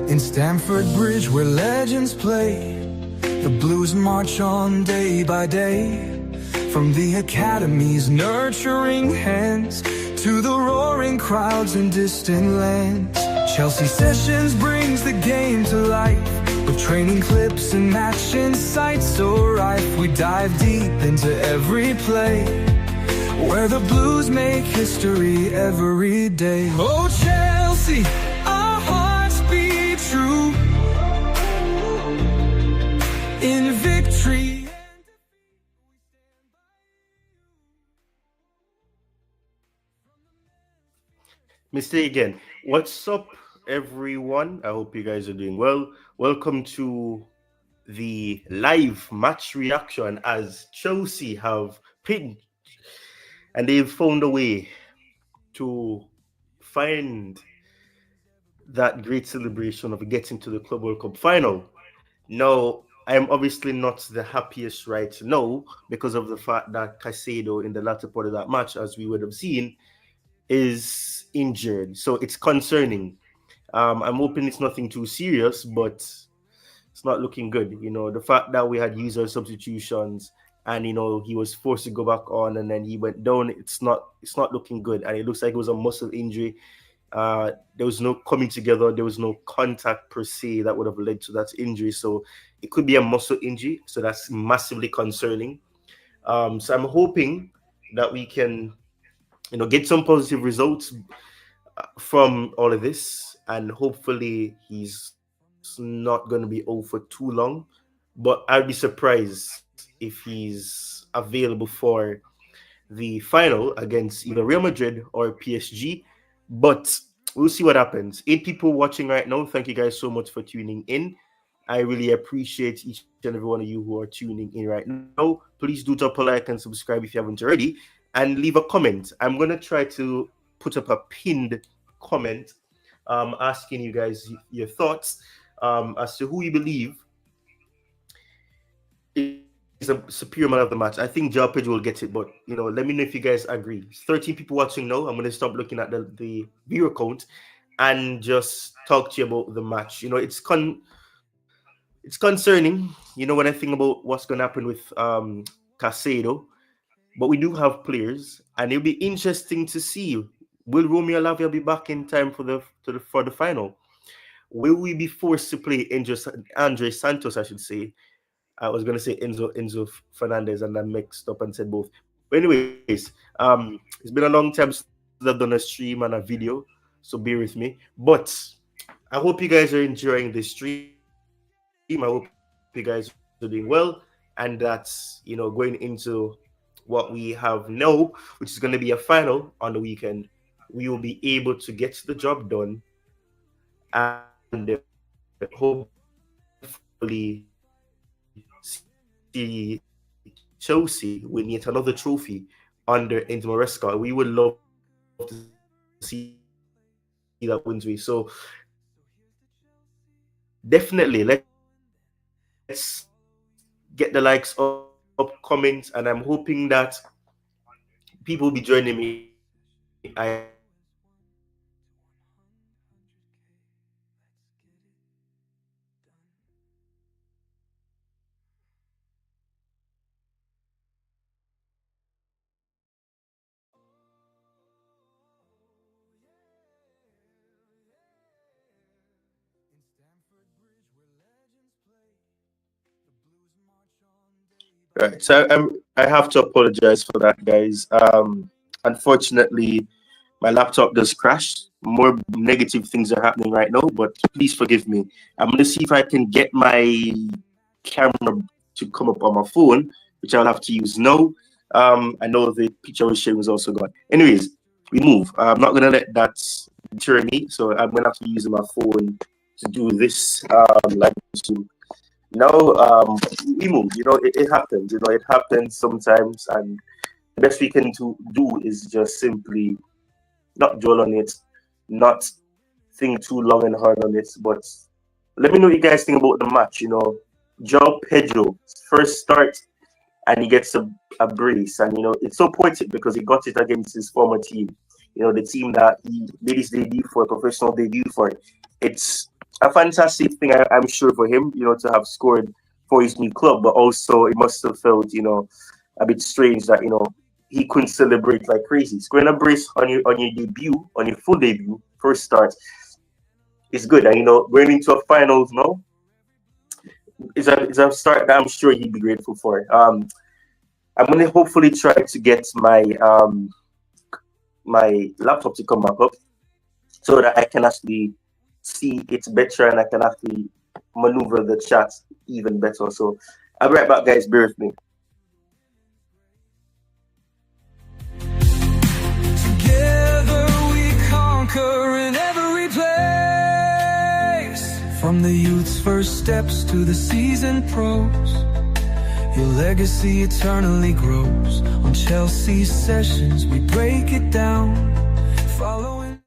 In Stamford Bridge where legends play, the Blues march on day by day. From the academy's nurturing hands to the roaring crowds in distant lands, Chelsea Sessions brings the game to life, with training clips and match insights so rife. We dive deep into every play, where the Blues make history every day. Oh Chelsea, our hearts beat true in victory. Mr. again. What's up, everyone? I hope you guys are doing well. Welcome to the live match reaction as Chelsea have pinned and they've found a way to find that great celebration of getting to the Club World Cup final. Now, I'm obviously not the happiest right now because of the fact that Caicedo in the latter part of that match, as we would have seen, is injured. So it's concerning. I'm hoping it's nothing too serious, but it's not looking good. You know, the fact that we had user substitutions and he was forced to go back on and then he went down, it's not looking good. And it looks like it was a muscle injury. There was no coming together, there was no contact per se that would have led to that injury. So it could be a muscle injury. So that's massively concerning. So I'm hoping that we can get some positive results from all of this, and hopefully he's not going to be out for too long. But I'd be surprised if he's available for the final against either Real Madrid or PSG. But we'll see what happens. 8 people watching right now. Thank you guys so much for tuning in. I really appreciate each and every one of you who are tuning in right now. Please do drop a like and subscribe if you haven't already, and leave a comment. I'm going to try to put up a pinned comment asking you guys your thoughts as to who you believe is a superior man of the match. I think Joao Pedro will get it, but let me know if you guys agree. 13 people watching now. I'm going to stop looking at the viewer count and just talk to you about the match. It's concerning, when I think about what's going to happen with Caicedo. But we do have players, and it'll be interesting to see, will Romeo Lavia be back in time for the final? Will we be forced to play Andre Santos, I should say? I was going to say Enzo Fernandez, and I mixed up and said both. But anyways, it's been a long time since I've done a stream and a video, so bear with me. But I hope you guys are enjoying this stream. I hope you guys are doing well, and that's going into what we have now, which is going to be a final on the weekend. We will be able to get the job done and hopefully see Chelsea win yet another trophy under Enzo Maresca. We would love to see that wins way. So definitely let's get the likes up, comments, and I'm hoping that people will be joining me. Right, so I have to apologize for that, guys. Unfortunately, my laptop does crash. More negative things are happening right now, but please forgive me. I'm going to see if I can get my camera to come up on my phone, which I'll have to use now. I know the picture I was sharing was also gone. Anyways, we move. I'm not going to let that deter me, so I'm going to have to use my phone to do this live stream. No, we move. It happens. It happens sometimes, and the best we can do is just simply not dwell on it, not think too long and hard on it. But let me know what you guys think about the match. Joao Pedro first start, and he gets a brace, and it's so poetic because he got it against his former team. The team that he made his debut for, professional debut for. It's a fantastic thing, I'm sure, for him, to have scored for his new club, but also it must have felt, a bit strange that, he couldn't celebrate like crazy. Scoring a brace on your debut, on your full debut, first start, is good. And, going into a finals now is a start that I'm sure he'd be grateful for. I'm gonna hopefully try to get my laptop to come back up so that I can actually see it better and I can actually maneuver the chat even better. So I'll be right back, guys. Bear with me. Together we conquer in every place. From the youth's first steps to the seasoned pros, your legacy eternally grows. On Chelsea sessions, we break it down. Following.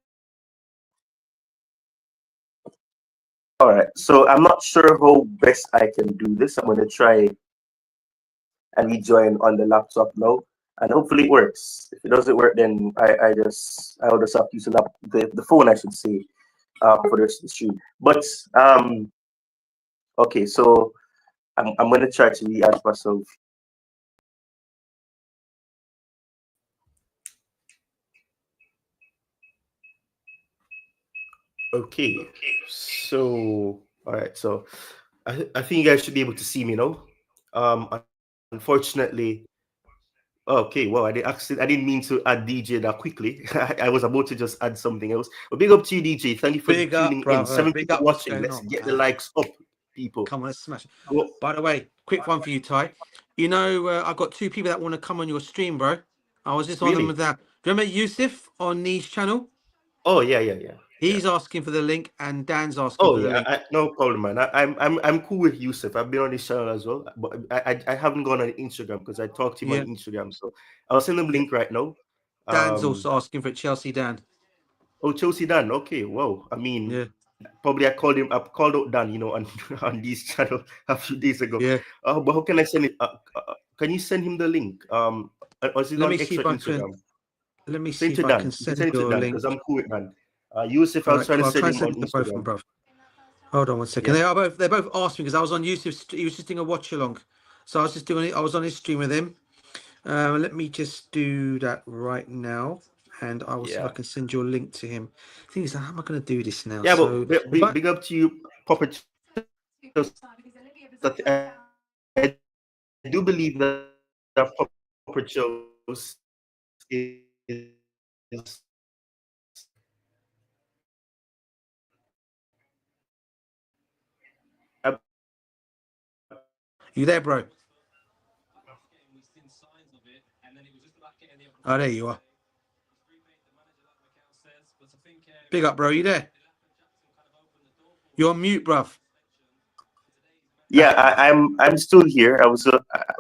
All right. So I'm not sure how best I can do this. I'm gonna try and rejoin on the laptop now, and hopefully it works. If it doesn't work, then I'll just have to use the phone, I should say, for the rest of the stream. But okay. So I'm gonna try to re-add myself. Okay, so all right, so I think you guys should be able to see me now. Unfortunately, okay, well, I didn't mean to add DJ that quickly. I was about to just add something else. But big up to you, DJ. Thank you for Big tuning up, brother. in. 7 Big people up. What's watching. going Let's on, get the man? likes up, people. Come on, let's smash it. Well, By the way, quick one for you, Ty. I've got two people that want to come on your stream, bro. I was just on them really? with that. Do you remember Yusuf on Nee's channel? Oh yeah. He's asking for the link, and Dan's asking Oh for the yeah, link. no problem, man. I'm cool with Yusuf. I've been on his channel as well, but I haven't gone on Instagram because I talked to him on Yeah, Instagram. So I'll send him a yeah. link right now. Dan's Um, also asking for it, Chelsea Dan. oh, Chelsea Dan. Okay, wow. I mean, Yeah, probably I called out Dan, on on this channel a few days ago. yeah. But how can I send it? Can you send him the link? Or is it Let on me see extra if I can. Instagram? Let me Send see it to if I can Dan. You can send send it to you a Dan link. because I'm cool with Dan. Yusuf, I All was right, trying cool. to I'll send try and him send on it to both of them, Instagram. bro. Hold on one second. Yeah. They both asked me because I was on Yusuf's. He was just doing a watch along, so I was just doing it. I was on his stream with him. Let me just do that right now, and I will see if I Yeah. can send you a link to him. The thing is, how am I going to do this now? Yeah, So, but if I big up to you, Papa Chelsea. I do believe that Papa Chelsea you there, bro? Oh, there you are. Big up, bro. You there? You're on mute, bruv. yeah, That's better. I'm still here. I was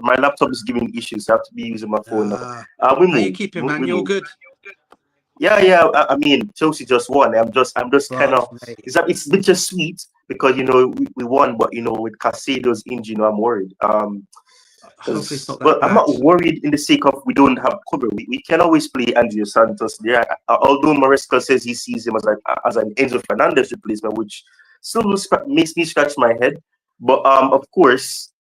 my laptop is giving issues. So I have to be using my phone now. We How you move. keeping, man? We You all move. good? Yeah. I mean, Chelsea just won. I'm just kind Bruv, of. mate. It's bittersweet because we won, but with Casado's injury, I'm worried. Hopefully it's not that But I'm bad. not worried in the sake of we don't have cover. We can always play Andrea Santos there. Although Maresca says he sees him as an Enzo Fernandez replacement, which still makes me scratch my head. But of course,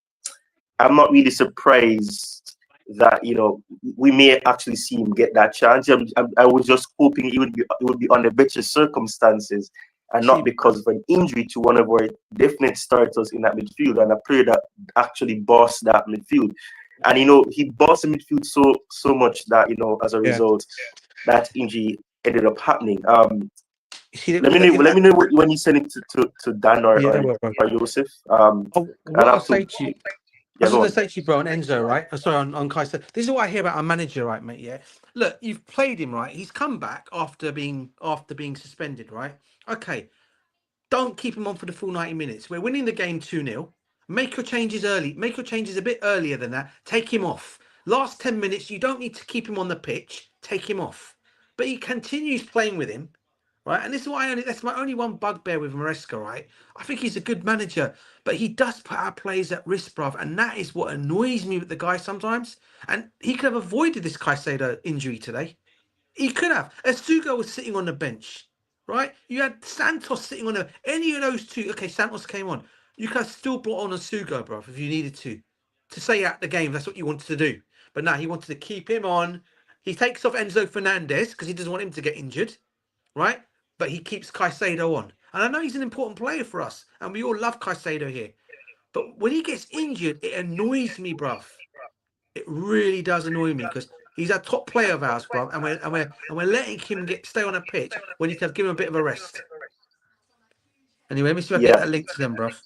I'm not really surprised that we may actually see him get that chance. I was just hoping it would be under better circumstances and not See, because of an injury to one of our definite starters in that midfield and a player that actually bossed that midfield. And he bossed the midfield so much that as a yeah. result that injury ended up happening. See, Let me know when you send it to Dan or yeah, or, well, bro. or Joseph. What I'll I'll have to. say to you, I Yeah, was just go gonna on. say to you, bro, on Enzo, right? Sorry, on Kaiser. This is what I hear about a manager, right, mate? Yeah. Look, you've played him, right? He's come back after being suspended, right? Okay. Don't keep him on for the full 90 minutes. We're winning the game 2-0. Make your changes early. Make your changes a bit earlier than that. Take him off. Last 10 minutes, you don't need to keep him on the pitch. Take him off. But he continues playing with him, right? And this is why that's my only one bugbear with Maresca, right? I think he's a good manager, but he does put our players at risk, bruv. And that is what annoys me with the guy sometimes. And he could have avoided this Caicedo injury today. He could have. As Sugo was sitting on the bench, right? You had Santos sitting on any of those two. Okay, Santos came on. You could have still brought on a Sugo, bro, if you needed to say out the game. That's what you wanted to do. But now he wanted to keep him on. He takes off Enzo Fernandez because he doesn't want him to get injured, right? But he keeps Caicedo on. And I know he's an important player for us, and we all love Caicedo here. But when he gets injured, it annoys me, bruv. It really does annoy me because he's a top player of ours, bruv, and we're letting him stay on a pitch when you can give him a bit of a rest. Anyway, let me see if I get that link to them, bruv.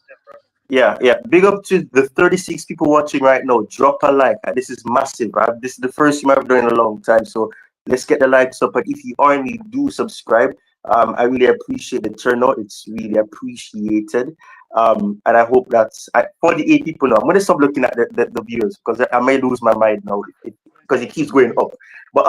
Yeah. Big up to the 36 people watching right now. Drop a like. This is massive, right? This is the first time I've done in a long time. So let's get the likes up. But if you are new, do subscribe. I really appreciate the turnout. It's really appreciated. And I hope that's 48 people now. I'm going to stop looking at the viewers because I may lose my mind now because it keeps going up. But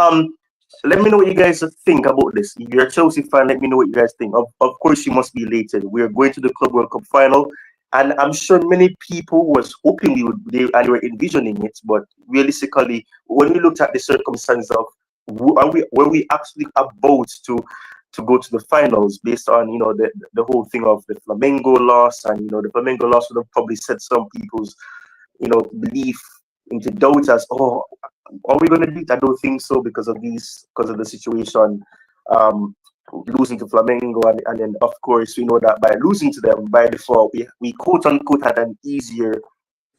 let me know what you guys think about this. If you're a Chelsea fan, let me know what you guys think. Of course, you must be elated. We're going to the Club World Cup final. And I'm sure many people was hoping they were envisioning it, but realistically, when we looked at the circumstances of were we actually about to go to the finals based on the whole thing of the Flamengo loss, and the Flamengo loss would have probably set some people's belief into doubt as, oh, are we going to beat? I don't think so because of the situation. Losing to Flamengo, and then of course we know that by losing to them by default, we quote unquote had an easier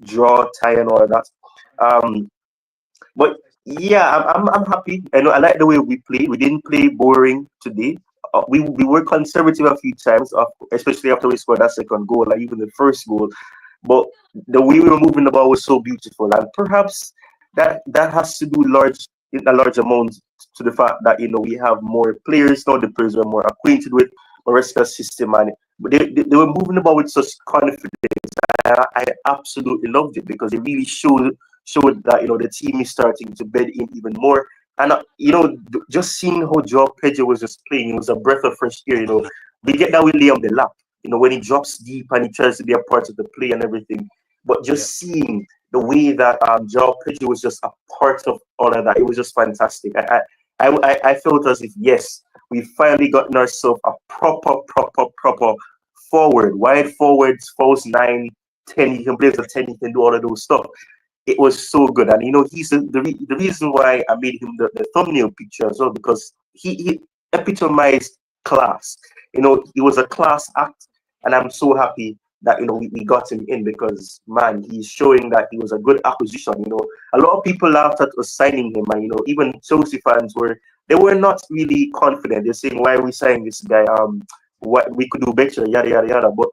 draw, tie, and all of that. But yeah, I'm happy. I like the way we played. We didn't play boring today. We were conservative a few times, especially after we scored that second goal, like even the first goal. But the way we were moving the ball was so beautiful, and perhaps that has to do in a large amount to the fact that we have more players now. The players are more acquainted with Maresca's system, and they were moving the ball with such confidence. I absolutely loved it because it really showed that the team is starting to bed in even more. And just seeing how Joao Pedro was just playing, it was a breath of fresh air. We get that with Liam Delap, when he drops deep and he tries to be a part of the play and everything. But just seeing the way that Joao Pedro was just a part of all of that, it was just fantastic. I felt as if, yes, we finally gotten ourselves a proper forward, wide forwards, false 9, 10. He can play as a 10. He can do all of those stuff. It was so good, and he's the reason why I made him the thumbnail picture as well, because he epitomized class. He was a class act, and I'm so happy that we got him in, because man, he's showing that he was a good acquisition. A lot of people laughed at us signing him, and even Chelsea fans were not really confident. They're saying, why are we signing this guy? What we could do better, yada yada yada. But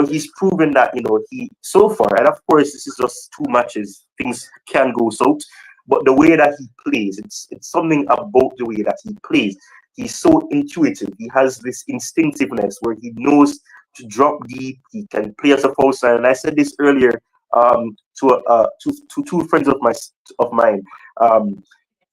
he's proven that he so far, and of course this is just 2 matches, things can go south, but the way that he plays, it's something about the way that he plays. He's so intuitive. He has this instinctiveness where he knows to drop deep. He can play as a false nine. And I said this earlier to two friends of mine.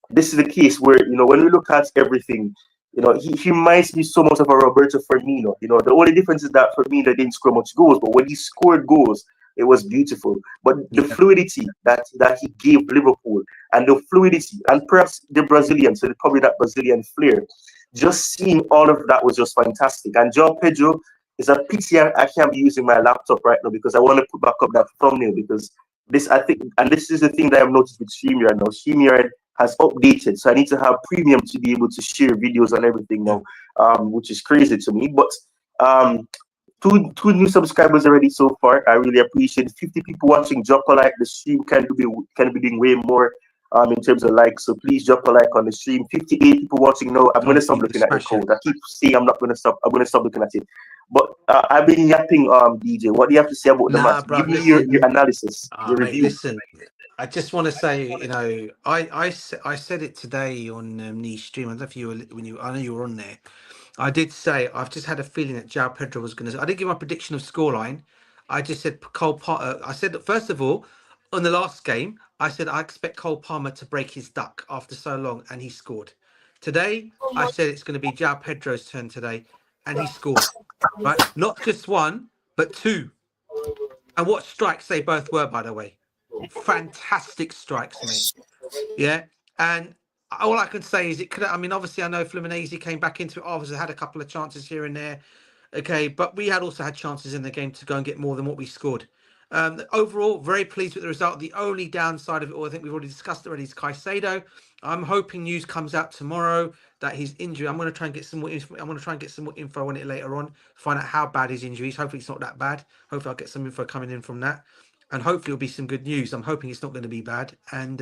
This is the case where when we look at everything, he reminds me so much of a Roberto Firmino. The only difference is that Firmino didn't score much goals, but when he scored goals, it was beautiful. But the fluidity that he gave Liverpool, and the fluidity, and perhaps the Brazilian, so probably that Brazilian flair, just seeing all of that was just fantastic. And Joao Pedro, is a pity I can't be using my laptop right now because I want to put back up that thumbnail, because this, I think, and this is the thing that I've noticed with StreamYard now. StreamYard has updated, so I need to have premium to be able to share videos and everything now, which is crazy to me. But two new subscribers already so far. I really appreciate it. 50 people watching. Drop a like. The stream can be doing way more in terms of likes, so please drop a like on the stream. 58 people watching now. I'm going to stop looking at the code. I keep saying I'm going to stop looking at it. But I've been yapping, DJ. What do you have to say about the match? Bro, give me your analysis, your mate, review. Listen, I just want to say, I said it today on the stream. I don't know if you were, I know you were on there. I did say I've just had a feeling that Joao Pedro was going to. I didn't give my prediction of scoreline. I just said Cole Palmer. I said that first of all, on the last game, I said I expect Cole Palmer to break his duck after so long, and he scored. Today, I said it's going to be Joao Pedro's turn today, and he scored. Right, not just one, but 2. And what strikes they both were, by the way. Fantastic strikes, mate. Yeah, and all I can say is it could. I mean, obviously, I know Fluminense came back into it. Obviously, had a couple of chances here and there. Okay, but we had also had chances in the game to go and get more than what we scored. Overall, very pleased with the result. The only downside of it all, I think we've already discussed already, is Caicedo. I'm hoping news comes out tomorrow that he's injured. I'm going to try and get some more info. I'm going to try and get some more info on it later on. Find out how bad his injury is. Hopefully, it's not that bad. Hopefully, I'll get some info coming in from that, and hopefully, it'll be some good news. I'm hoping it's not going to be bad, and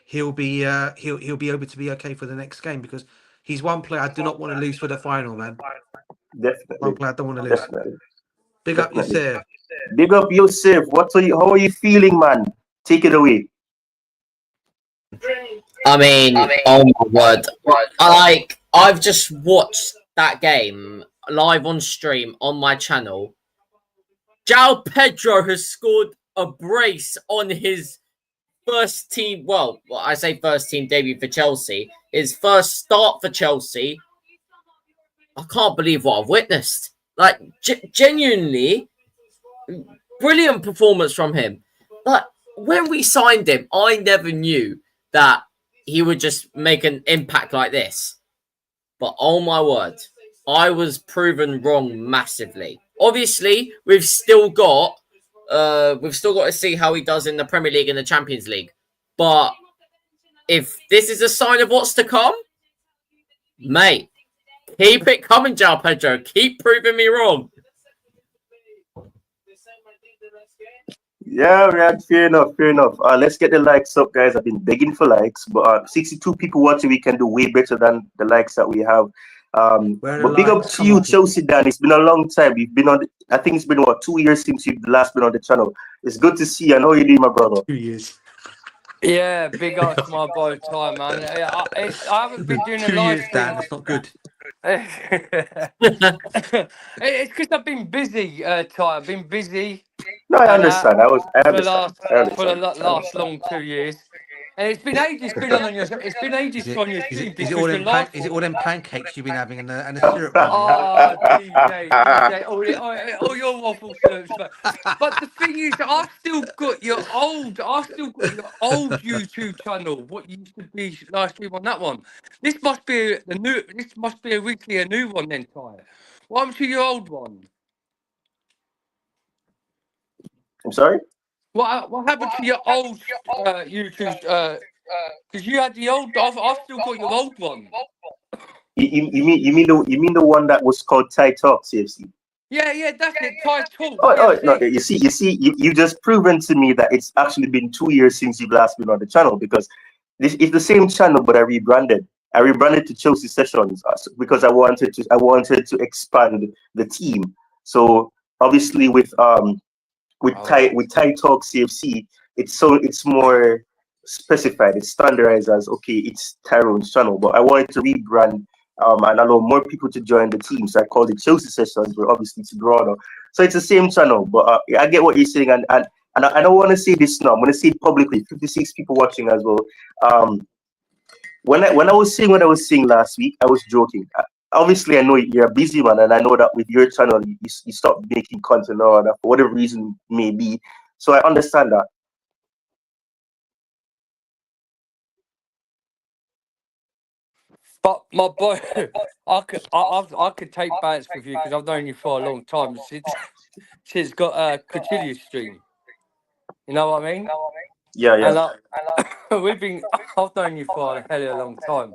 he'll be able to be okay for the next game because he's one player I do not want to lose for the final, man. Definitely. One player I don't want to lose. Definitely. Big up yourself. Big up yourself. How are you feeling, man? Take it away. I mean, oh my word. I've just watched that game live on stream on my channel. Joao Pedro has scored a brace on his first team. Well, I say first team debut for Chelsea. His first start for Chelsea. I can't believe what I've witnessed. Like, genuinely, brilliant performance from him. Like, when we signed him, I never knew that he would just make an impact like this. But oh my word, I was proven wrong massively. Obviously, we've still got to see how he does in the Premier League and the Champions League. But if this is a sign of what's to come, mate, keep it coming, Joao Pedro. Keep proving me wrong. Yeah, man, fair enough. Let's get the likes up, guys. I've been begging for likes, but 62 people watching, we can do way better than the likes that we have. But big up to you, Chelsea Dan. It's been a long time. We've been on. I think it's been 2 years since you've last been on the channel. It's good to see you. I know you doing, my brother. 2 years. Yeah, big ups to my boy time, man. I haven't been doing 2 a live years, stream. Dan. That's not good. It's because I've been busy, Ty. I've been busy. No, I understand. I understand. For the last long 2 years. And it's been ages been on your It's been ages on your stream. Is it all them pancakes you've been having and the syrup? Oh, DJ, all your waffle syrups. But the thing is, I've still got your old YouTube channel. What used to be live stream on that one. This must be a new one then, Ty. What happened to your old one? I'm sorry? What happened to your old YouTube? Because you had the old. I've still got your old one. You mean the one that was called Thai Talk CFC? Yeah, that's it. Thai Talk. No. You just proven to me that it's actually been 2 years since you've last been on the channel because this is the same channel, but I rebranded. I rebranded to Chelsea Sessions because I wanted to expand the team. So obviously with Thai Talk CFC, it's more specified. It's standardized as okay, it's Tyrone's channel. But I wanted to rebrand and allow more people to join the team. So I called it Chelsea Sessions, but obviously to broader. So it's the same channel. But I get what you're saying, and I don't want to say this now. I'm going to say it publicly. 56 people watching as well. When I was saying what I was saying last week, I was joking. Obviously, I know you're a busy man, and I know that with your channel, you stopped making content or that for whatever reason may be. So I understand that. But my boy, I could take bets with you because I've known you for a long time. She's got a Cotillion stream. You know what I mean? Yeah. And I've known you for a hell of a long time.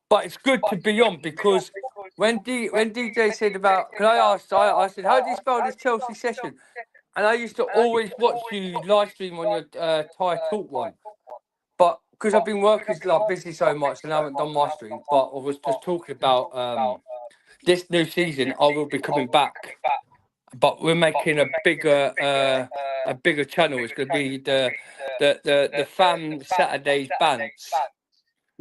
But it's good to be on because when DJ said about, I said, how do you spell this Chelsea session? And I used to always watch you live stream on your Thai Talk one. But because I've been working busy so much and I haven't done my stream, but I was just talking about this new season, I will be coming back. But we're making a bigger channel. It's going to be the Fan Saturdays Bants.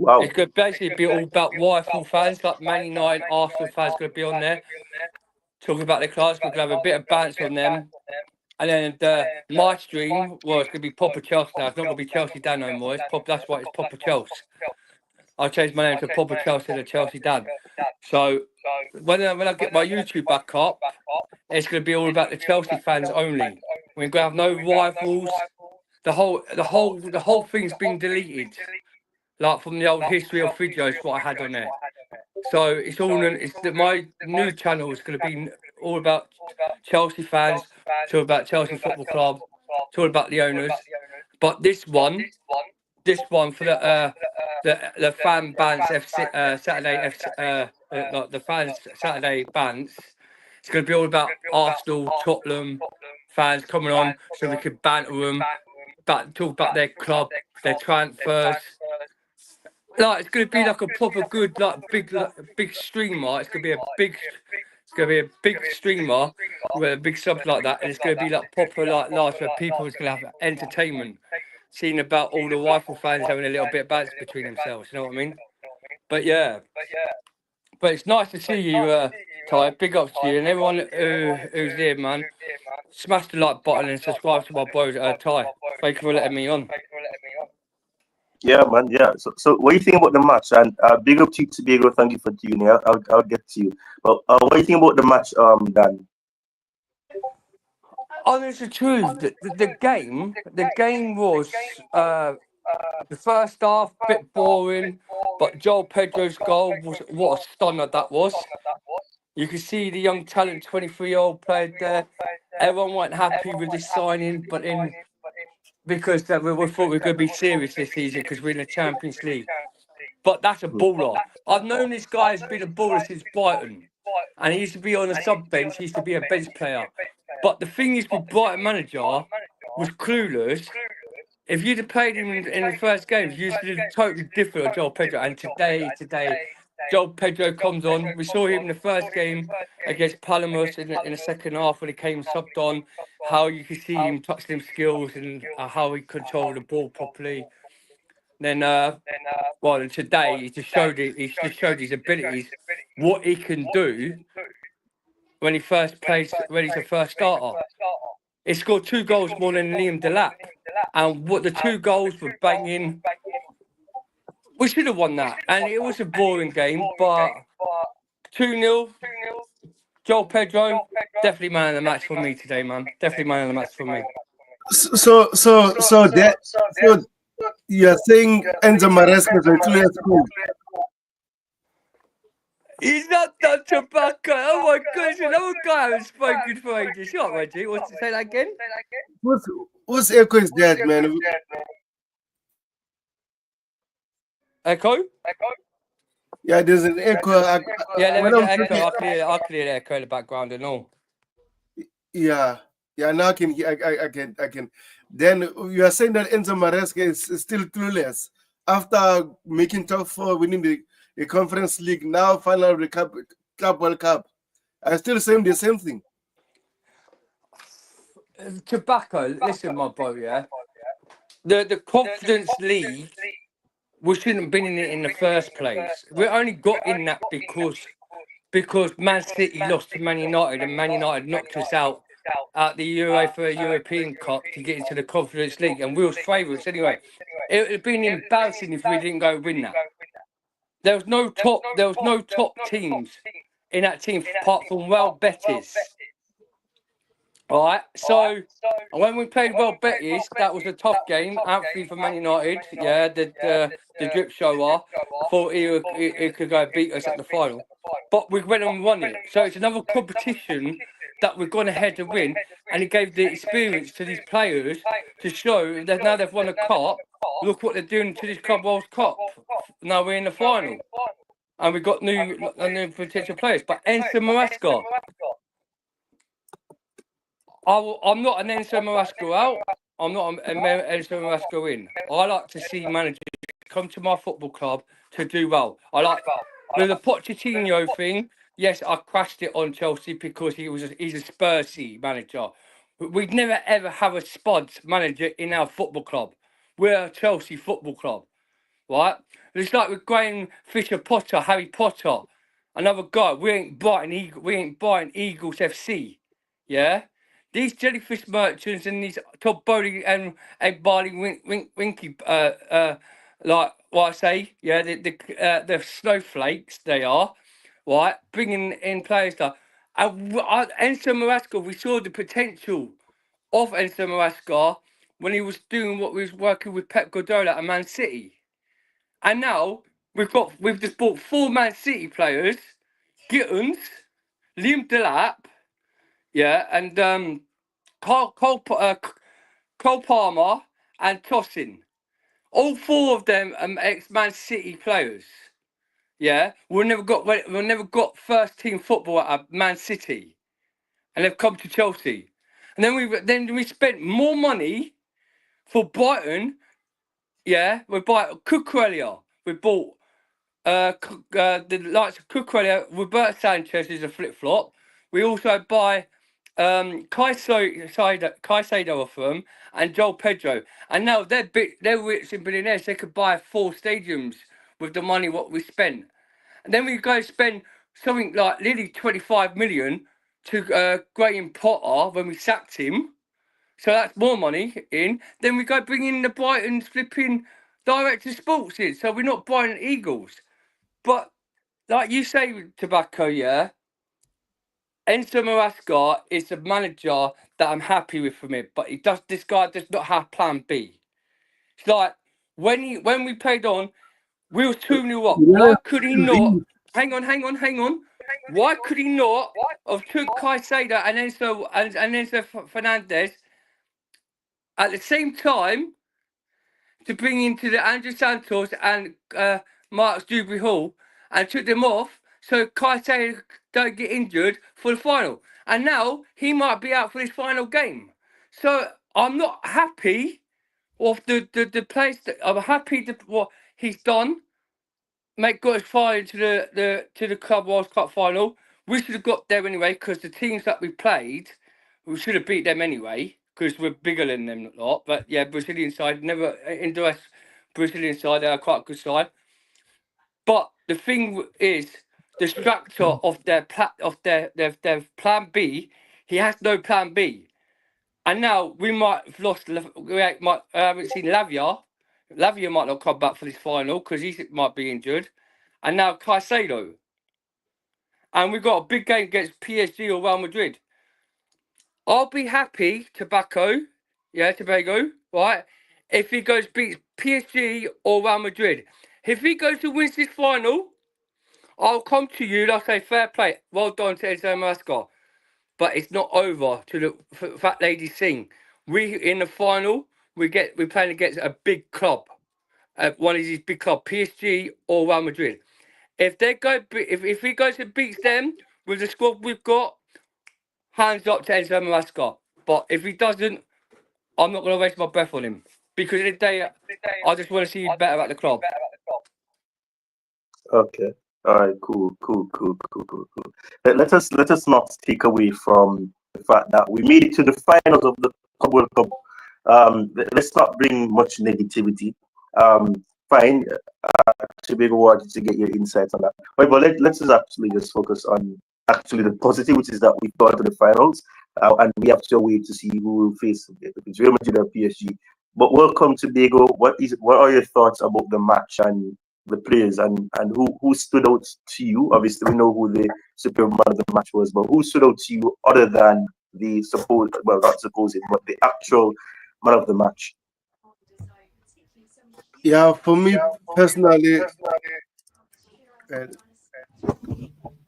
Wow. It's going to basically be all about Rifle fans, like Man United, Arsenal fans going to be on there, talking about their clubs. We're going to have a bit of bants on them. And then my stream, well, it's going to be Proper Chelsea now. It's not going to be Chelsea Dan no more. That's why it's Proper Chelsea. I changed my name to Proper Chelsea to Chelsea Dan. So when I get my YouTube back up, it's going to be all about the Chelsea fans only. We're going to have no rivals. The whole thing's been deleted. like from the old history of videos what I had on there. So it's all my new channel is going to be all about Chelsea fans, it's all about Chelsea Football Club, it's all about the owners. But this one for the fan bands FC Saturday FC like the fans Saturday bands. It's going to be all about Arsenal, Tottenham fans coming on, so we can banter them, talk about their club, their transfers. Like it's going to be like a proper good, big streamer. It's going to be a big streamer with a big subs like that, and it's going to be like proper like live where people is going to have entertainment, seeing about all the rifle fans having a little bit of banter between themselves. You know what I mean? But yeah, but it's nice to see you, Ty. Big ups to you and everyone who's here, man. Smash the like button and subscribe to my boy, Ty. Thank you for letting me on. Yeah, man. Yeah. So what do you think about the match? And big up to you, Tobago. Thank you for tuning. I'll get to you. But what do you think about the match, Dan? Honest the truth, the game was the first half bit boring, but Joao Pedro's goal was what a stunner that was. You can see the young talent, 23-year-old played there. Everyone weren't happy with this signing, but in because we thought we were going to be serious this season because we're in the Champions League. But that's a baller. I've known this guy has been a baller since Brighton, and he used to be on the sub bench. He used to be a bench player. But the thing is, with Brighton manager was clueless. If you'd have played him in the first games, you'd have totally different on Joao Pedro. And today, Joao Pedro comes on. We saw him in the first game against Panellists in the second half when he came subbed on. How you could see him touching him skills and how he controlled the ball properly. Then, well, today he just showed his abilities, what he can do when he first plays, when he's a first starter. He scored 2 goals more than Liam Delap, and what the 2 goals were banging. We should have won that, and it was a boring game, but 2-0. Joao Pedro, definitely man of the match for me today, man. Definitely man of the match for me. So you're saying Enzo Maresca is a 2 years old? He's not done tobacco. Oh my goodness, another guy I haven't spoken for ages. You're right, Reggie. What's to say that again? Whose echo is that, man? Echo? Yeah, there's an echo. Yeah, there is an echo. I clear the echo in the background and all. Yeah, now I can hear. I can. Then you are saying that Enzo Maresca is still clueless after making top 4, winning the Conference League, now final the Club World Cup. I'm still saying the same thing. Tobacco, listen, my boy, yeah. The Confidence League, we shouldn't have been in it in the first place. We only got in that because Man City lost to Man United and Man United knocked us out at the UEFA European Cup to get into the Confidence League, and we was favourites anyway. It would have been embarrassing if we didn't go win that. There was no top teams in that team apart from Real Betis. All right, so when we played Real Betis, that was a tough game. Outfield for Man United, yeah, the drip shower. I thought he could go beat us at the final, but we went and won it. So it's another competition that we've gone ahead to win, and it gave the experience to these players to show that now they've won a cup. Look what they're doing to this Club World Cup. Now we're in the final, and we've got new potential players. But Enzo Maresca, I'm not an Enzo Maresca out. I'm not an Enzo Maresca in. I like to see managers come to my football club to do well. I like the Pochettino thing. Yes, I crashed it on Chelsea because he's a Spursy manager. We'd never ever have a Spuds manager in our football club. We're a Chelsea football club, right? It's like with Graham Fisher Potter, Harry Potter, another guy. We ain't buying Eagles FC, yeah. These jellyfish merchants and these Todd Bowley and Barley Winky, like what I say, yeah, the snowflakes they are, right? Bringing in players that. Enzo Maresca, we saw the potential of Enzo Maresca when he was doing what we was working with Pep Guardiola at Man City. And now we've just bought 4 Man City players, Gittins, Liam Delap, yeah, and Cole Palmer and Tossin. All 4 of them are ex-Man City players. Yeah, we never got first team football at Man City, and they've come to Chelsea. And then we spent more money for Brighton. Yeah, we bought Cucurella. We bought the likes of Cucurella. Roberto Sanchez is a flip flop. We also buy Caicedo off them and Joao Pedro. And now they're rich and billionaires. They could buy 4 stadiums with the money what we spent. And then we go spend something like nearly 25 million to Graham Potter when we sacked him. So that's more money in. Then we go bring in the Brighton's flipping director of sports in. So we're not Brighton Eagles. But like you say, Tobacco, yeah, Enzo Maresca is a manager that I'm happy with from it. But this guy does not have plan B. It's like when we played on, we was 2-0 up. Why could he not? Hang on. Why could he not have took Caicedo and Enzo Fernandez at the same time to bring into the Andrew Santos and Mark Dewberry Hall and took them off so Caicedo don't get injured for the final? And now he might be out for his final game. So I'm not happy with the place. I'm happy with what he's done. Mate got us far into the Club World Cup final. We should have got there anyway because the teams that we played, we should have beat them anyway because we're bigger than them a lot. But yeah, Brazilian side never endorse Brazilian side. They're quite a good side. But the thing is, the structure of their plan B. He has no plan B, and now we might have lost. I haven't seen Lavia. Lavia might not come back for this final because he might be injured. And now Caicedo. And we've got a big game against PSG or Real Madrid. I'll be happy, Tobago, right? If he goes beats PSG or Real Madrid. If he goes to win this final, I'll come to you and I'll say fair play. Well done to Enzo Maresca. But it's not over to the fat lady sing. We in the final, we're playing against a big club. One of these big clubs, PSG or Real Madrid. If he goes and beats them with the squad we've got, hands up to Enzo Maresca. But if he doesn't, I'm not going to waste my breath on him because in the day, I just want to see you better at the club. Okay. All right. Cool. Let us not take away from the fact that we made it to the finals of the World Cup. Let's not bring much negativity. Fine. Tobago wanted to get your insights on that. Right, but let's just actually just focus on actually the positivities that we've got to the finals, and we have to wait to see who will face Real Madrid or PSG. But welcome to Tobago. What are your thoughts about the match and the players and who stood out to you? Obviously, we know who the superb man of the match was, but who stood out to you other than the but the actual man of the match? Yeah, for me personally,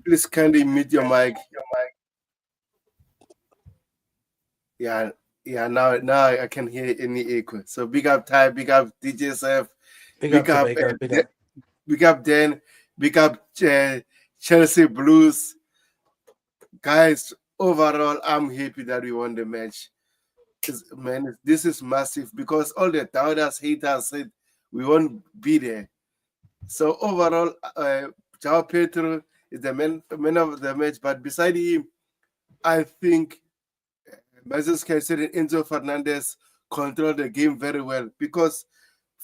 please kindly mute your mic. Yeah, now I can hear any echo. So big up Ty, big up DJ Sef, big up Dan, big up Chelsea Blues. Guys, overall, I'm happy that we won the match. Man, this is massive because all the doubters, haters said we won't be there. So overall, Joao Pedro is the man of the match. But beside him, I think Moses Caicedo and Enzo Fernandez controlled the game very well because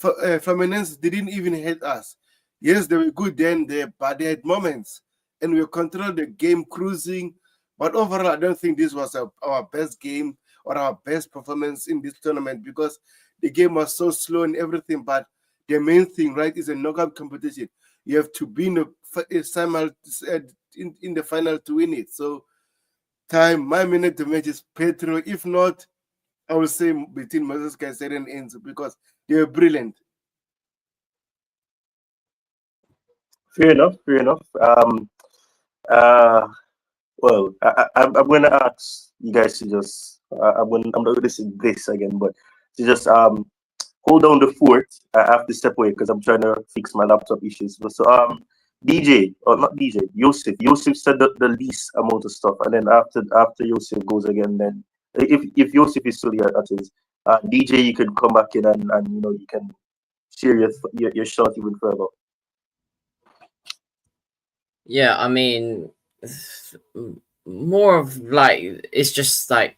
Fluminense didn't even hit us. Yes, they were good then, but they had moments. And we controlled the game, cruising. But overall, I don't think this was our best game or our best performance in this tournament because the game was so slow and everything. But the main thing, right, is a knockout competition. You have to be in the final to win it. So, my minute to match is Pedro. If not, I will say between Moses Caicedo and Enzo because they were brilliant. Fair enough. Fair enough. Well, I'm going to ask you guys to just. I'm not going to say this again, but to just hold down the fort. I have to step away because I'm trying to fix my laptop issues. So DJ or not DJ, Yosef. Yosef said the least amount of stuff, and then after Yosef goes again, then if Yosef is still here, that is, DJ, you can come back in and you can share your shot even further. Yeah, I mean, more of like it's just a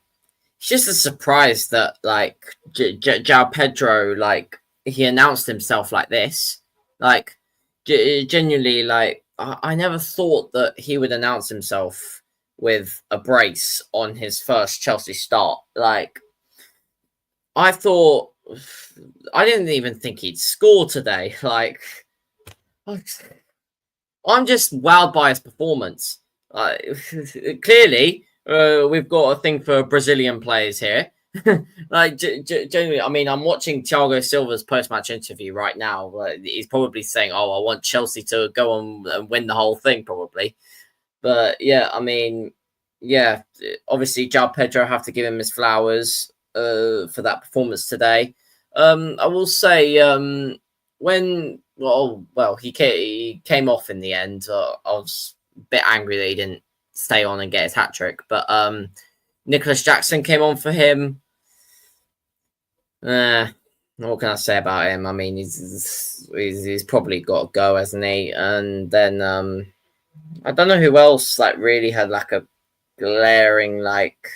surprise that like Joao Pedro like he announced himself like this. Like genuinely, like I never thought that he would announce himself with a brace on his first Chelsea start. Like I thought, I didn't even think he'd score today. Like I'm just wowed by his performance. Clearly, we've got a thing for Brazilian players here. Like, genuinely, I mean, I'm watching Thiago Silva's post-match interview right now. He's probably saying, "Oh, I want Chelsea to go on and win the whole thing," probably. But yeah, I mean, yeah, obviously, Joao Pedro have to give him his flowers for that performance today. I will say, when he came off in the end. I was a bit angry that he didn't stay on and get his hat trick, but Nicholas Jackson came on for him. What can I say about him? I mean, he's probably got to go, hasn't he? And then I don't know who else like really had like a glaring like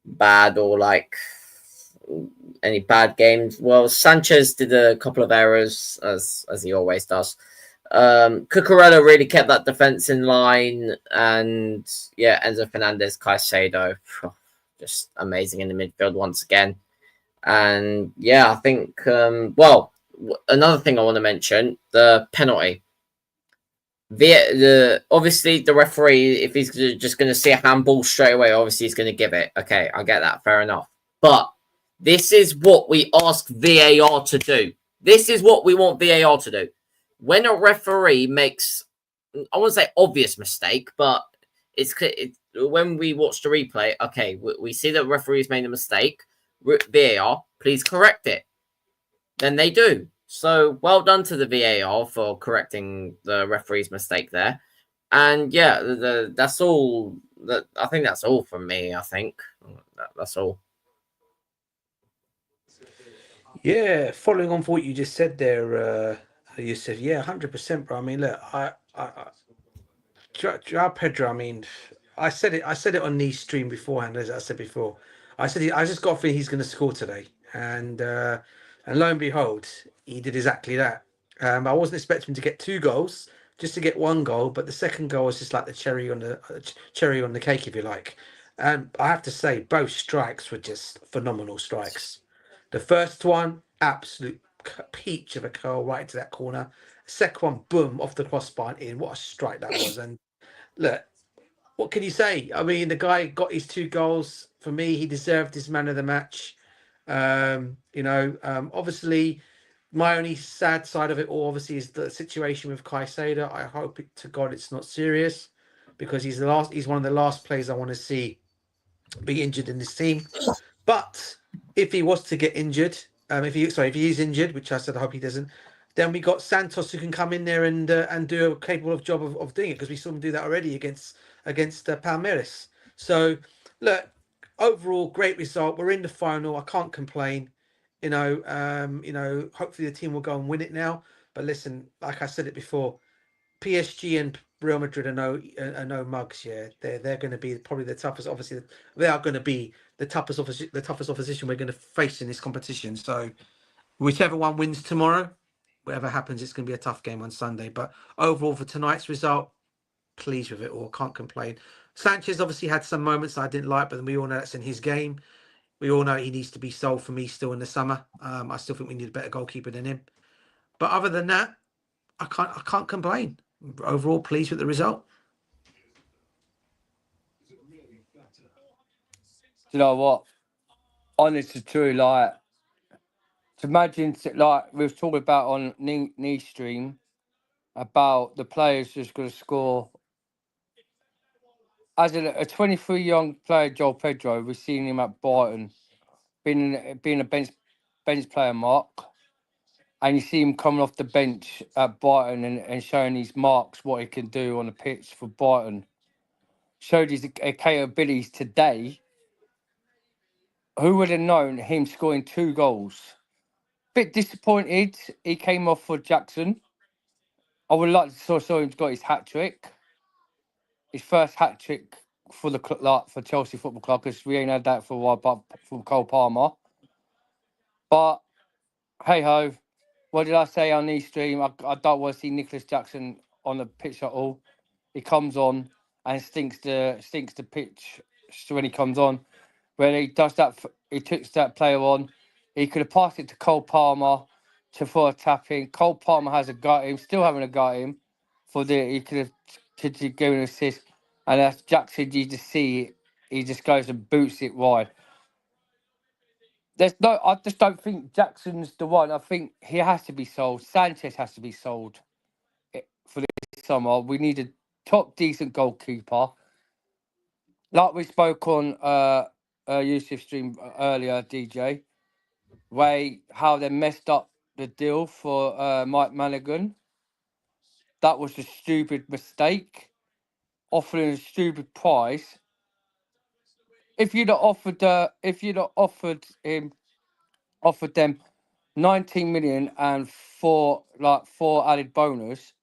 bad or like any bad games. Well, Sanchez did a couple of errors as he always does. Cucurella really kept that defense in line, and yeah, Enzo Fernandez, Caicedo, just amazing in the midfield once again. And yeah, I think another thing I want to mention, the penalty. Obviously the referee, if he's just going to see a handball straight away, obviously he's going to give it. Okay, I get that, fair enough. But this is what we ask VAR to do. This is what we want VAR to do. When a referee makes, I wouldn't say obvious mistake, but it's when we watch the replay, okay, we see that referee's made a mistake. VAR, please correct it. Then they do. So well done to the VAR for correcting the referee's mistake there. And yeah, that's all. I think that's all from me. I think that's all. Yeah, following on for what you just said there, Yusuf. Yeah, 100%, bro. I mean, look, Joao Pedro. I mean, I said it on the stream beforehand, as I said before. I just got a feeling he's going to score today, and lo and behold, he did exactly that. I wasn't expecting him to get 2 goals, just to get 1 goal, but the second goal was just like the cherry on the cake, if you like. And I have to say, both strikes were just phenomenal strikes. The first one, absolute peach of a curl right into that corner. Second one, boom, off the crossbar in. What a strike that was! And look, what can you say? I mean, the guy got his 2 goals. For me, he deserved his man of the match. Obviously, my only sad side of it all, obviously, is the situation with Caicedo. I hope to God it's not serious, because he's one of the last players I want to see be injured in this team. But if he was to get injured, if he is injured, which I said I hope he doesn't, then we got Santos who can come in there and do a capable of job of doing it, because we saw him do that already against Palmeiras. So look, overall great result. We're in the final. I can't complain. Hopefully the team will go and win it now. But listen, like I said it before, PSG and Real Madrid are no mugs. Yeah, they're going to be probably the toughest. Obviously, they are going to be the toughest opposition we're going to face in this competition. So, whichever one wins tomorrow, whatever happens, it's going to be a tough game on Sunday. But overall, for tonight's result, pleased with it all. Can't complain. Sanchez obviously had some moments I didn't like, but we all know that's in his game. We all know he needs to be sold for me still in the summer. I still think we need a better goalkeeper than him. But other than that, I can't complain. Overall, pleased with the result. You know what? Honest to true, like, to imagine, like we was talking about on knee stream, about the players who's going to score. As a 23 young player, Joao Pedro, we've seen him at Brighton, being a bench player, Mark, and you see him coming off the bench at Brighton and showing his marks what he can do on the pitch for Brighton. Showed his capabilities today. Who would have known him scoring 2 goals? Bit disappointed he came off for Jackson. I would like to saw him got his hat trick, his first hat trick for the for Chelsea Football Club, because we ain't had that for a while, but from Cole Palmer. But hey ho, what did I say on the stream? I don't want to see Nicholas Jackson on the pitch at all. He comes on and stinks the pitch when he comes on. When he does that, he takes that player on. He could have passed it to Cole Palmer for a tap in. Cole Palmer has a go at him, still having a go at him. He could have given an assist. And as Jackson, you just see it, he just goes and boots it wide. I just don't think Jackson's the one. I think he has to be sold. Sanchez has to be sold for this summer. We need a top decent goalkeeper. Like we spoke on Yusuf's stream earlier, DJ, how they messed up the deal for Mike Managan. That was a stupid mistake, offering a stupid price. If you'd have offered them 19 million and four added bonus,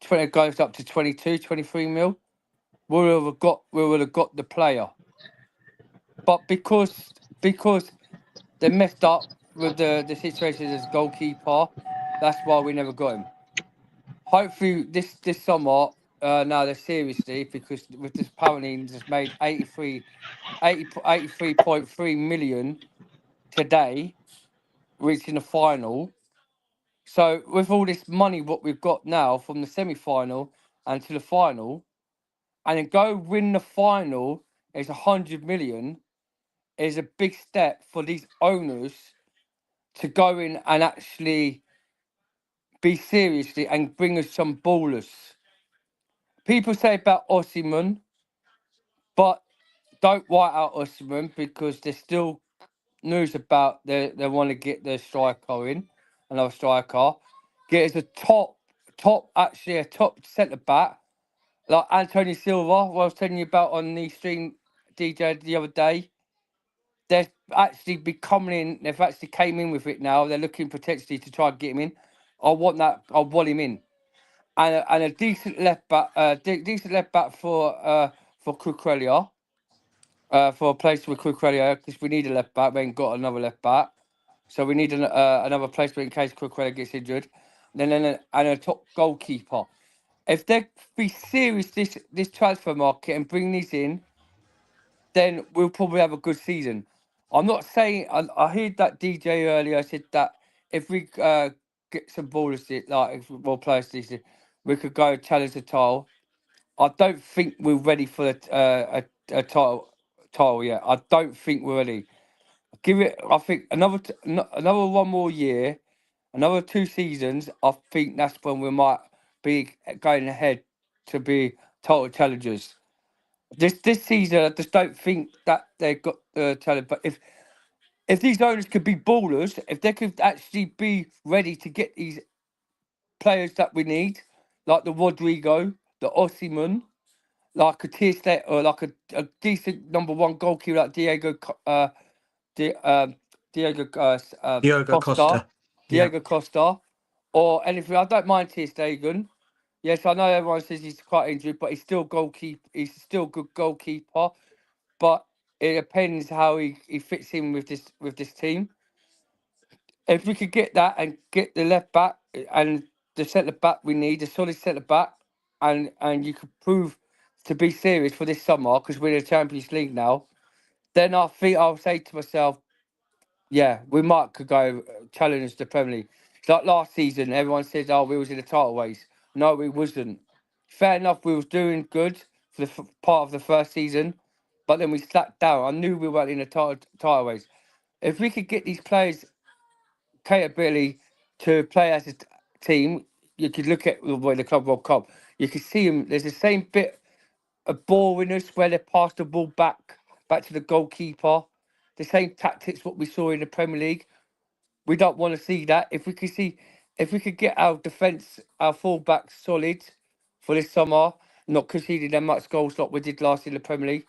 20 goes up to 22, 23 mil, we would have got the player. But because they messed up with the situation as goalkeeper, that's why we never got him. Hopefully this summer, now they're seriously, because with this apparently just made 83.3 million today, reaching the final. So with all this money, what we've got now from the semi-final and to the final, and then go win the final is 100 million, is a big step for these owners to go in and actually be seriously and bring us some ballers. People say about Osimhen, but don't white out Osimhen, because there's still news about they want to get their striker in, another striker. Get us a top centre back like Anthony Silva, what I was telling you about on the stream, DJ, the other day. They've actually they've actually came in with it now. They're looking potentially to try and get him in. I want him in. And a decent left back, for Cucurella, for a place with Cucurella, because we need a left back. We ain't got another left back, so we need another placement in case Cucurella gets injured. And a top goalkeeper. If they be serious this transfer market and bring these in, then we'll probably have a good season. I'm not saying I heard that DJ earlier said that if we get some ballers, like if more players this year, we could go challenge the title. I don't think we're ready for a title yet. I don't think we're ready. Give it. I think another one more year, another 2 seasons. I think that's when we might be going ahead to be title challengers. This season, I just don't think that they've got the talent. But if these owners could be ballers, if they could actually be ready to get these players that we need, like the Rodrigo, the Osimhen, like a tier state, or like a decent number 1 goalkeeper like Diego Costa. Diego Costa, or anything. I don't mind Ter Stegen. Yes, I know everyone says he's quite injured, but he's still goalkeeper. He's still good goalkeeper. But it depends how he fits in with this team. If we could get that and get the left back and the centre back we need, a solid centre back, and you could prove to be serious for this summer, because we're in the Champions League now, then I think I'll say to myself, yeah, we could go challenge the Premier League. It's like last season, everyone says, "Oh, we was in the title race." No, we wasn't. Fair enough, we was doing good for the part of the first season, but then we slacked down. I knew we weren't in the title race. If we could get these players capability to play as a team, you could look at the Club World Cup. You could see him. There's the same bit of boringness where they pass the ball back to the goalkeeper. The same tactics what we saw in the Premier League. We don't want to see that. If we could get our defence, our fullbacks solid for this summer, not conceding that much goals like we did last in the Premier League,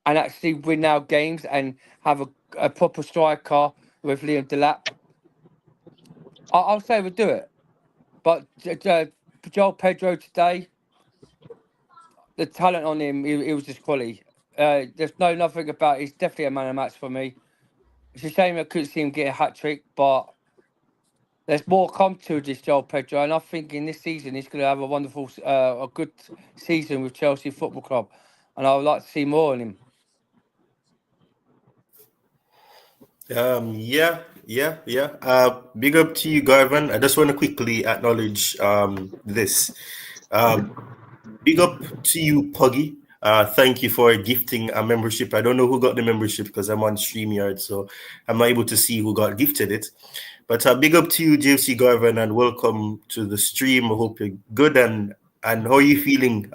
and actually win our games and have a proper striker with Liam Delap, I'll say we'll do it. But Joao Pedro today, the talent on him, he was just quality. There's nothing about. He's definitely a man of the match for me. It's a shame I couldn't see him get a hat trick, but there's more come to this Joao Pedro, and I think in this season he's going to have a wonderful, a good season with Chelsea Football Club, and I would like to see more on him. Yeah. Big up to you, Garvan. I just want to quickly acknowledge this. Big up to you, Puggy. Thank you for gifting a membership. I don't know who got the membership because I'm on StreamYard, so I'm not able to see who got gifted it. But big up to you, JC Garvan, and welcome to the stream. I hope you're good. And how are you feeling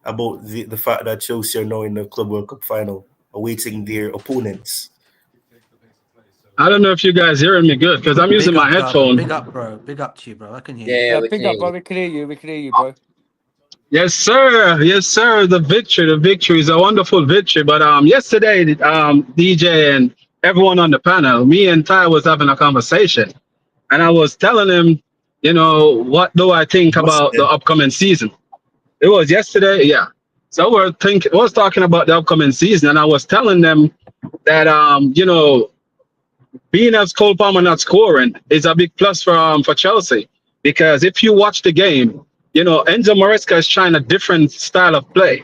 about the fact that Chelsea are now in the Club World Cup final, awaiting their opponents? I don't know if you guys hearing me good because I'm using my headphone. Big up, bro. Big up to you, bro. I can hear you. Yeah, Big up, bro. We can hear you, bro. Yes, sir. Yes, sir. The victory is a wonderful victory. But yesterday, DJ and everyone on the panel, me and Ty was having a conversation, and I was telling him, what do I think about the upcoming season? It was yesterday, yeah. So was talking about the upcoming season, and I was telling them that being as Cole Palmer not scoring is a big plus for Chelsea, because if you watch the game, Enzo Maresca is trying a different style of play,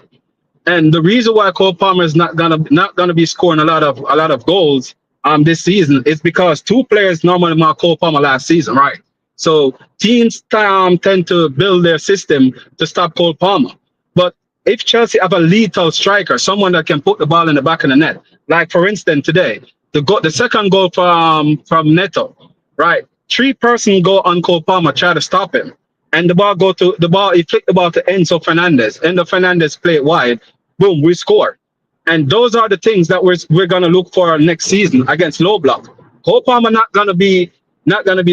and the reason why Cole Palmer is not gonna be scoring a lot of goals this season is because two players normally marked Cole Palmer last season, right? So teams tend to build their system to stop Cole Palmer, but if Chelsea have a lethal striker, someone that can put the ball in the back of the net, like for instance today, the second goal from Neto, right? 3-person go on Cole Palmer, try to stop him, and he flicked the ball to Enzo Fernandez. Enzo Fernandez play it wide, boom, we score. And those are the things that we're gonna look for next season against low block. Cole Palmer not gonna be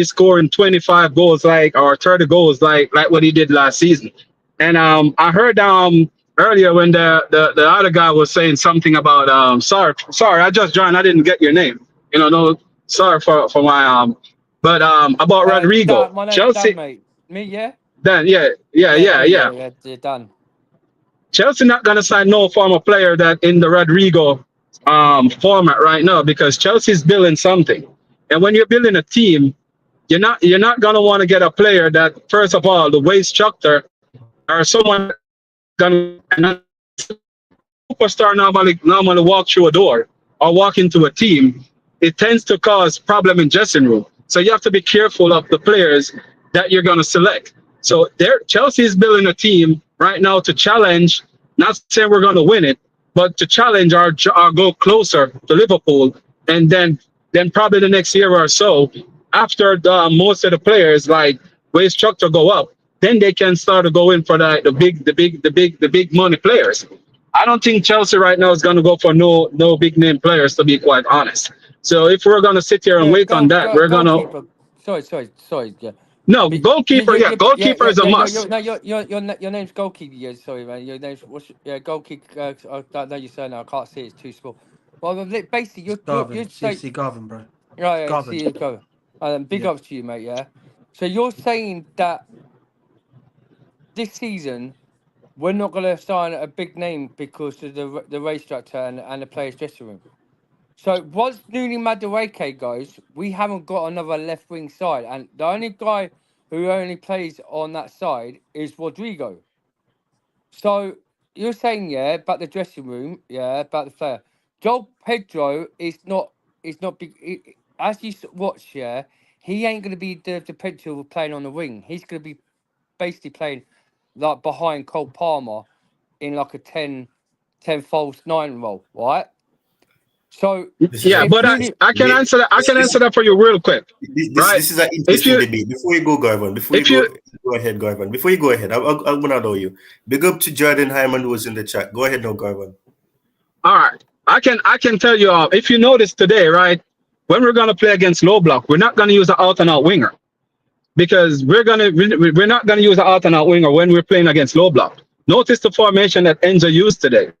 scoring 25 goals or 30 goals like what he did last season. And I heard earlier when the other guy was saying something about sorry, I just joined, I didn't get your name. No, sorry for my but about Rodrigo. Dan, my name's Chelsea, Dan, mate. Me, yeah? Dan, yeah. Done. Chelsea not gonna sign no former player that in the Rodrigo format right now, because Chelsea's building something. And when you're building a team, you're not gonna want to get a player that, first of all, the way structure or someone gonna superstar normally walk through a door or walk into a team, it tends to cause problem in dressing room. So you have to be careful of the players that you're gonna select. So Chelsea is building a team right now to challenge, not saying we're gonna win it, but to challenge or go closer to Liverpool, and then probably the next year or so, after most of the players like wage structure go up, then they can start to go in for the big money players. I don't think Chelsea right now is going to go for no big name players, to be quite honest. So if we're going to sit here and wait on that, we're going to. Sorry. Yeah. No, goalkeeper. Goalkeeper is a must. Your name's goalkeeper. Yeah, sorry, man. Your name's goalkeeper. I don't know your surname. I can't see it. It's too small. Well, basically, you're saying. CC Garvin, bro. Right, Garvin. see you go. Big ups to you, mate. Yeah. So you're saying that this season we're not going to sign a big name because of the race structure and the players' dressing room. So once Nuni Madueke goes, we haven't got another left wing side, and the only guy who only plays on that side is Rodrigo. So you're saying about the dressing room, about the player. Joao Pedro is not big. As you watch, he ain't going to be the potential of playing on the wing. He's going to be basically playing like behind Cole Palmer in like a 10 false 9 role, right? So Yeah, if but Nuni, I can answer that. I can answer that for you real quick, right? This is an If interesting you debate. Before you go, Garvan, if you go ahead, Garvan. Before you go ahead, I'm gonna allow you. Big up to Jordan Hyman who was in the chat. Go ahead now, Garvan. all right, I can tell you if you notice today, right? When we're gonna play against low block, we're not gonna use an out and out winger because we're not gonna use an out and out winger when we're playing against low block. Notice the formation that Enzo used today.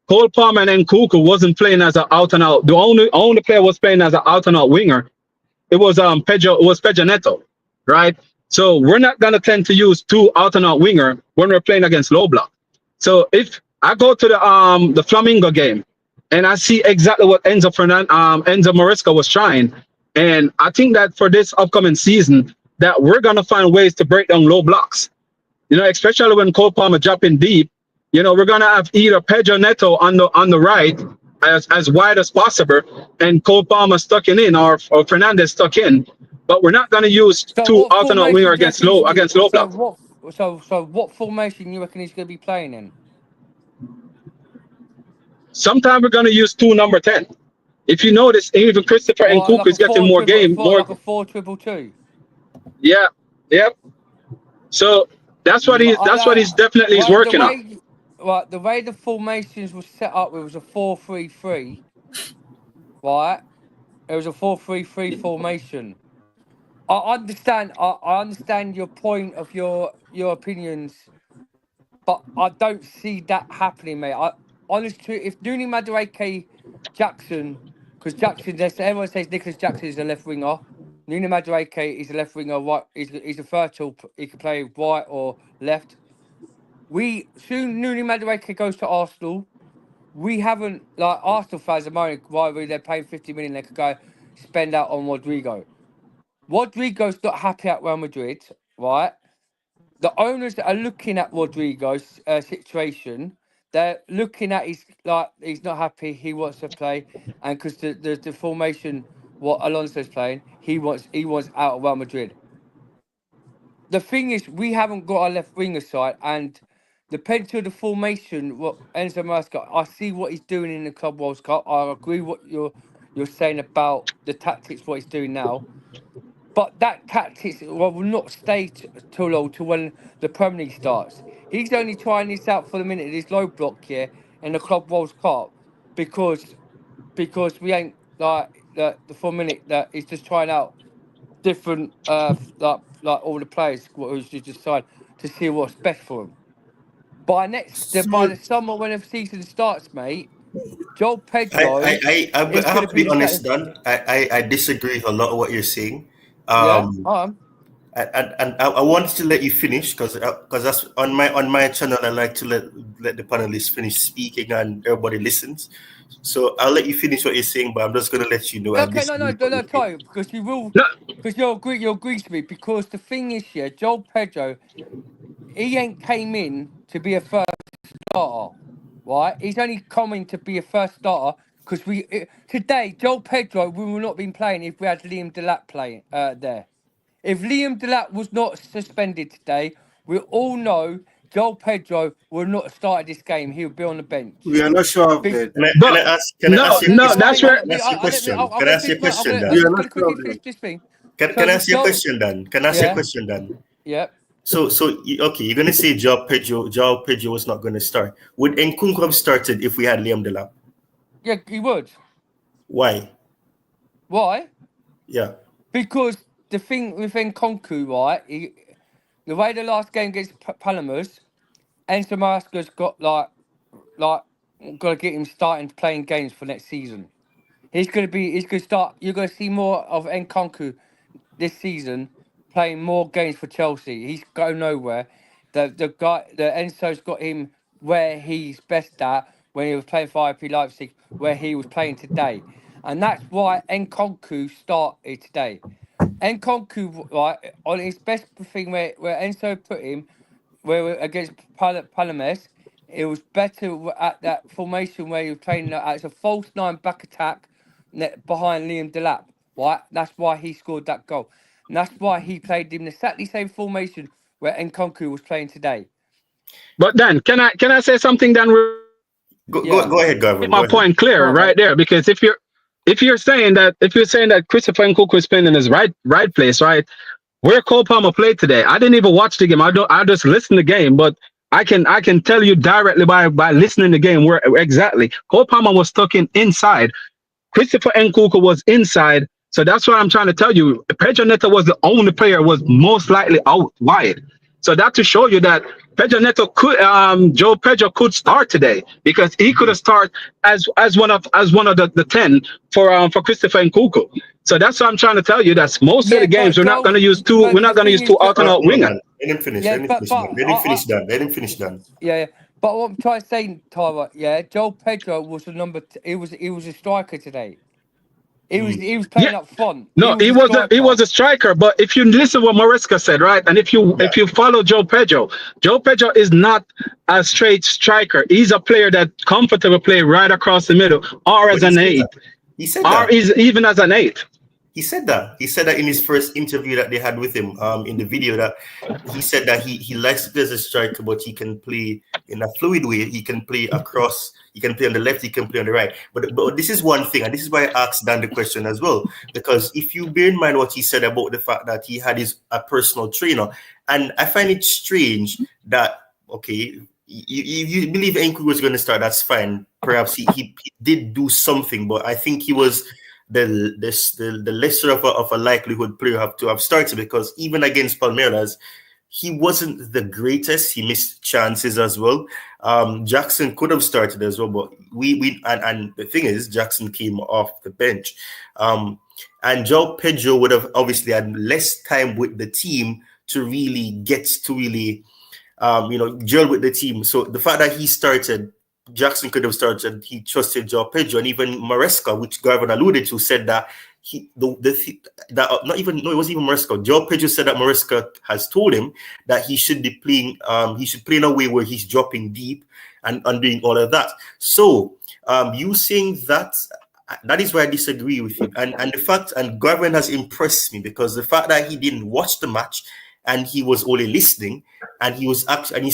Cole Palmer and Nkuku wasn't playing as an out and out. The only player was playing as an out and out winger. It was Pedro Neto, right? So we're not gonna tend to use two out and out winger when we're playing against low block. So if I go to the Flamingo game and I see exactly what Enzo Maresca was trying, and I think that for this upcoming season that we're gonna find ways to break down low blocks. You know, especially when Cole Palmer dropping deep. You know, we're gonna have either Pedro Neto on the right as wide as possible, and Cole Palmer stuck in or Fernandez stuck in. But we're not gonna use so two what alternate winger formation do you reckon he's against low block. so what formation you reckon he's going to be playing in? Sometimes we're gonna use two number 10. If you notice, even Christopher and What, Cook is getting more game, more. like a 4-2-2? Yeah, yeah. So that's what he's definitely is working on. Right, the way the formations was set up, it was a 4-3-3. Right, it was a 4-3-3 formation. I understand. I understand your point of your opinions, but I don't see that happening, mate. Honestly, if Nuni Madueke Jackson, because everyone says Nicholas Jackson is a left winger. Nuni Madueke is a left winger. Right, he's a virtual. He can play right or left. Soon Nuni Madueke goes to Arsenal. We haven't, like, Arsenal fans are moaning why they're paying 50 million. They could go spend out on Rodrigo. Rodrigo's not happy at Real Madrid, right? The owners that are looking at Rodrigo's situation, they're looking at he's not happy. He wants to play, and because the formation what Alonso's playing, he wants out of Real Madrid. The thing is, we haven't got our left winger side, and depending on the formation, what Enzo Maresca, I see what he's doing in the Club World Cup. I agree what you're saying about the tactics, what he's doing now. But that tactics will not stay too long to when the Premier League starts. He's only trying this out for the minute, this low block here in the Club World Cup, because we ain't like the for a minute that he's just trying out different like all the players who's just decide to see what's best for them. By the summer when the season starts, mate, Joao Pedro I is going have to to be be the honest, captain. Dan. I disagree with a lot of what you're saying. Yeah, And I wanted to let you finish because that's on my channel. I like to let the panelists finish speaking and everybody listens. So I'll let you finish what you're saying, but I'm just gonna let you know. I okay, disagree with what you're tell saying. you because you will, No, because you'll agree to me. Because the thing is, yeah, Joao Pedro, he ain't came in to be a first starter, right? He's only coming to be a first starter because today Joao Pedro we would not been playing if we had Liam Delap playing there. If Liam Delap was not suspended today, we all know Joao Pedro would not have started this game. He would be on the bench. We are not sure of Big, that. Can I but ask? Can I no, ask you a no, question? that's where. Can I ask you a question? I'm Can I gonna ask you a finish. question, I'm We Dan? are gonna not sure quickly of finish that. this thing. Can I ask you a question, Dan? Can I ask you a Yeah, question, Dan? yeah. Okay, you're gonna say Joao Pedro was not gonna start. Would Nkunku have started if we had Liam Delap? Yeah, he would. Why? Why? Yeah. Because the thing with Nkunku, right? The way the last game against Panellists, Enzo Maresca's got got to get him starting playing games for next season. He's gonna start. You're gonna see more of Nkunku this season playing more games for Chelsea. He's going nowhere. The Enzo's got him where he's best at when he was playing for IP Leipzig, where he was playing today, and that's why Nkunku started today. Nkunku, right, on his best thing where Enzo put him, against Palames, it was better at that formation where he was playing as a false nine back attack behind Liam Delap, right? That's why he scored that goal. And that's why he played in exactly the same formation where Nkunku was playing today. But Dan, can I say something, Dan? Go ahead, Gavin. My point clear Go on, right mate. there, because if you're saying that Christopher Nkunku is playing in his right place, right, where Cole Palmer played today, I didn't even watch the game. I just listened to the game, but I can tell you directly by listening to the game where exactly Cole Palmer was stuck inside. Christopher Nkunku was inside. So that's what I'm trying to tell you. Pedro Neto was the only player was most likely out wide. So that to show you that Pedro Neto could, Joe Pedro could start today because he could have started as one of the 10 for Christopher Nkunku. So that's what I'm trying to tell you. That's most of Yeah, the games but we're not Joel, going to use two. but We're the not going to use thing is two that alternate Hold winger. on. Let him finish. yeah, Let him finish. Let him finish that. Let him finish that. yeah. But what I'm trying to say, Tyra, yeah, Joel Pedro was the number. He was a striker today. He was Yeah. playing up front. He No, was a he striker. was a striker. But if you listen what Maresca said, right, and if you follow Joe Pedro is not a straight striker. He's a player that comfortable play right across the middle, or But as he an said eight, that. He said or that. is even as an eight. He said that. He said that in his first interview that they had with him. In the video that he said that he likes to play as a striker, but he can play in a fluid way. He can play across. He can play on the left. He can play on the right. But this is one thing, and this is why I asked Dan the question as well. Because if you bear in mind what he said about the fact that he had a personal trainer, and I find it strange that okay, you believe Nkunku was going to start, that's fine. Perhaps he did do something, but I think he was the lesser of a likelihood player to have started, because even against Palmeiras, he wasn't the greatest. He missed chances as well. Jackson could have started as well, but and the thing is, Jackson came off the bench. And Joao Pedro would have obviously had less time with the team to really get to really gel with the team. So the fact that he started, Jackson could have started. He trusted Joao Pedro, and even Maresca, which Garvin alluded to, said that not even no, it wasn't even Maresca. Joao Pedro said that Maresca has told him that he should be playing. He should play in a way where he's dropping deep and doing all of that. So you saying that. That is where I disagree with you. And the fact, and Garvin has impressed me, because the fact that he didn't watch the match and he was only listening, and he's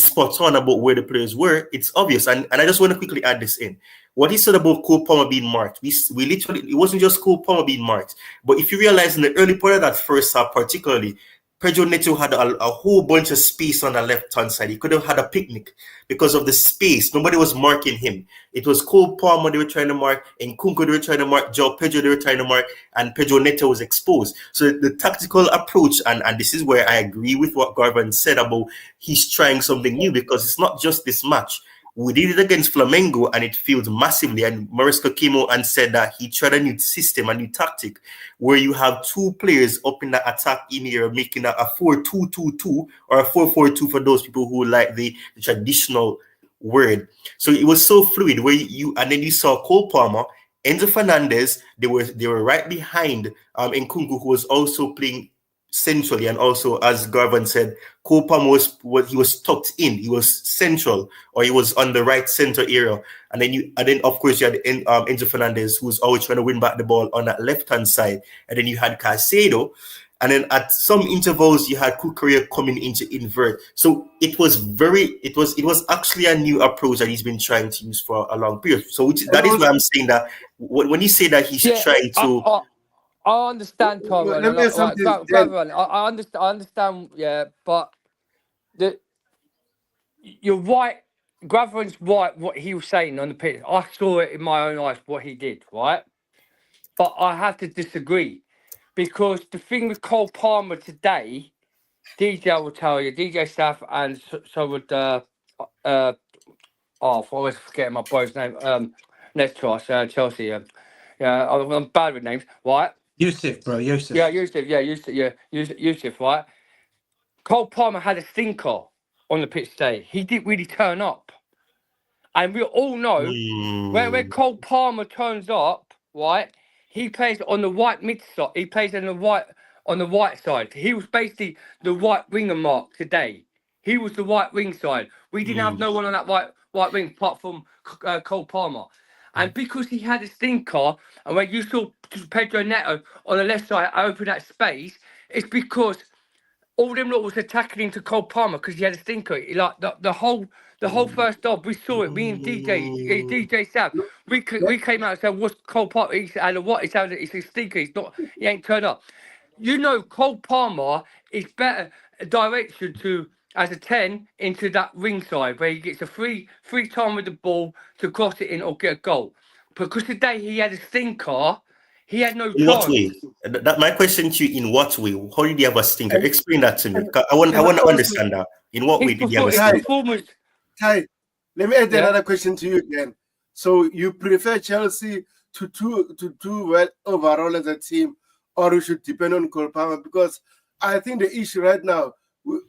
spot on about where the players were, it's obvious. And I just want to quickly add this in. What he said about Cole Palmer being marked, we literally, it wasn't just Cole Palmer being marked, but if you realize in the early part of that first half particularly, Pedro Neto had a whole bunch of space on the left-hand side. He could have had a picnic because of the space. Nobody was marking him. It was Cole Palmer they were trying to mark, and Nkunku they were trying to mark, Joao Pedro they were trying to mark, and Pedro Neto was exposed. So the tactical approach, and this is where I agree with what Garvin said about he's trying something new, because it's not just this match. We did it against Flamengo and it failed massively. And Maresca came out and said that he tried a new system, a new tactic, where you have two players up in the attack in here, making a 4-2-2-2 or a 4-4-2 for those people who like the traditional word. So it was so fluid where and then you saw Cole Palmer, Enzo Fernandez, they were right behind Nkunku, who was also playing centrally, and also, as Garvin said, Cole Palmer was tucked in. He was central, or he was on the right center area. And then of course you had Enzo Fernandez, who was always trying to win back the ball on that left hand side. And then you had Caicedo, and then at some intervals you had Kukurea coming in to invert. So it was actually a new approach that he's been trying to use for a long period. So that is why I'm saying that when you say that he's trying to. I understand, Tyrone. Let me ask something, Jen. I understand, yeah, but you're right. Graverin's right. What he was saying on the pitch, I saw it in my own eyes. What he did, right? But I have to disagree, because the thing with Cole Palmer today, DJ will tell you, DJ Staff, and so would I'm always forgetting my boy's name. Let's try Chelsea. Yeah, I'm bad with names, right? Yusuf, bro, Yusuf. Yeah, Yusuf, right? Cole Palmer had a stinker on the pitch today. He didn't really turn up. And we all know when Cole Palmer turns up, right, he plays on the right mid side. He plays on the right side. He was basically the right winger mark today. He was the right wing side. We didn't have no one on that right wing apart from Cole Palmer. And because he had a stinker, and when you saw Pedro Neto on the left side open that space, it's because all them lot was attacking into Cole Palmer because he had a stinker. Like the whole first half, we saw it. Me and DJ Sam, we came out and said, "What's Cole Palmer?" He said, "What?" He said, "It's a stinker. He's not. He ain't turned up." You know, Cole Palmer is better direction to as a 10 into that ringside where he gets a free time with the ball to cross it in or get a goal. Because today he had a stinker. He had no In what chance. way? That my question to you: in what way? How did he have a stinker? Explain that to me. I want to understand that. In what way did he have a stinker? Performance. Ty, let me add another question to you again. So you prefer Chelsea to do well overall as a team, or we should depend on Cole Palmer? Because I think the issue right now, we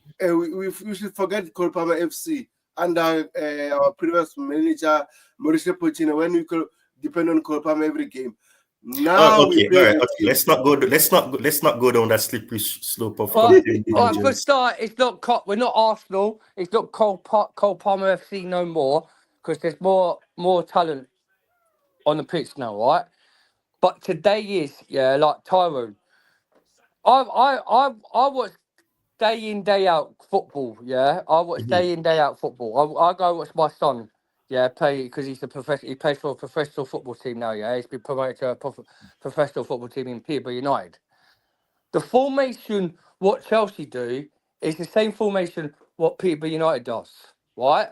should forget Cole Palmer FC under our previous manager Mauricio Pochettino when we could depend on Cole Palmer every game. Now okay, all right. Okay. Let's not go down that slippery slope of. For start, it's not we're not Arsenal. It's not Cole Palmer FC no more because there's more talent on the pitch now, right? But today is like Tyrone. I watch day in day out football. Yeah, I watch day in day out football. I go watch my son. Yeah, play because he's a professional. He plays for a professional football team now. Yeah, he's been promoted to a professional football team in Peterborough United. The formation what Chelsea do is the same formation what Peterborough United does, right?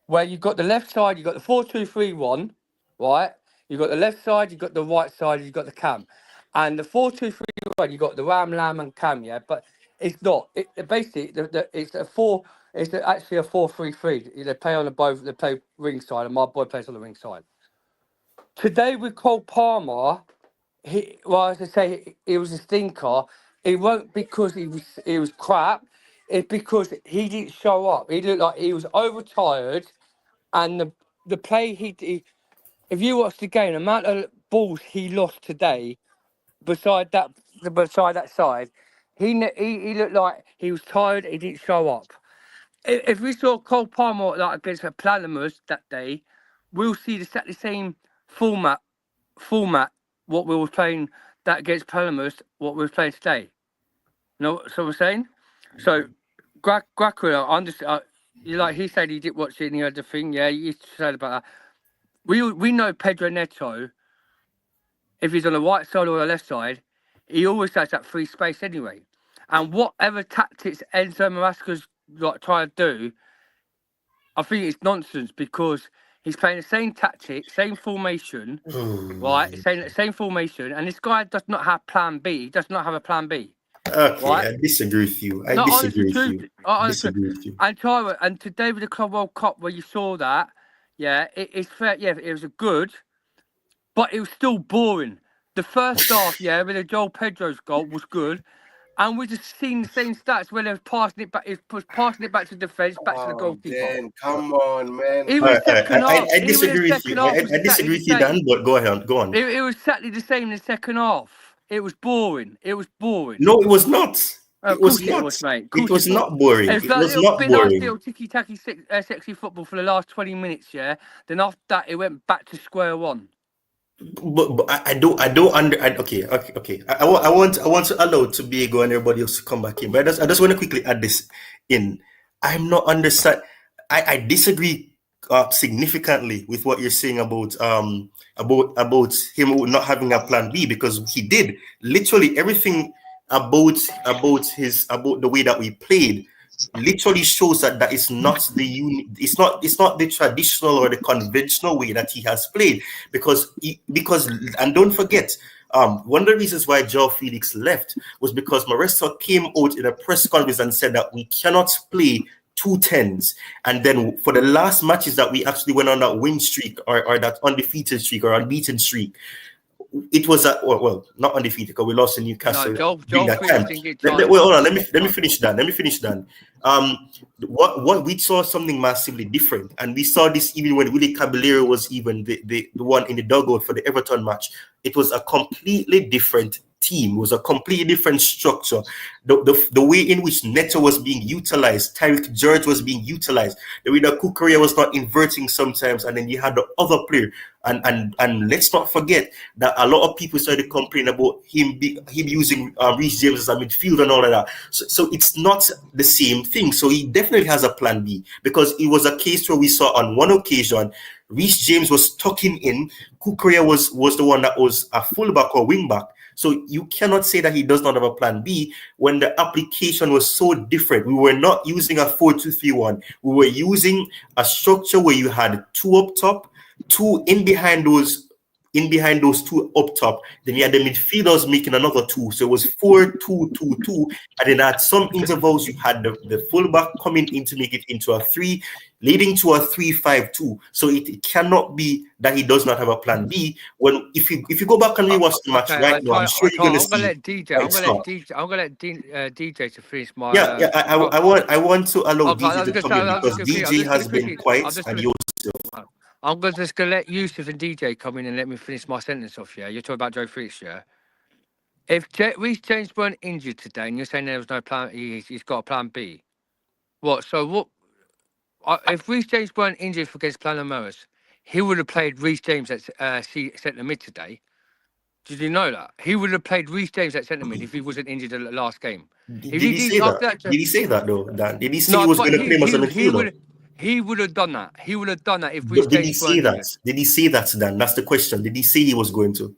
Where you've got the left side, you've got the 4-2-3-1, right? You've got the left side, you've got the right side, you've got the Cam, and the 4-2-3-1, you've got the Ram, Lam, and Cam. Yeah, but it's not. Basically, it's a four. It's actually a 4-3-3. They play on the both. They play ringside, and my boy plays on the ringside. Today with Cole Palmer, as I say, he was a stinker. It wasn't because he was crap. It's because he didn't show up. He looked like he was overtired, and the play he if you watch the game, the amount of balls he lost today, beside that side, he looked like he was tired. He didn't show up. If we saw Cole Palmer like against the Panellists that day, we'll see exactly the same format what we were playing that against Panellists, what we were playing today. You know what we're saying? So, Graco, like he said he didn't watch it and he heard the thing. Yeah, he said about that. We know Pedro Neto, if he's on the right side or the left side, he always has that free space anyway. And whatever tactics Enzo Maresca's like trying to do, I think it's nonsense because he's playing the same tactic, same formation, right? Same formation, and this guy does not have plan B. He does not have a plan B. Okay, right? I disagree with you. I disagree with you. And Tyra, and today with the Club World Cup where you saw that, it's fair. Yeah, it was a good, but it was still boring. The first half, with the Joao Pedro's goal was good. And we just seen the same stats where they're passing it back. It's passing it back to defence, back to the goalkeeper. Dan, come on, man. Even second half. I disagree with you. I disagree with you, Dan. But go ahead. Go on. It was exactly the same in the second half. It was boring. No, it was not. It was not, mate. It was not boring. It was not boring. Nice ticky-tacky, sexy football for the last 20 minutes. Yeah. Then after that, it went back to square one. But I don't okay. I want to allow to be go and everybody else to come back in. But I just want to quickly add this in. I'm not understand. I disagree significantly with what you're saying about him not having a plan B, because he did literally everything about the way that we played. Literally shows that is not it's not the traditional or the conventional way that he has played, because and don't forget, one of the reasons why Joao Felix left was because Maresca came out in a press conference and said that we cannot play 2 10s, and then for the last matches that we actually went on that win streak or that undefeated streak or unbeaten streak, it was not undefeated because we lost in Newcastle. Joel hold on. Let me finish that. What we saw something massively different, and we saw this even when Willie Caballero was even the one in the dugout for the Everton match. It was a completely different team. It was a completely different structure. The way in which Neto was being utilized, Tyreek George was being utilized, the way that Kukurea was not inverting sometimes, and then you had the other player. And let's not forget that a lot of people started complaining about him using Reece James as a midfielder and all of that. So it's not the same thing. So he definitely has a plan B, because it was a case where we saw on one occasion Reece James was tucking in, Kukurea was the one that was a fullback or wingback. So you cannot say that he does not have a plan B when the application was so different. We were not using a 4-2-3-1. We were using a structure where you had two up top, two in behind those two up top. Then you had the midfielders making another two. So it was 4-2-2-2. And then at some intervals, you had the fullback coming in to make it into a 3, leading to a 3-5-2. So it cannot be that he does not have a plan B. When if you go back and rewatch the match now, I'm sure you're gonna see. I'm gonna let DJ to finish my. I want to allow DJ to come in because DJ has been quiet and you. I'm just gonna let Yusuf and DJ come in and let me finish my sentence off. Yeah, you're talking about Joe Felix. Yeah, if Reece James weren't injured today, and you're saying there was no plan, he's got a plan B. What? So what? If Reece James weren't injured against Panellists, he would have played Reece James at centre mid today. Did you know that? He would have played Reece James at centre mid if he wasn't injured in the last game. Did he say that? Did he say that though, Dan? Did he say he was going to play him as a midfielder? He would have done that. He would have done that if Reece James weren't injured. Did he say that, Dan? That's the question. Did he say he was going to?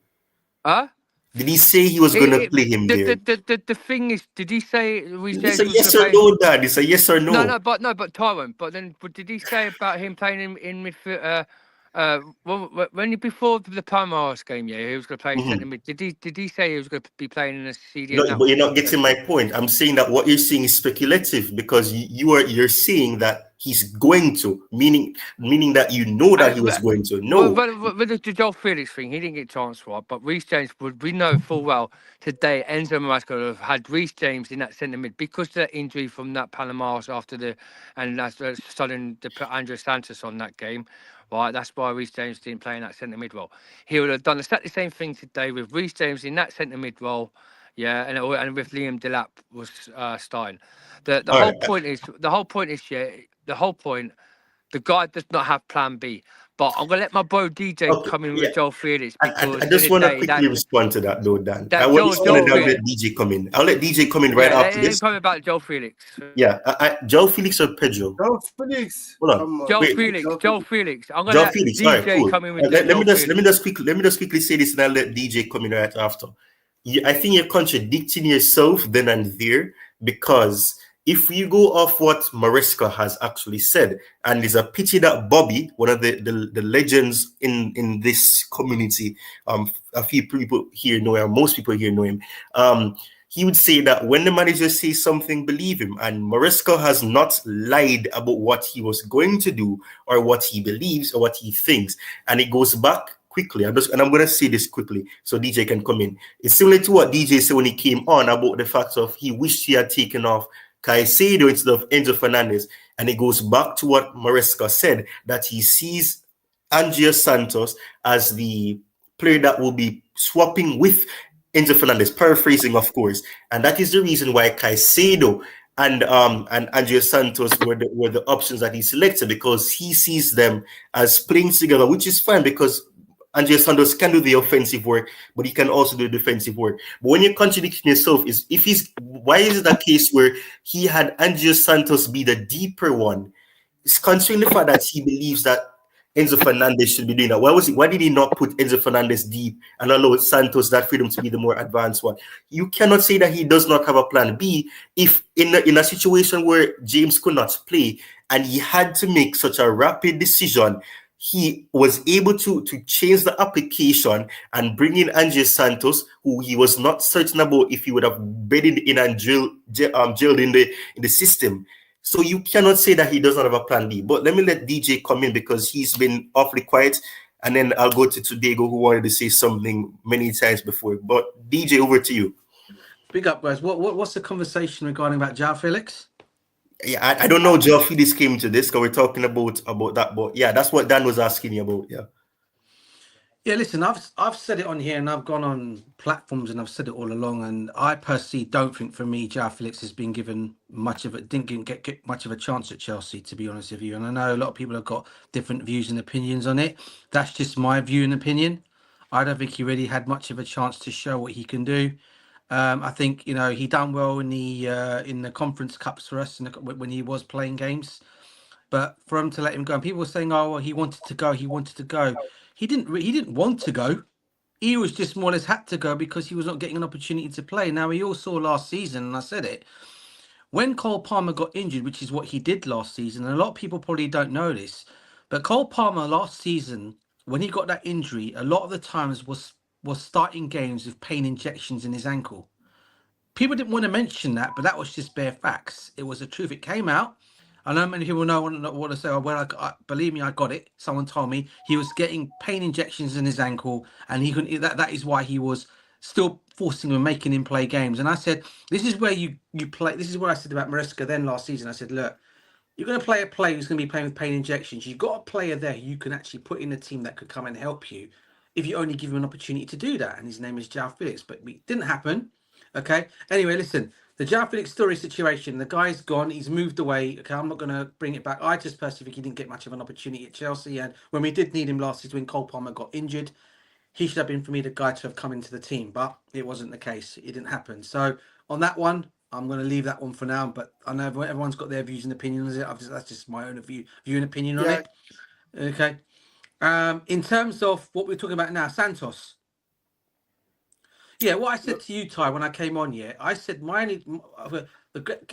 Huh? Did he say he was going to play him there? The thing is, did he say Reece James? It's a yes or no, Dad. It's a yes or no. But Tyrone. But did he say about him playing in midfield? Before the Panellists game, he was going to play in centre mid. Did he say he was going to be playing in a CDM? No, but you're not getting my point. I'm saying that what you're saying is speculative because you're saying that he's going to, meaning that you know that he was going to. No. With the Joao Felix thing, he didn't get a chance for it. But Reece James, we know full well today, Enzo Maresca would have had Reece James in that centre mid because of the injury from that Panellists and that's sudden to put Andres Santos on that game. Right, that's why Reece James didn't play in that centre mid role. He would have done exactly the same thing today with Reece James in that centre mid role, and with Liam Delap was starting. The whole point is, the guy does not have plan B. But I'm gonna let my bro DJ come in with Joao Felix because I just want to quickly respond to that though, Dan. I want to let DJ come in. I'll let DJ come in right after this. Comment about Joao Felix. Yeah, Joao Felix or Pedro? Joao Felix. Hold on. Joao Felix. I'm gonna let DJ come in with let me just quickly say this, and I'll let DJ come in right after. I think you're contradicting yourself then and there because if you go off what Maresca has actually said, and it's a pity that Bobby, one of the legends in this community, a few people here know him, most people here know him, he would say that when the manager says something, believe him. And Maresca has not lied about what he was going to do or what he believes or what he thinks. And it goes back quickly. I'm going to say this quickly so DJ can come in. It's similar to what DJ said when he came on about the fact of he wished he had taken off Caicedo instead of Enzo Fernandez, and it goes back to what Maresca said, that he sees Andres Santos as the player that will be swapping with Enzo Fernandez, paraphrasing of course, and that is the reason why Caicedo and Andres Santos were the options that he selected, because he sees them as playing together, which is fine because Andres Santos can do the offensive work, but he can also do the defensive work. But when you're contradicting yourself, why is it a case where he had Andres Santos be the deeper one? It's considering the fact that he believes that Enzo Fernandez should be doing that. Why did he not put Enzo Fernandez deep and allow Santos that freedom to be the more advanced one? You cannot say that he does not have a plan B if in a situation where James could not play and he had to make such a rapid decision, he was able to change the application and bring in Andres Santos, who he was not certain about if he would have bedded in and jailed in the system. So you cannot say that he does not have a plan B. But let me let DJ come in because he's been awfully quiet. And then I'll go to Diego, who wanted to say something many times before. But DJ, over to you. Big up, guys. What's the conversation regarding about Joao Felix? Yeah, I don't know. Joao Felix came to this because we're talking about that. But yeah, that's what Dan was asking you about. Yeah, listen, I've said it on here, and I've gone on platforms, and I've said it all along. And I personally don't think, for me, Joao Felix has been given much of it. Didn't get much of a chance at Chelsea, to be honest with you. And I know a lot of people have got different views and opinions on it. That's just my view and opinion. I don't think he really had much of a chance to show what he can do. I think he done well in the Conference Cups for us when he was playing games. But for him to let him go, and people were saying, "Oh, well, he wanted to go. He wanted to go." He didn't. He didn't want to go. He was just more or less had to go because he was not getting an opportunity to play. Now, we all saw last season, and I said it, when Cole Palmer got injured, which is what he did last season, and a lot of people probably don't know this, but Cole Palmer last season, when he got that injury, a lot of the times was starting games with pain injections in his ankle. People didn't want to mention that, but that was just bare facts. It was the truth. It came out. I know many people want to say, "Oh, well, believe me, I got it. Someone told me he was getting pain injections in his ankle, and he couldn't. That is why he was still forcing him, making him play games." And I said, "This is where you play. This is what I said about Maresca then last season. I said, look, you're going to play a player who's going to be playing with pain injections. You've got a player there you can actually put in a team that could come and help you if you only give him an opportunity to do that." And his name is Joao Felix, but it didn't happen. Okay. Anyway, listen. The Joao Felix story situation, the guy's gone, he's moved away. Okay, I'm not going to bring it back. I just personally think he didn't get much of an opportunity at Chelsea. And when we did need him last season, when Cole Palmer got injured, he should have been, for me, the guy to have come into the team. But it wasn't the case. It didn't happen. So on that one, I'm going to leave that one for now. But I know everyone's got their views and opinions on it. That's just my own view and opinion on it. Okay. In terms of what we're talking about now, Santos. Yeah, what I said to you, Ty, when I came on, I said the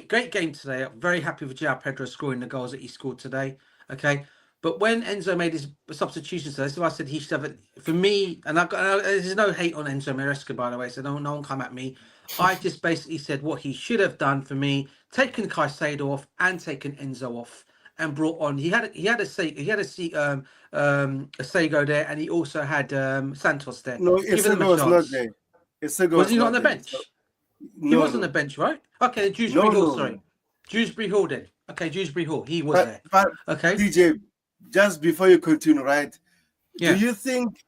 great game today. I'm very happy with Joao Pedro scoring the goals that he scored today. Okay, but when Enzo made his substitutions today, so I said he should have it for me. And there's no hate on Enzo Maresca, by the way, so no one come at me. I just basically said what he should have done for me: taken Caicedo off and taken Enzo off, and brought on. He had a Sego there, and he also had Santos there. No, Sego was not there. Was he not on the bench? He was on the bench, right? Okay, Dewsbury Hall, sorry. Dewsbury Hall then. Okay, Dewsbury Hall. He was there. But okay. DJ, just before you continue, right? Yeah. Do you think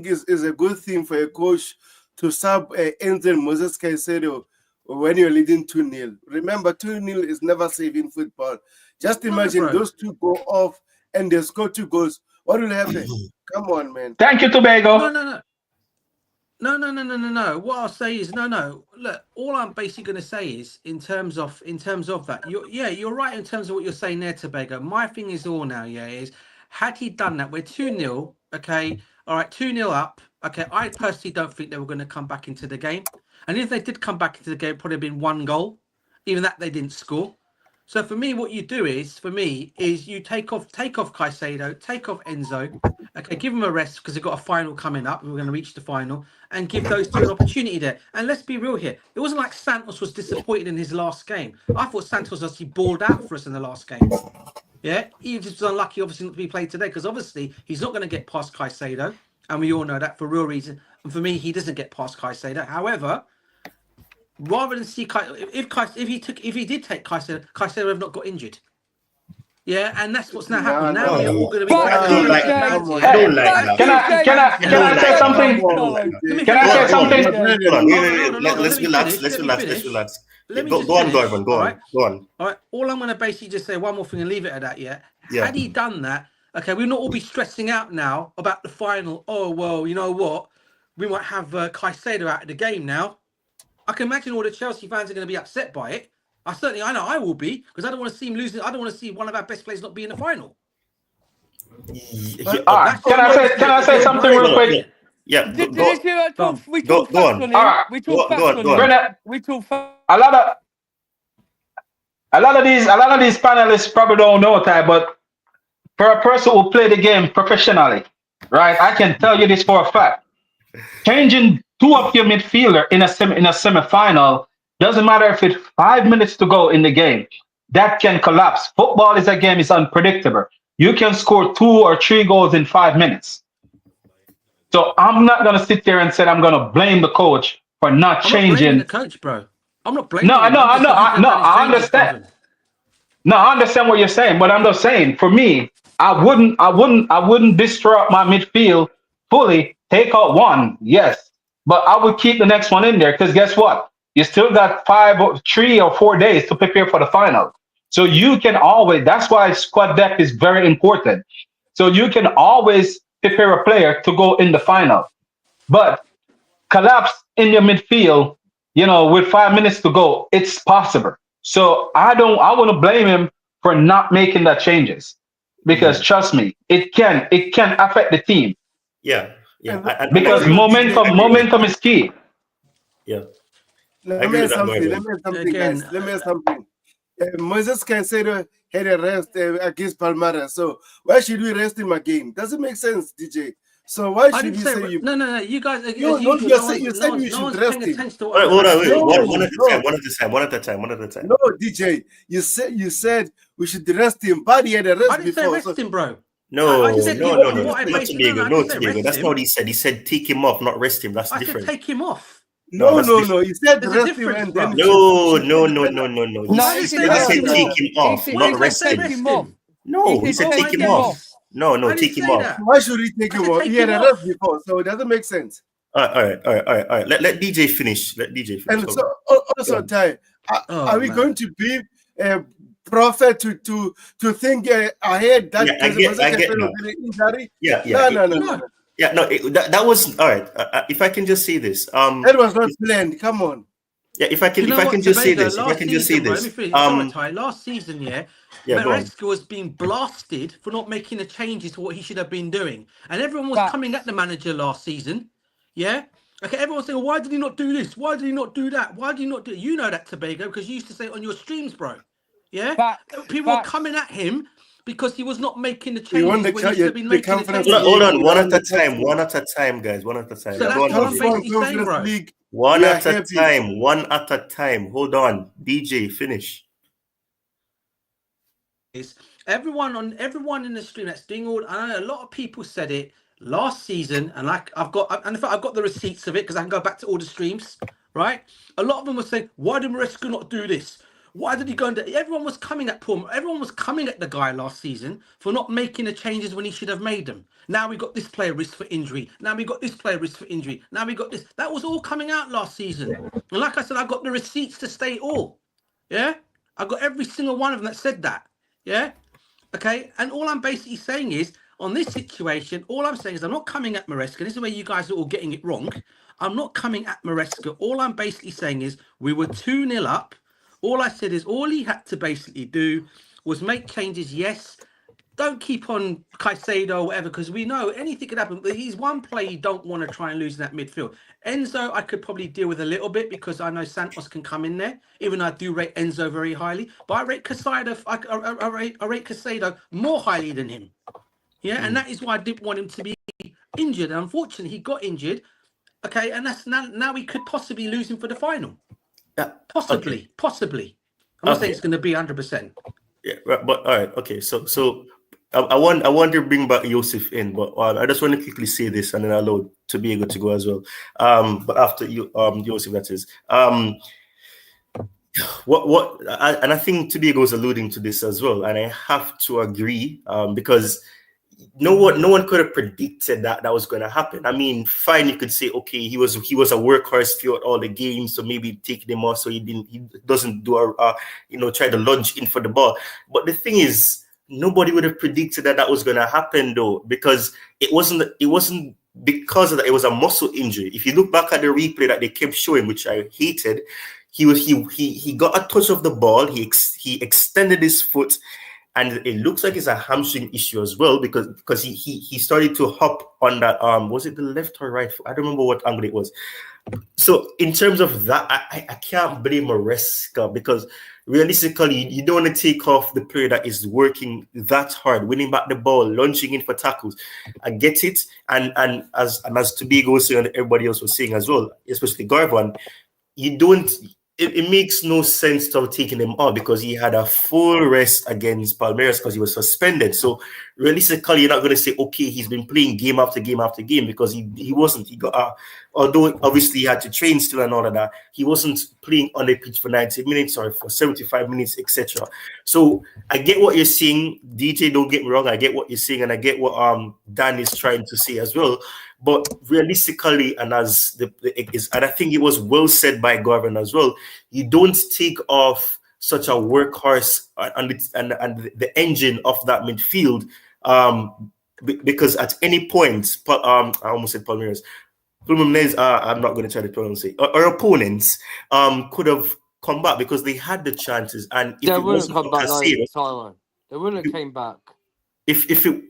is a good thing for a coach to sub Enzo Moses Caicedo when you're leading 2-0? Remember, 2-0 is never safe in football. Just imagine those two go off and they score 2 goals. What will happen? Come on, man. Thank you, Tobago. No. What I'll say is no. Look, all I'm basically going to say is in terms of that. You're right in terms of what you're saying there, Tobago. My thing is is had he done that, we're 2-0. Okay, all right, 2-0 up. Okay, I personally don't think they were going to come back into the game. And if they did come back into the game, probably been 1 goal. Even that they didn't score. So for me, what you do is you take off Caicedo, take off Enzo, okay, give them a rest because they've got a final coming up. We're going to reach the final and give those two an opportunity there. And let's be real here. It wasn't like Santos was disappointed in his last game. I thought Santos actually balled out for us in the last game. Yeah, he just was unlucky, obviously, not to be played today because obviously he's not going to get past Caicedo, and we all know that for real reason. And for me, he doesn't get past Caicedo. However, rather than see if he did take Caicedo would have not got injured. Yeah, and that's what's now happened. Now we're all going to be. I don't like that. Can I say something? Can I say something? Let's relax. Go on, Dorman. Go on. All right. All I'm going to basically just say one more thing and leave it at that. Yeah. Yeah. Had he done that, okay, we'll not all be stressing out now about the final. Oh well, you know what? We might have Caicedo out of the game now. I can imagine all the Chelsea fans are going to be upset by it. I know I will be because I don't want to see him losing. I don't want to see one of our best players not be in the final. Can I say something real quick? Yeah. We talk facts on it. We talk facts. A lot of these panelists probably don't know that, but for a person who play the game professionally, right? I can tell you this for a fact. Changing 2 of your midfielder in a semi-final doesn't matter if it's 5 minutes to go in the game. That can collapse. Football is a game; it's unpredictable. You can score 2 or 3 goals in 5 minutes. So I'm not gonna sit there and say I'm gonna blame the coach for not changing. Not blaming the coach, bro. I'm not blaming. I understand. No, I understand what you're saying, but I'm just saying. For me, I wouldn't destroy my midfield fully, take out one, yes. But I would keep the next one in there because guess what? You still got 3 or 4 days to prepare for the final. So you can always, that's why squad depth is very important. So you can always prepare a player to go in the final. But collapse in your midfield, with 5 minutes to go, it's possible. So I want to blame him for not making that changes because trust me, it can affect the team Yeah, yeah. And I because agree. I agree with momentum is key. yeah. I let agree me with ask that. Go ahead, something. Let man. me ask something, Again, guys. Let me ask something. Moses Caicedo had a rest against Palmeiras, so why should we rest him again? Doesn't make sense, DJ. So why I should didn't we say say you? no. You guys, as No, usual, you said you no should one's rest paying him. attention to All what right, I'm hold on, actually wait. saying. One at a time. One at a time. One at a time. One at a time. No, DJ, you said we should rest him, but he had a I rest didn't say before. rest him, bro. No, I said no, him no, on no, what I not based. No, Tobago. I No, didn't say Tobago. rest That's not him. what he said. He said take him off, not rest him. That's I said different. take him off. No, No, that's no, different. no. He said There's a rest him difference, and bro. then No, should no, play no, better. no, no, no. No, I didn't he say said He rest take said him. him take off. him off, When not did I rest say Take him. rest him off. him? No, he He said Oh, said I take take him him off. didn't. off. No, no, I didn't take him say off. that. Why should he take I him said off? take He had him a rest off. before, so it doesn't make sense. All right, all right, all right, all right. Let DJ finish. Let DJ finish. And Hold so on. also, Go Ty, are Oh we man. going to be a prophet to think ahead Yeah, that Moses I get Caicedo now. get an injury? Yeah, No, no, no, no, No. no. yeah. No, that was all right. If I can just say this, That was not planned. Come on. yeah. Do you know what, Just say Tobago? this, if I Last can just say season, bro. Let me this, finish. It's all right, Ty. Last season, yeah, yeah. Go on. Maresca was being blasted for not making the changes to what he should have been doing, and everyone was But coming at the manager last season. Yeah. Okay. Everyone's saying, "Why did he not do this? Why did he not do that? Why did he not do?" You know that, Tobago, because you used to say it on your streams, bro. Yeah. facts, People were facts. coming at him because he was not making the You won changes when he should have been the making the conference Hold on, changes. hold league. on. We One won at a the top time. four. One at a time, guys. One at a time. So Yeah, go that's on, all Top I'm four basically saying, conference bro. league. One We are at a happy. time. One at a time. Hold on. DJ, finish. Is everyone in the stream that's doing all. I know a lot of people said it last season, and in fact I've got the receipts of it because I can go back to all the streams. Right, a lot of them were saying, "Why did Maresca not do this? Why did he go and do-" Everyone was coming at Paul. Everyone was coming at the guy last season for not making the changes when he should have made them. Now we got this player risk for injury. Now we got this player risk for injury. Now we got this. That was all coming out last season. And like I said, I got the receipts to state all. Yeah, I got every single one of them that said that. Yeah. Okay. And all I'm basically saying is on this situation, all I'm saying is I'm not coming at Maresca. This is where you guys are all getting it wrong. I'm not coming at Maresca. All I'm basically saying is we were 2-0 up. All I said is all he had to basically do was make changes. Yes. Don't keep on Caicedo or whatever, because we know anything could happen. But he's one player you don't want to try and lose in that midfield. Enzo, I could probably deal with a little bit because I know Santos can come in there, even though I do rate Enzo very highly. But I rate Caicedo, I rate Caicedo more highly than him. Yeah, and that is why I didn't want him to be injured. And unfortunately, he got injured. Okay, and that's now we could possibly lose him for the final. Yeah. Possibly. I'm not saying it's going to be 100%. Yeah, but all right, okay. So I want to bring back Joseph in, but I just want to quickly say this, and then I'll allow to be able to go as well. But after you, Joseph, that is. And I think Tobago was alluding to this as well, and I have to agree, because no one could have predicted that was going to happen. I mean, fine, you could say, okay, he was a workhorse throughout all the games, so maybe taking him off so he doesn't do try to lunge in for the ball. But the thing is, nobody would have predicted that was going to happen though, because it wasn't because of that. It was a muscle injury. If you look back at the replay that they kept showing, which I hated, he got a touch of the ball. He extended his foot. And it looks like it's a hamstring issue as well, because he started to hop on that was it the left or right foot? I don't remember what angle it was. So in terms of that, I can't blame Maresca, because realistically you don't want to take off the player that is working that hard, winning back the ball, launching in for tackles. I get it, and as Tobago was saying and everybody else was saying as well, especially Garvan, you don't. It makes no sense to have taken him out because he had a full rest against Palmeiras because he was suspended. So realistically, you're not going to say, okay, he's been playing game after game after game, because he wasn't. He got although obviously he had to train still and all of that, he wasn't playing on the pitch for 90 minutes or for 75 minutes, etc. So I get what you're saying, DJ. Don't get me wrong. I get what you're saying, and I get what Dan is trying to say as well. But realistically, and and I think it was well said by Garvin as well, you don't take off such a workhorse and the engine of that midfield, because at any point, I almost said Palmeiras, Fluminense, I'm not going to try to pronounce it, our opponents could have come back because they had the chances, and if They it wouldn't wasn't come for back, Casero, Tyrone. They wouldn't have came back. if it,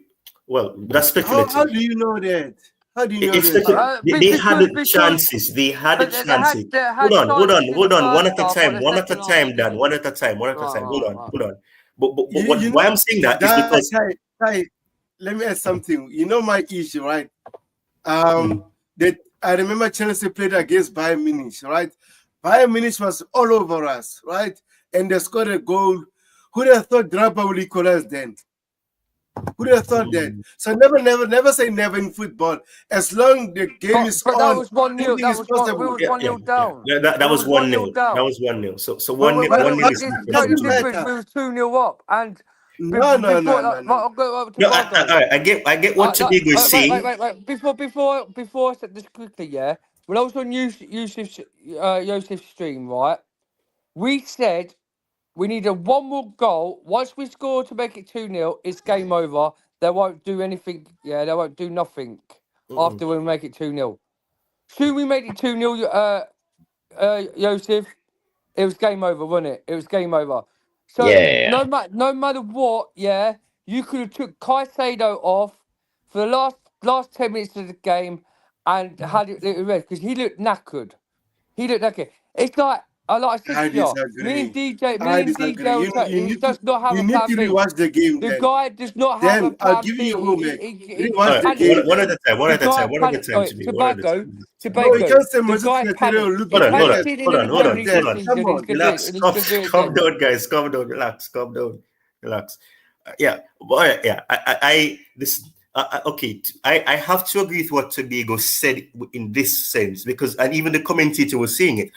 well, that's speculative. How do you know that? How do you know It's that? they had the chances. They had the But chances. they had Hold chances in the on. One first at a half, but time. the One at a second half they time, Dan. didn't. One at a time. One at a time. Right. Hold on. But You why know, I'm saying that is because let me add something. You know my issue, right? That I remember Chelsea played against Bayern Munich, right? Bayern Munich was all over us, right? And they scored a goal. Who'd have thought Drogba would equalize then? Who'd have thought that? So never say never in football. As long the game is But on, that was 1-0. anything is possible. We was 1-0 down. that was 1-0. down. That was 1-0. So But 1-0 is it's different. totally Doesn't different. matter. We was 2-0 up, and No. I'll go over to No, Margot. I get what Tobigo is saying. Wait. Before I said this quickly, yeah. When I was on Yusuf's stream, right, we said we needed one more goal. Once we score to make it 2-0, it's game over. They won't do anything. Yeah, they won't do nothing after we make it 2-0. Soon we made it 2-0, Yusuf. It was game over, wasn't it? It was game over. So Yeah. no matter what, yeah, you could have took Caicedo off for the last 10 minutes of the game and had it red because he looked knackered. It's like I said I to you, disagree. me and DJ were saying, he does not have You a need plan to B. rewatch the game. The Then guy does not have a I'll plan give B. you your homework. He Rewatch the panics. game. One at a time. One The at a guy time. One at a panics. time. Oh, Tobigo. One at a time. No, you can't say The Moses guy Caicedo panicked. look He like panicked that. in the Premier League this Come season. on, He's gonna Relax. do it Calm again. down, guys. Calm down. Relax. Calm down. Relax. Yeah. But yeah. Okay. I have to agree with what Tobigo said in this sense because, and even the commentator was saying it.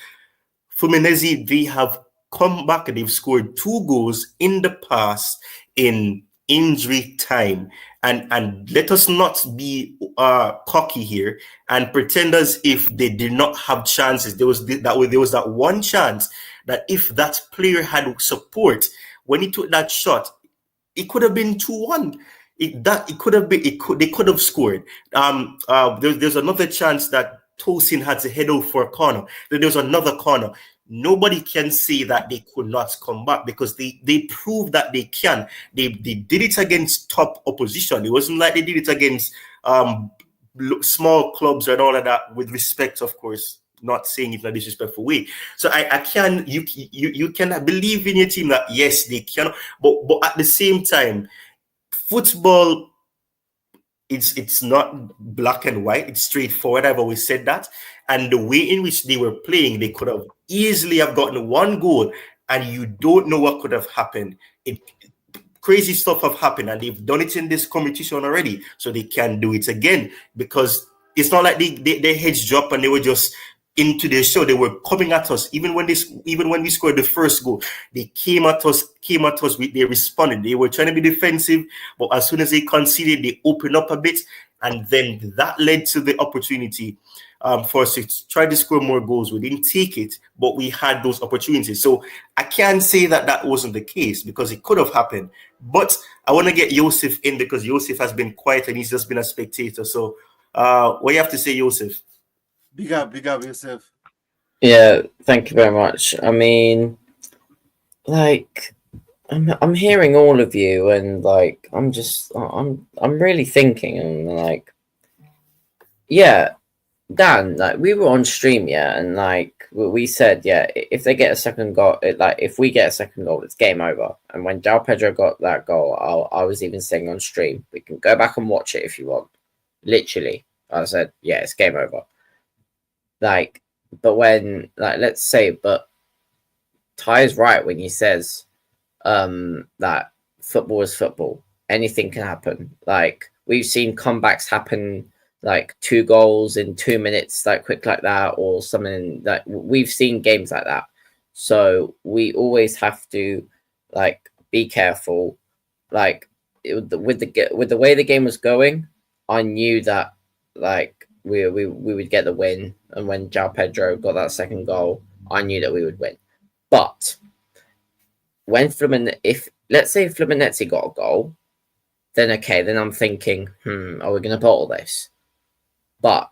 Fluminense, they have come back and they've scored 2 goals in the past in injury time. And let us not be cocky here and pretend as if they did not have chances. There was that one chance that if that player had support when he took that shot, it could have been 2-1. They could have scored. There's another chance that Tosin had to head out for a corner. Then there's another corner. Nobody can say that they could not come back because they proved that they can. They did it against top opposition. It wasn't like they did it against small clubs and all of that. With respect, of course, not saying it in a disrespectful way. So you can believe in your team that yes, they can. But at the same time, football, it's not black and white. It's straightforward. I've always said that. And the way in which they were playing, they could have easily have gotten 1 goal, and you don't know what could have happened. Crazy stuff have happened, and they've done it in this competition already, so they can do it again because it's not like their heads dropped and they were just into their show. They were coming at us even when we scored the first goal. They came at us. They responded. They were trying to be defensive, but as soon as they conceded, they opened up a bit, and then that led to the opportunity for us to try to score more goals. We didn't take it, but we had those opportunities. So I can't say that wasn't the case because it could have happened. But I want to get Yusuf in because Yusuf has been quiet and he's just been a spectator. So what do you have to say, Yusuf? Big up yourself. Yeah, thank you very much. I mean, like, I'm hearing all of you, and like, I'm really thinking, and like, yeah, Dan, like, we were on stream, yeah, and like, we said, yeah, if they get a second goal, if we get a second goal, it's game over. And when Joao Pedro got that goal, I was even saying on stream, we can go back and watch it if you want. Literally, I said, yeah, it's game over. Like, but when, like, let's say, but Ty is right when he says that football is football. Anything can happen. Like, we've seen comebacks happen, like 2 goals in 2 minutes, like quick like that, or something. Like, we've seen games like that. So we always have to, like, be careful. Like, with the way the game was going, I knew that, like, we would get the win. And when Joao Pedro got that second goal, I knew that we would win. But when if let's say Fluminense got a goal, then okay, then I'm thinking, are we going to bottle this? But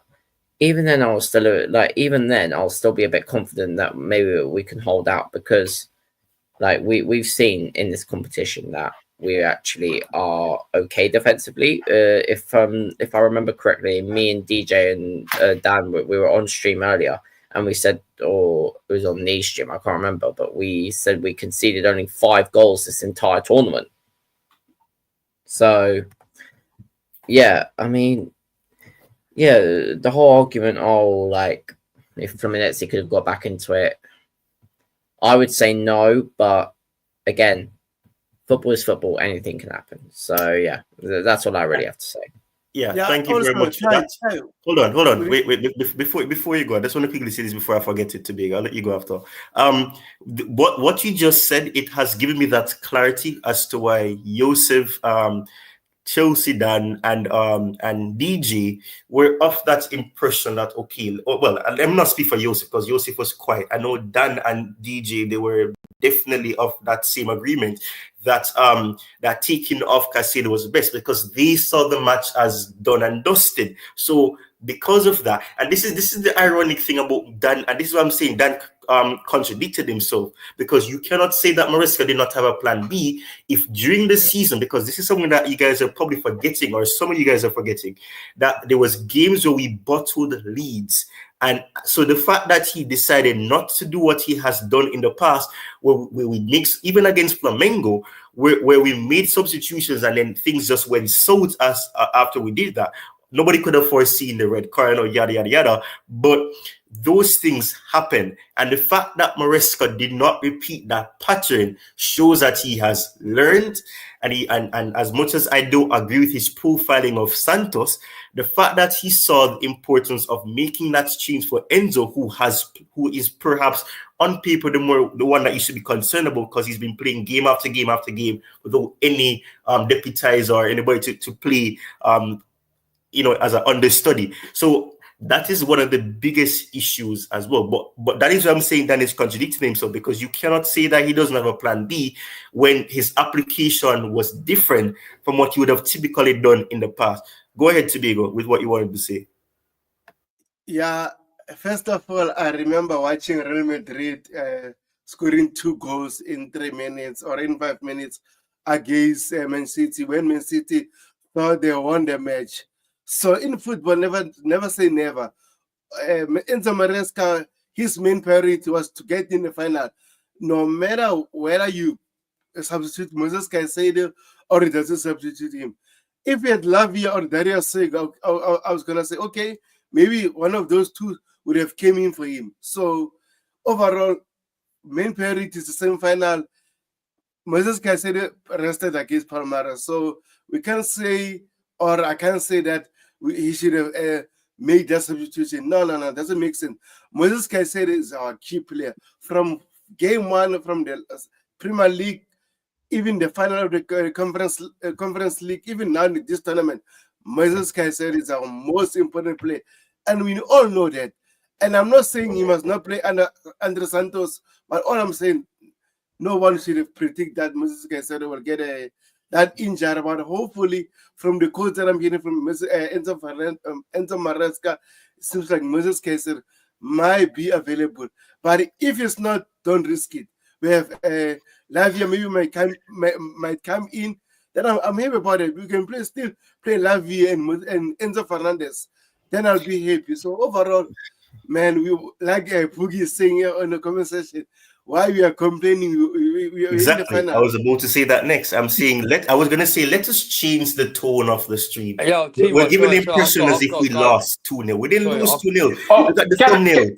even then, I'll still be a bit confident that maybe we can hold out, because like we've seen in this competition that we actually are okay defensively. If I remember correctly, me and DJ and Dan, we were on stream earlier, and we said, or it was on the stream, I can't remember, but we said we conceded only 5 goals this entire tournament. So, yeah, I mean, yeah, the whole argument, like, if Fluminense could have got back into it, I would say no, but again, football is football, anything can happen. So, yeah, that's what I really have to say. Yeah, thank you very much for that. Hold on. Wait. Before you go, I just want to quickly say this before I forget it, Big. I'll let you go after. What you just said, it has given me that clarity as to why Joseph, Chelsea, Dan, and DJ were of that impression that, okay, well, let me not speak for Joseph, because Joseph was quiet. I know Dan and DJ, they were definitely of that same agreement that that taking off Caicedo was best, because they saw the match as done and dusted. So because of that, and this is the ironic thing about Dan, and this is what I'm saying, Dan contradicted himself, because you cannot say that Maresca did not have a plan B if during the season, because this is something that you guys are probably forgetting, or some of you guys are forgetting, that there was games where we bottled leads. And so the fact that he decided not to do what he has done in the past, where we mix, even against Flamengo, where we made substitutions and then things just went south as after we did that. Nobody could have foreseen the red card or yada, yada, yada. But those things happen. And the fact that Maresca did not repeat that pattern shows that he has learned. And as much as I don't agree with his profiling of Santos, the fact that he saw the importance of making that change for Enzo, who is perhaps on paper the one that you should be concerned about, because he's been playing game after game after game without any deputizer or anybody to play as an understudy. So that is one of the biggest issues as well. But that is what I'm saying, that is contradicting himself, because you cannot say that he doesn't have a plan B when his application was different from what you would have typically done in the past. Go ahead, Tobago, with what you wanted to say. Yeah, first of all, I remember watching Real Madrid scoring 2 goals in 3 minutes or in 5 minutes against Man City, when Man City thought they won the match. So in football, never say never. Enzo Maresca, his main priority was to get in the final. No matter whether you substitute Moses Caicedo or it doesn't substitute him. If you had Lavia or Dario Sega, I was going to say, okay, maybe one of those two would have came in for him. So overall, main priority is the semi-final. Moses Caicedo rested against Palmeiras. So we can't say, or I can't say that he should have made that substitution. No, doesn't make sense. Moses Caicedo is our key player. From game 1, from the Premier League, even the final of the conference league, even now in this tournament, Moses Caicedo is our most important player. And we all know that. And I'm not saying he must not play under Andre Santos, but all I'm saying, no one should have predicted that Moses Caicedo will get that injury. But hopefully, from the quotes that I'm getting from Enzo Maresca, it seems like Moses Caicedo might be available. But if it's not, don't risk it. We have Lavia maybe might come in. Then I'm happy about it. We can still play Lavia and Enzo Fernandez. Then I'll be happy. So overall, man, we like Boogie is saying here on the comment section, why we are complaining. We are exactly. In the final. I was about to say that next. I'm saying let us change the tone of the stream. We're giving the impression as if we lost 2-0. We didn't lose 2-0. Look at the thumbnail.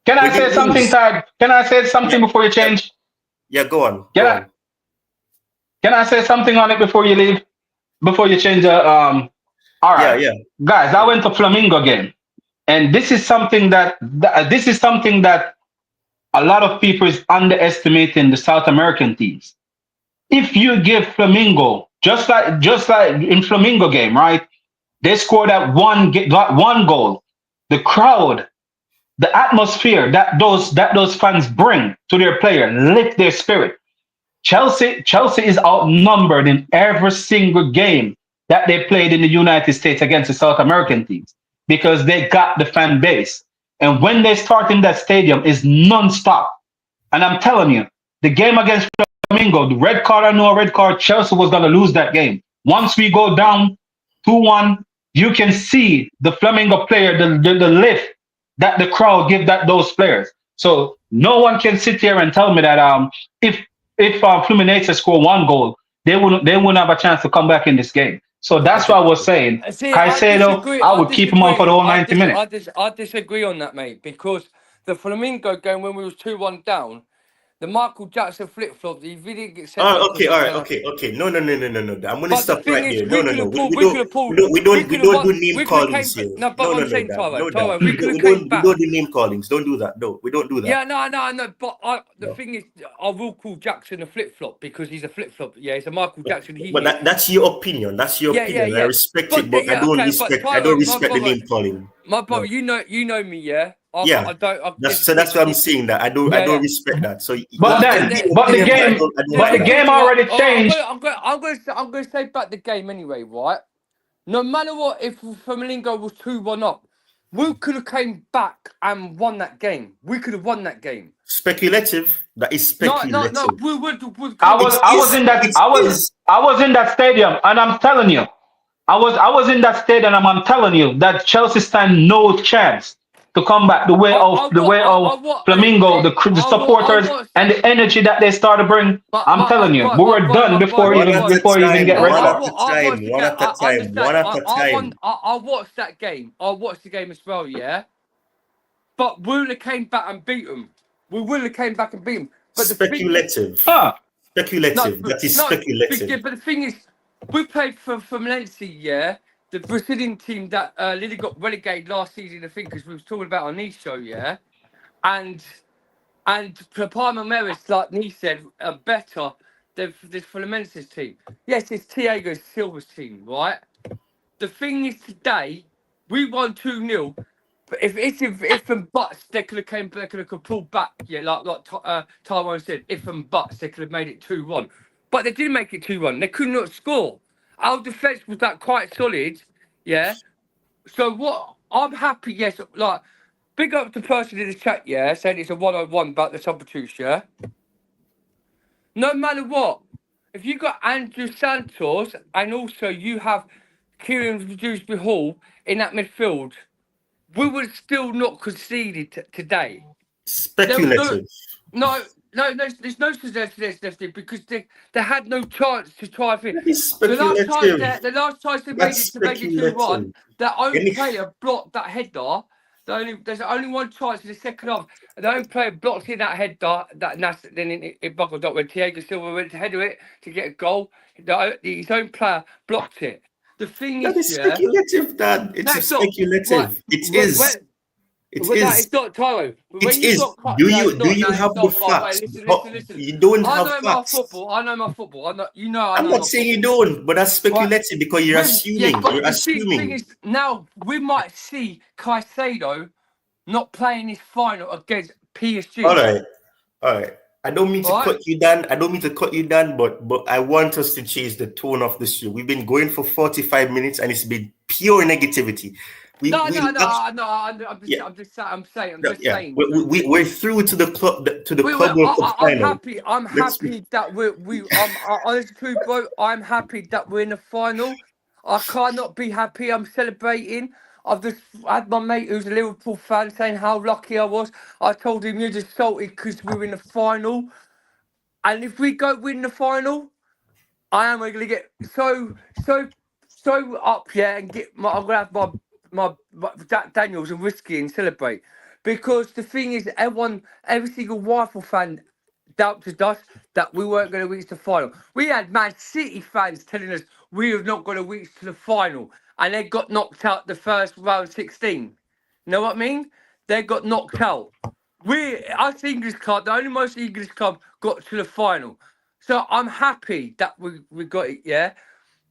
Can I say something, Tad? Can I say something before you change? Yeah, go on. Can I say something on it before you leave? Before you change the all right. Yeah. Guys, I went to Flamingo game. And this is something that a lot of people is underestimating the South American teams. If you give Flamingo, just like in Flamingo game, right? They scored got one goal. the crowd, the atmosphere that those fans bring to their player lift their spirit. Chelsea is outnumbered in every single game that they played in the United States against the South American teams because they got the fan base. And when they start in that stadium is non-stop. And I'm telling you, the game against Flamingo, the red card or no red card, Chelsea was going to lose that game. Once we go down 2-1, you can see the Flamingo player, the lift that the crowd give those players. So no one can sit here and tell me that if Fluminense score one goal, they wouldn't have a chance to come back in this game. So that's what I was saying. See, Caicedo, I would keep him on for the whole 90 minutes. I disagree on that, mate, because the Flamingo game when we was 2-1 down, the Michael Jackson flip-flop, he really didn't get sent Oh, off. okay, all right, okay. No. I'm gonna stop right here. No. We don't do name callings here. No, but I'm saying, Tyro, we we could have don't came back. do name callings. Don't do that. No, we don't do that. Yeah, no. But the thing is, I will call Jackson a flip-flop because he's a flip-flop. Yeah, he's a Michael Jackson. But that's your opinion. That's your opinion. Yeah. I respect it, but I don't respect the name calling. My brother, you know me, yeah. That's what I'm saying. That I don't respect that. So, but the game already changed. I'm going to say about the game anyway, right? No matter what, if Flamingo was 2-1 up, we could have came back and won that game. We could have won that game. Speculative. That is speculative. No. I was in that stadium, and I'm telling you, I was in that stadium, and I'm telling you that Chelsea stand no chance to come back the way of Flamingo, the supporters, and the energy that they start to bring. I'm telling you, we were done before you even get ready. One at a time. I watched that game. I watched the game as well, yeah. But we would have came back and beat them. But speculative. Speculative. That is speculative. But the thing is, we played for Fluminense, yeah. The Brazilian team that Lily got relegated last season, I think, because we was talking about on Nice show, yeah. And Palmeiras, like Nice said, are better than this Fluminense's team. Yes, it's Thiago Silva's team, right? The thing is, today we won 2-0. But if and buts, they could have pulled back, yeah, like Taiwan said, if and buts, they could have made it 2-1. But they didn't make it 2-1. They could not score. Our defence was quite solid, yeah. So what? I'm happy, yes. Like, big up the person in the chat, yeah, saying it's a 101 about the substitutes, yeah. No matter what, if you got Andrew Santos and also you have Kieran Dewsbury Hall in that midfield, we would still not conceded today. Speculative. No, there's no suggestion because they had no chance to try and the last chance they made it to make it 2-1, their own player blocked that header. There's only one chance in the second half. The own player blocked in that header. Then it buckled up when Thiago Silva went to header it to get a goal. His own player blocked it. The thing is, speculative, Dan. It's speculative. It is. It's not, Tyro. It is. Do you have the facts? Listen. You don't have facts. I know my football. I'm not saying you don't, but that's speculative because you're assuming. You're assuming. The thing is, now we might see Caicedo not playing his final against PSG. All right. I don't mean to cut you down. But I want us to change the tone of the show. We've been going for 45 minutes and it's been pure negativity. I'm just saying. We're through to the club World Cup final. I'm happy that honestly, bro, I'm happy that we're in the final. I cannot be happy. I'm celebrating. I've just had my mate who's a Liverpool fan saying how lucky I was. I told him you're just salty because we're in the final. And if we go win the final, I am going to get so up, yeah, and I'm going to have my Jack Daniels and whiskey and celebrate. Because the thing is, every single Rifle fan doubted us that we weren't going to reach the final. We had Man City fans telling us we have not going to reach to the final. And they got knocked out the first round 16. You know what I mean? They got knocked out. Us English club, the only most English club got to the final. So I'm happy that we got it, yeah?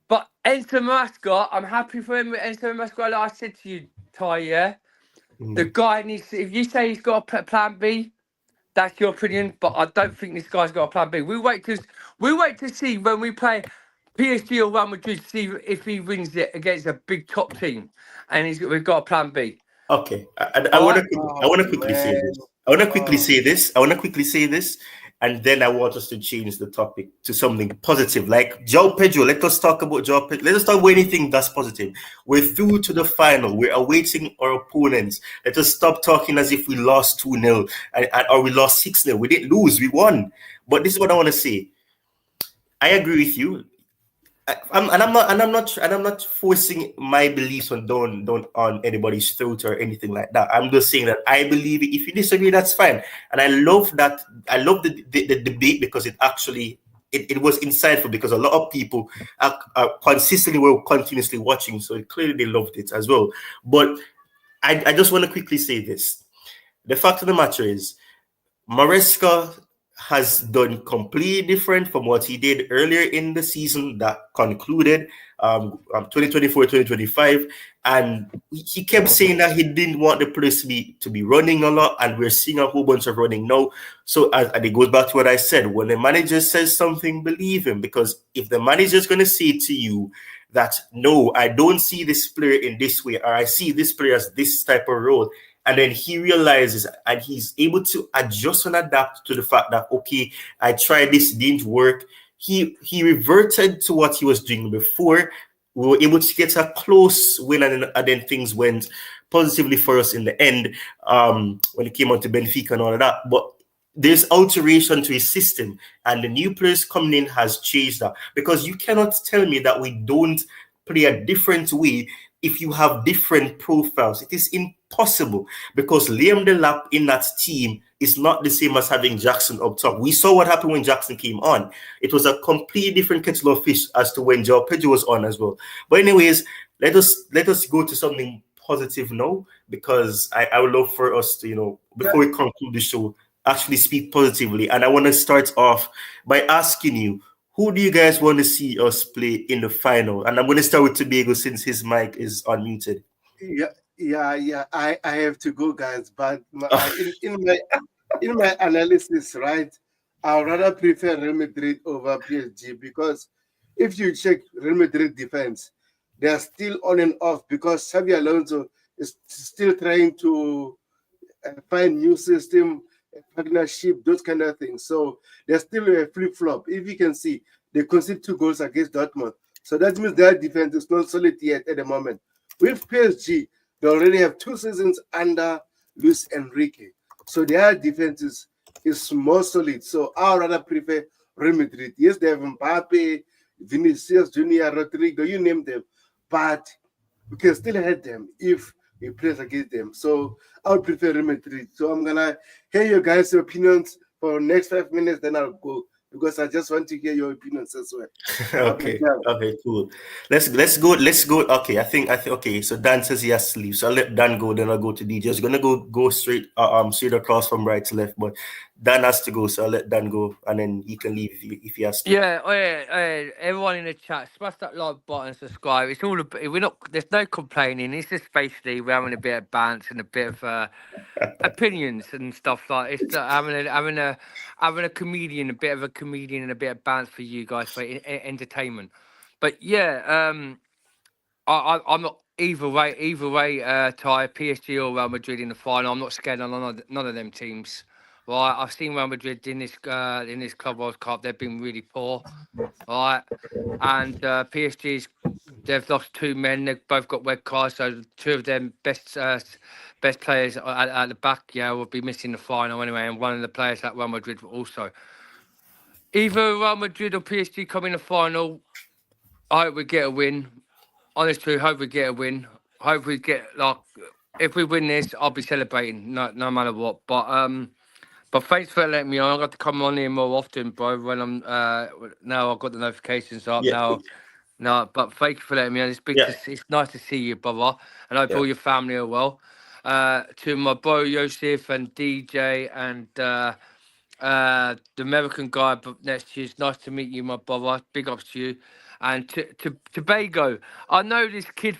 But Enzo Maresca, I'm happy for him with Enzo Maresca. Like I said to you, Ty, yeah? The guy needs to, if you say he's got a plan B, that's your opinion, but I don't think this guy's got a plan B. We wait to see when we play PSG or Real Madrid, see if he wins it against a big top team, and we've got a plan B. Okay, I All want right? to I want to quickly say this. I want to quickly say this. I want to quickly say this, and then I want us to change the topic to something positive, like Joao Pedro. Let us talk about Joao Pedro. Let us talk about anything that's positive. We're through to the final. We're awaiting our opponents. Let us stop talking as if we lost 2-0 or we lost 6-0. We didn't lose. We won. But this is what I want to say. I agree with you. I'm not forcing my beliefs on anybody's throat or anything like that. I'm just saying that I believe it. If you disagree, that's fine. And I love that. I love the debate because it actually it was insightful, because a lot of people are continuously watching, so clearly they loved it as well. But I just want to quickly say this: the fact of the matter is, Maresca has done completely different from what he did earlier in the season that concluded 2024-2025, and he kept saying that he didn't want the players to be running a lot, and we're seeing a whole bunch of running now. So and it goes back to what I said: when the manager says something, believe him, because if the manager is going to say to you that, no, I don't see this player in this way, or I see this player as this type of role, and then he realizes and he's able to adjust and adapt to the fact that, okay, I tried this, didn't work. He reverted to what he was doing before. We were able to get a close win, and then things went positively for us in the end when it came on to Benfica and all of that. But there's alteration to his system, and the new players coming in has changed that, because you cannot tell me that we don't play a different way if you have different profiles. It is impossible, because Liam Delap in that team is not the same as having Jackson up top. We saw what happened when Jackson came on. It was a completely different kettle of fish as to when Joao Pedro was on as well. But anyways, let us go to something positive now, because I would love for us to, before we conclude the show, actually speak positively. And I want to start off by asking you, who do you guys want to see us play in the final? And I'm going to start with Tobago, since his mic is unmuted. Yeah. I have to go, guys. But in my analysis, right, I'd rather prefer Real Madrid over PSG, because if you check Real Madrid defense, they are still on and off, because Xabi Alonso is still trying to find new system, partnership, those kind of things. So there's still a flip-flop. If you can see, they conceded 2 goals against Dortmund. So that means their defense is not solid yet at the moment. With PSG, they already have 2 seasons under Luis Enrique. So their defense is more solid. So I would rather prefer Real Madrid. Yes, they have Mbappe, Vinicius Junior, Rodrigo, you name them. But we can still hit them if we play against them. So I would prefer Real Madrid. So I'm gonna hear your guys' opinions for the next 5 minutes, then I'll go, because I just want to hear your opinions as well. Okay, cool. Let's go. Okay, I think okay. So Dan says he has to leave, so I'll let Dan go. Then I'll go to DJ. He's gonna go straight across from right to left, but Dan has to go, so I'll let Dan go, and then he can leave if he has to. Yeah, everyone in the chat, smash that like button, subscribe. It's all there's no complaining. It's just basically we're having a bit of bounce and a bit of opinions and stuff like it's having a comedian, a bit of a comedian and a bit of bounce for you guys for entertainment. But yeah, I'm not either way. Ty, PSG or Real Madrid in the final. I'm not scared of none of them teams. Right, I've seen Real Madrid in this Club World Cup. They've been really poor, right? And PSG's they've lost 2 men. They've both got red cards, so 2 of them best players at the back, will be missing the final anyway. And one of the players at Real Madrid will also. Either Real Madrid or PSG come in the final. I hope we get a win. Honestly, hope we get a win. Hope we get if we win this, I'll be celebrating no matter what. But thanks for letting me on. I got to come on here more often, bro. When I'm now I've got the notifications up now. No, but thank you for letting me on. It's nice to see you, brother. And I hope all your family are well. To my bro Yosef and DJ and the American guy next to you. It's nice to meet you, my brother. Big ups to you. And to Tobago, I know this kid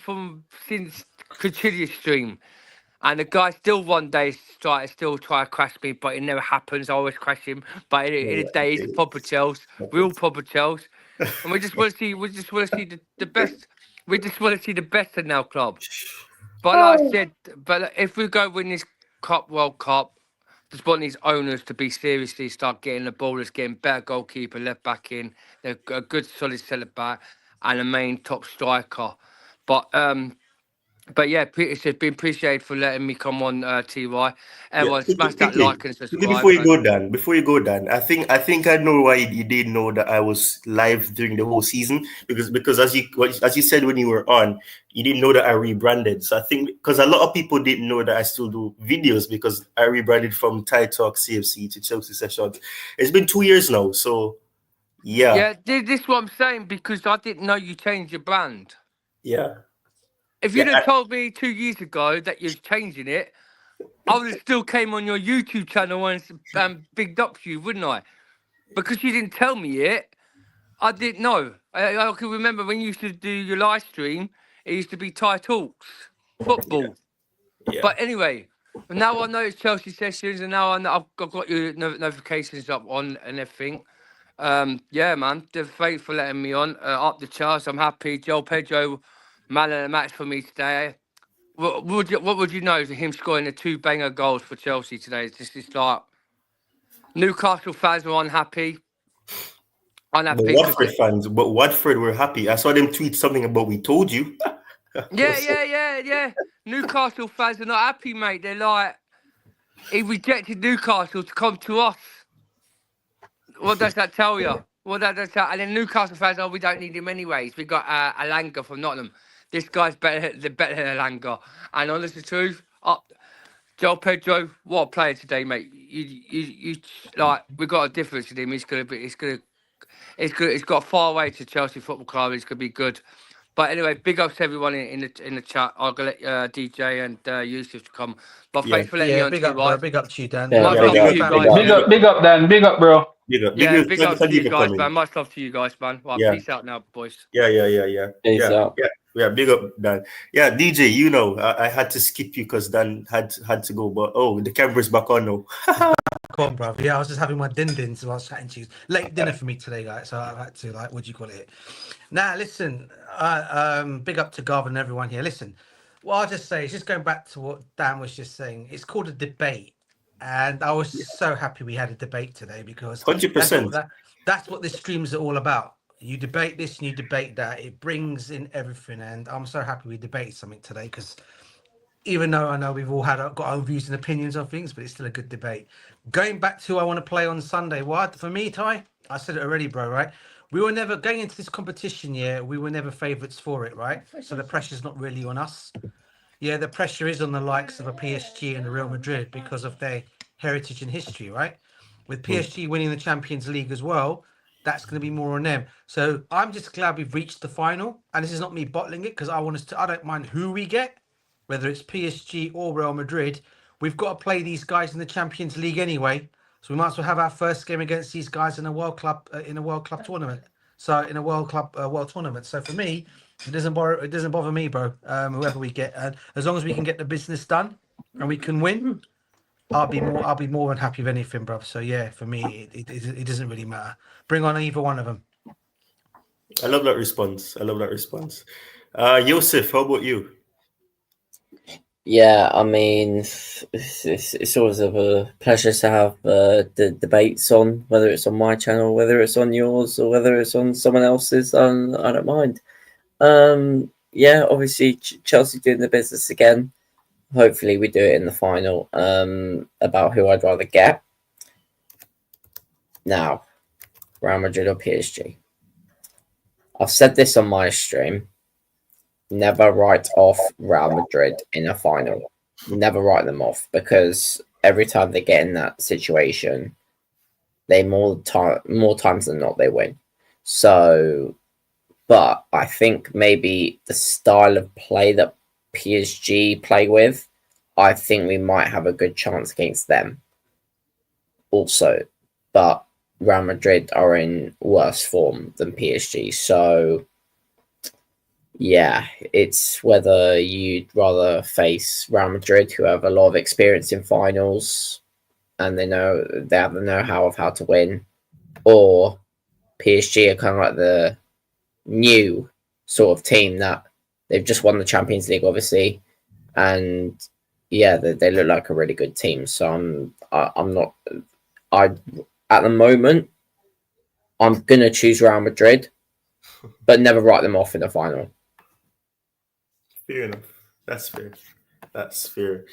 since Cotillion stream. And the guy still one day try to crash me, but it never happens. I always crash him. But in the day, he's a proper Chelsea, real proper Chelsea. And we just want to see, the best. We just want to see the best in our club. But like I said, if we go win this World Cup, just want these owners to be seriously start getting the ballers, getting better goalkeeper, left back in, a good solid centre back, and a main top striker. But yeah, it's been appreciated for letting me come on, TY. Everyone, smash that like and subscribe. Before you go, Dan, I think I know why you didn't know that I was live during the whole season because as you said when you were on, you didn't know that I rebranded. So I think because a lot of people didn't know that I still do videos because I rebranded from Thai Talk CFC to Chelsea Sessions. It's been 2 years now, so yeah. Yeah, this is what I'm saying because I didn't know you changed your brand. Yeah. If you'd have told me 2 years ago that you're changing it, I would have still came on your YouTube channel and bigged up you, wouldn't I? Because you didn't tell me it, I didn't know. I can remember when you used to do your live stream, it used to be Thai Talks, football. Yeah. But anyway, now I know it's Chelsea Sessions, and now I know I've got your notifications up on and everything. Yeah, man, thanks for letting me on. Up the charts, I'm happy. Joao Pedro, man of the match for me today. What would you know to him scoring the 2 banger goals for Chelsea today? It's like Newcastle fans were unhappy. But Watford were happy. I saw them tweet something about we told you. Yeah. Newcastle fans are not happy, mate. They're like, he rejected Newcastle to come to us. What does that tell you? And then Newcastle fans, we don't need him anyways. We got Alanga from Nottingham. This guy's better than Alanga. And honest the truth, Joao Pedro, what a player today, mate. You like we got a difference in him. He's got a far way to Chelsea Football Club. He's gonna be good. But anyway, big ups to everyone in the chat. I'll let DJ and Yusuf to come. But thanks for letting me on. Big up, bro. Big up to you, Dan. Big up, Dan. Big up, bro. Big up to you guys, man. Much love to you guys, man. Right, peace out now, boys. Yeah. Peace out. Yeah, big up, Dan. Yeah, DJ, I had to skip you because Dan had to go, but the camera's back on now. Come on, bro. Yeah, I was just having my din-din, so I was chatting to you. Late dinner for me today, guys. So I've had to, what do you call it? Now, listen, big up to Garvin and everyone here. Listen, what I'll just say is just going back to what Dan was just saying. It's called a debate. And I was so happy we had a debate today because 100%. That's what this streams are all about. You debate this and you debate that. It brings in everything. And I'm so happy we debated something today because even though I know we've all got our own views and opinions on things, but it's still a good debate. Going back to who I want to play on Sunday. What for me, Ty? I said it already, bro, right? We were never going into this competition, we were never favourites for it, right? So the pressure's not really on us. Yeah, the pressure is on the likes of a PSG and a Real Madrid because of their heritage and history, right? With PSG winning the Champions League as well, that's going to be more on them. So I'm just glad we've reached the final. And this is not me bottling it because I don't mind who we get, whether it's PSG or Real Madrid. We've got to play these guys in the Champions League anyway. So we might as well have our first game against these guys in a World Club tournament. So in a World tournament. So for me, it doesn't bother me, bro. Whoever we get, as long as we can get the business done and we can win, I'll be more than happy with anything, bro. So yeah, for me, it doesn't really matter. Bring on either one of them. I love that response. Yosef, how about you? Yeah, I mean, it's always a pleasure to have the debates on, whether it's on my channel, whether it's on yours, or whether it's on someone else's. I don't mind. Yeah, obviously Chelsea doing the business again. Hopefully we do it in the final. About who I'd rather get. Now, Real Madrid or PSG. I've said this on my stream. Never write off Real Madrid in a final. Never write them off because every time they get in that situation, they more times than not they win. So, but I think maybe the style of play that PSG play with, I think we might have a good chance against them. Also, but Real Madrid are in worse form than PSG, so Yeah, it's whether you'd rather face Real Madrid, who have a lot of experience in finals and they have the know-how of how to win, or PSG are kind of like the new sort of team that they've just won the Champions League, obviously, and yeah, they look like a really good team. So I'm not at the moment I'm gonna choose Real Madrid, but never write them off in the final. Fair enough. That's fair. That's fair.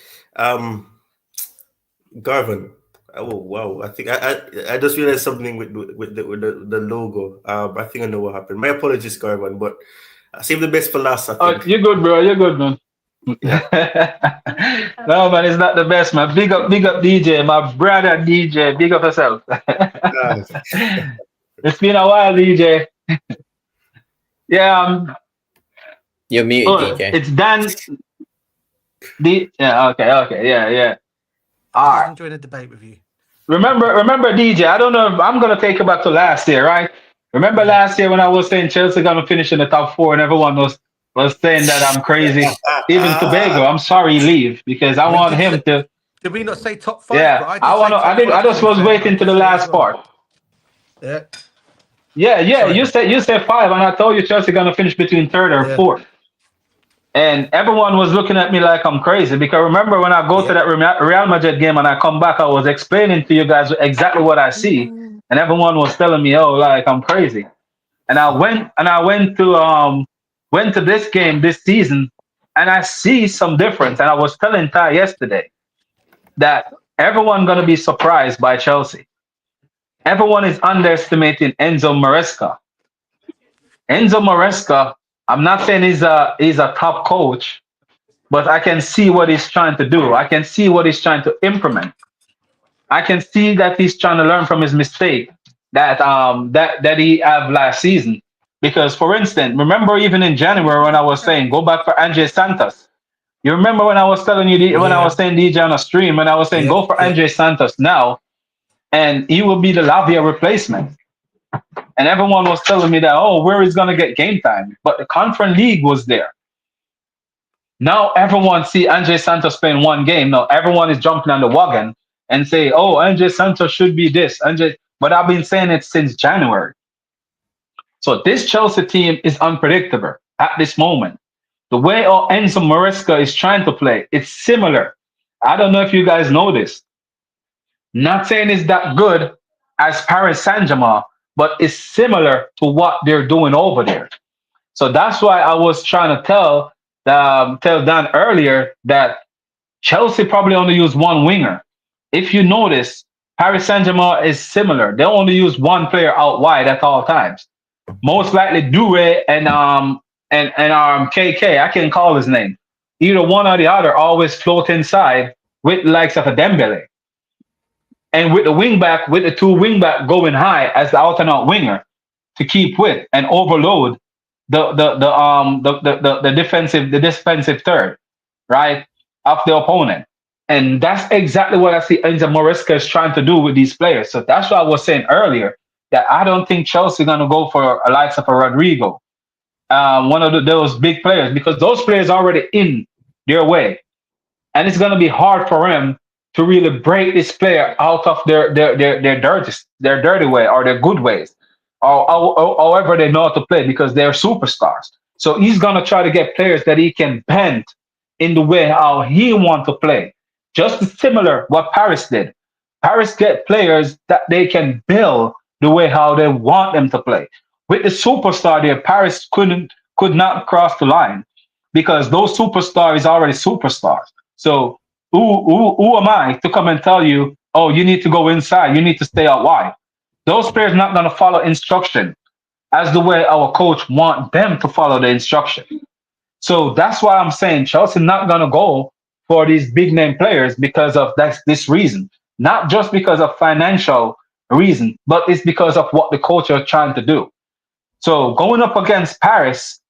Garvin. Oh wow! I think I just realized something with the logo. I think I know what happened. My apologies, Garvin, but I saved the best for last. I think. You're good, bro. You're good, man. Yeah. No, man, it's not the best, man. Big up, DJ, my brother DJ. Big up yourself. It's been a while, DJ. Yeah, You're muted, DJ. It's Dan. Yeah, okay, yeah. All right. Enjoying a debate with you. Remember, DJ. I don't know. I'm gonna take it back to last year, right? Remember last year when I was saying Chelsea gonna finish in the top 4, and everyone was saying that I'm crazy. Even Tobago, I'm sorry, leave because I want him to. Did we not say top 5? Yeah, I just was waiting to the last part. Yeah. Yeah. Sorry. You said 5, and I told you Chelsea gonna finish between 3rd or 4th. And everyone was looking at me like I'm crazy because remember when I go to that Real Madrid game and I come back, I was explaining to you guys exactly what I see, and everyone was telling me, "Oh, like I'm crazy." And I went to this game this season, and I see some difference. And I was telling Ty yesterday that everyone gonna be surprised by Chelsea. Everyone is underestimating Enzo Maresca. Enzo Maresca, I'm not saying he's a top coach, but I can see what he's trying to do. I can see what he's trying to implement. I can see that he's trying to learn from his mistake that he had last season. Because, for instance, remember even in January when I was saying go back for Andre Santos. You remember when I was telling you when I was saying DJ on a stream when I was saying go for Andre Santos now, and he will be the Lavia replacement. And everyone was telling me that, oh, where is going to get game time? But the Conference League was there. Now everyone see Andre Santos playing one game. Now everyone is jumping on the wagon and say, oh, Andre Santos should be this. But I've been saying it since January. So this Chelsea team is unpredictable at this moment. The way Enzo Maresca is trying to play, it's similar. I don't know if you guys know this. Not saying it's that good as Paris Saint-Germain, but it's similar to what they're doing over there. So that's why I was trying to tell Dan earlier that Chelsea probably only use one winger. If you notice, Paris Saint-Germain is similar. They only use one player out wide at all times. Most likely Dure and KK, I can't call his name. Either one or the other always float inside with the likes of a Dembele. And with the wingback, with the two wingback going high as the alternate winger to keep with and overload the defensive third, right, of the opponent. And that's exactly what I see Enzo Maresca is trying to do with these players. So that's what I was saying earlier, that I don't think Chelsea going to go for a likes of a Rodrigo, one of those big players, because those players are already in their way. And it's going to be hard for him to really break this player out of their dirty way or their good ways, or however they know how to play, because they're superstars. So he's gonna try to get players that he can bend in the way how he want to play. Just similar what Paris did. Paris get players that they can build the way how they want them to play. With the superstar there, Paris could not cross the line because those superstars are already superstars. So who am I to come and tell you, oh, you need to go inside, you need to stay out wide? Those players not going to follow instruction as the way our coach want them to follow the instruction. So that's why I'm saying Chelsea not going to go for these big name players because of this reason. Not just because of financial reason, but it's because of what the coach are trying to do. So going up against Paris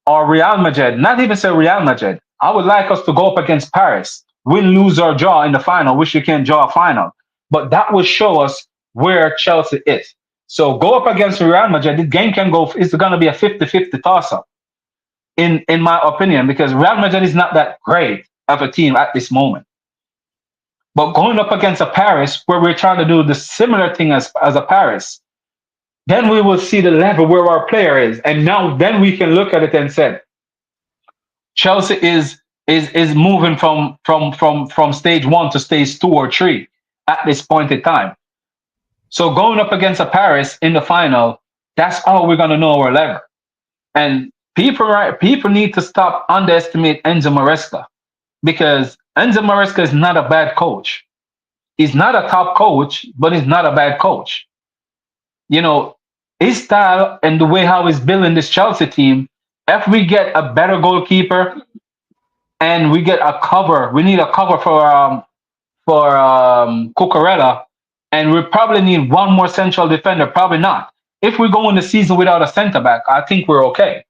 or Real Madrid, not even say Real Madrid, I would like us to go up against Paris, win, lose, or draw in the final. Wish you can draw a final. But that will show us where Chelsea is. So go up against Real Madrid. The game can go, it's going to be a 50-50 toss-up. in my opinion, because Real Madrid is not that great of a team at this moment. But going up against a Paris where we're trying to do the similar thing as a Paris, then we will see the level where our player is. And now then we can look at it and say, Chelsea is moving from stage 1 to stage 2 or 3 at this point in time. So going up against a Paris in the final, that's how we're gonna know our level. And people need to stop underestimate Enzo Maresca, because Enzo Maresca is not a bad coach. He's not a top coach, but he's not a bad coach. You know, his style and the way how he's building this Chelsea team, if we get a better goalkeeper and we get a cover, we need a cover for Cucurella, and we probably need one more central defender. Probably not. If we go in the season without a centre back, I think we're okay,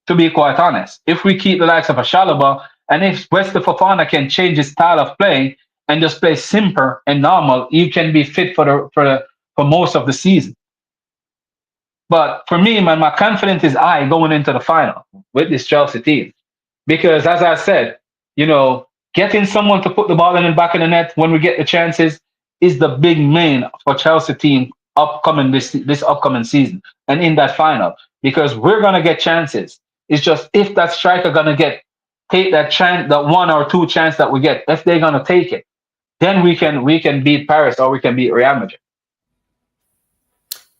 to be quite honest. If we keep the likes of a Shalaba, and if Wesley Fofana can change his style of play and just play simple and normal, you can be fit for most of the season. But for me, man, my confidence is high going into the final with this Chelsea team. Because as I said, you know, getting someone to put the ball in the back of the net when we get the chances is the big main for Chelsea team upcoming this upcoming season and in that final. Because we're gonna get chances. It's just if that striker gonna take that chance, that 1 or 2 chance that we get, if they're gonna take it, then we can beat Paris or we can beat Real Madrid.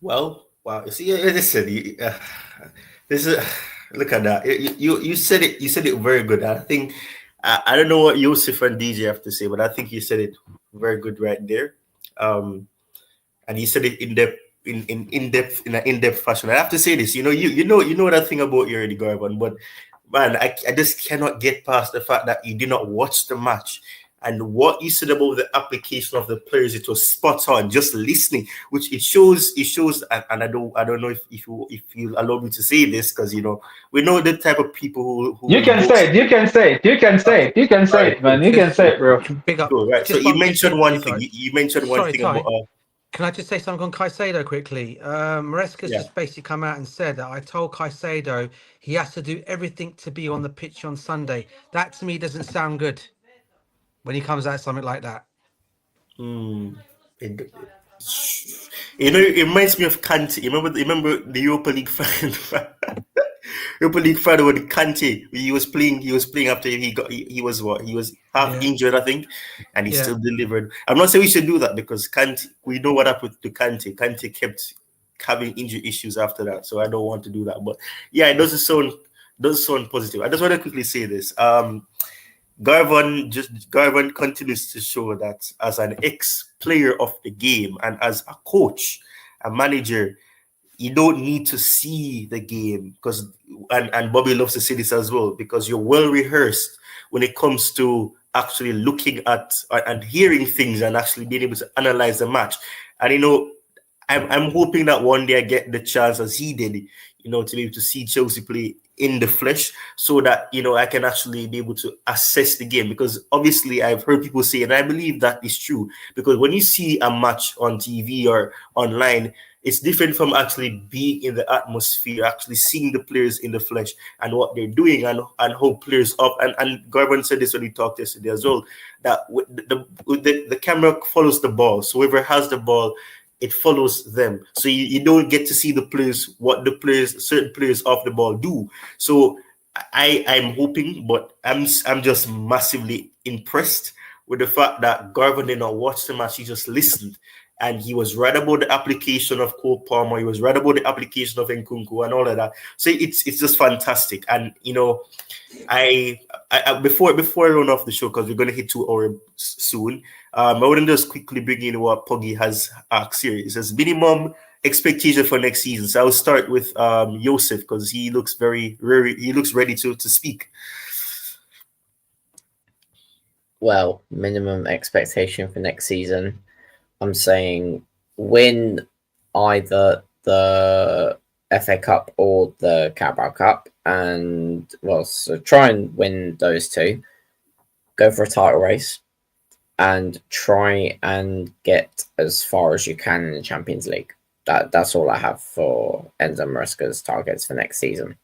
Well, wow. You see, listen, this is look at that. You said it. You said it very good. I think I don't know what Yusuf and DJ have to say, but I think you said it very good right there. And you said it in an in-depth fashion. I have to say this. You know that thing about you already, Garvan, but man, I just cannot get past the fact that you did not watch the match. And what you said about the application of the players, it was spot on. Just listening, which it shows, and I don't know if you allow me to say this, because we know the type of people who you can say it, man. You can say it, bro. Big up. Cool, right. So you mentioned one thing. You mentioned one thing Ty. about. Can I just say something on Caicedo quickly? Maresca's just basically come out and said that I told Caicedo he has to do everything to be on the pitch on Sunday. That to me doesn't sound good when he comes out something like that. It reminds me of Kante. Remember the Europa League final? Europa League final with Kante. He was playing after he was half injured, I think, and he still delivered. I'm not saying we should do that, because Kante, we know what happened to Kante. Kante kept having injury issues after that, so I don't want to do that. But yeah, it doesn't sound positive. I just want to quickly say this. Garvan continues to show that as an ex-player of the game and as a coach, a manager, you don't need to see the game, because and Bobby loves to say this as well, because you're well rehearsed when it comes to actually looking at and hearing things and actually being able to analyze the match. And I'm hoping that one day I get the chance, as he did, to be able to see Chelsea play in the flesh, so that I can actually be able to assess the game. Because obviously I've heard people say, and I believe that is true, because when you see a match on TV or online, it's different from actually being in the atmosphere, actually seeing the players in the flesh and what they're doing and how players up. And Garvan said this when we talked yesterday as well, that the camera follows the ball. So whoever has the ball, it follows them. So you don't get to see the players, what certain players off the ball do. So I'm hoping, but I'm just massively impressed with the fact that Garvan did not watch the match. He just listened. And he was right about the application of Cole Palmer. He was right about the application of Nkunku and all of that. So it's just fantastic. And I before I run off the show, because we're going to hit 2 hours soon, I want to just quickly bring in what Poggy has asked here. It says minimum expectation for next season. So I'll start with Joseph, because he looks ready to speak. Well, minimum expectation for next season, I'm saying win either the FA Cup or the Carabao Cup, and so try and win those 2. Go for a title race, and try and get as far as you can in the Champions League. That's all I have for Enzo Maresca's targets for next season.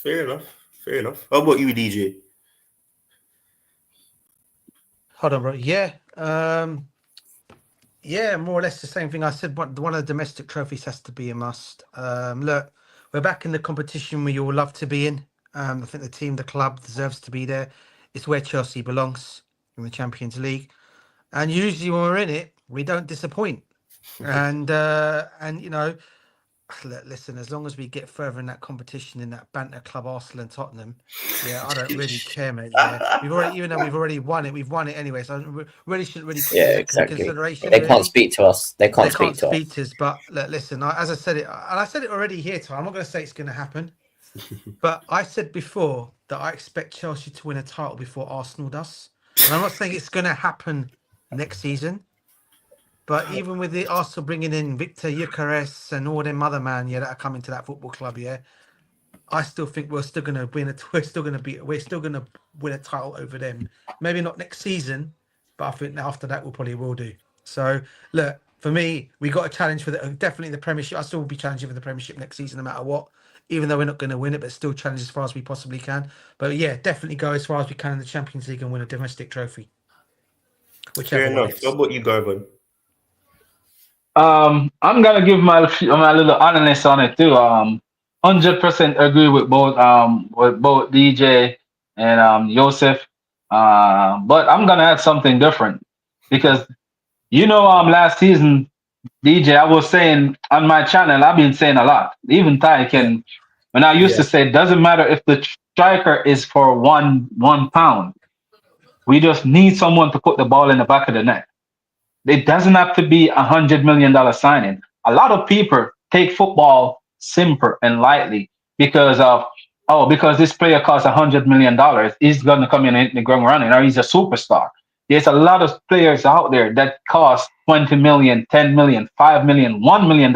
Fair enough. Fair enough. How about you, DJ? Hold on, bro. Yeah. Yeah, more or less the same thing I said. One of the domestic trophies has to be a must. Look, we're back in the competition we all love to be in. I think the team, the club deserves to be there. It's where Chelsea belongs in the Champions League. And usually when we're in it, we don't disappoint. And you know, listen, as long as we get further in that competition in that banter club, Arsenal and Tottenham, yeah, I don't really care, mate. Yeah, we've already, even though we've already won it, we've won it anyway. So I really shouldn't really put Yeah, it in exactly. consideration. They Really. can't speak to us. They can't speak to us. to us. But look, listen, as I said it, and I said it already here, Tom. I'm not going to say it's going to happen, but I said before that I expect Chelsea to win a title before Arsenal does, and I'm not saying it's going to happen next season. But even with the Arsenal bringing in Victor Gyökeres and all them other man, yeah, that are coming to that football club, yeah, I still think we're still gonna win it. We're still gonna win a title over them. Maybe not next season, but I think after that we probably will do. So look, for me, we got a challenge for definitely the Premiership. I still will be challenging for the Premiership next season, no matter what. Even though we're not going to win it, but still challenge as far as we possibly can. But yeah, definitely go as far as we can in the Champions League and win a domestic trophy. Whichever Fair enough. How about you, Garvin? I'm gonna give my little analysis on it too. 100% agree with both DJ and Joseph. But I'm gonna add something different because last season, DJ, I was saying on my channel, I've been saying a lot. Even Ty can, when I used to say, it doesn't matter if the striker is for one pound. We just need someone to put the ball in the back of the net. It doesn't have to be $100 million signing. A lot of people take football simple and lightly because because this player costs $100 million, he's going to come in and hit the ground running, or he's a superstar. There's a lot of players out there that cost 20 million, 10 million, 5 million, $1 million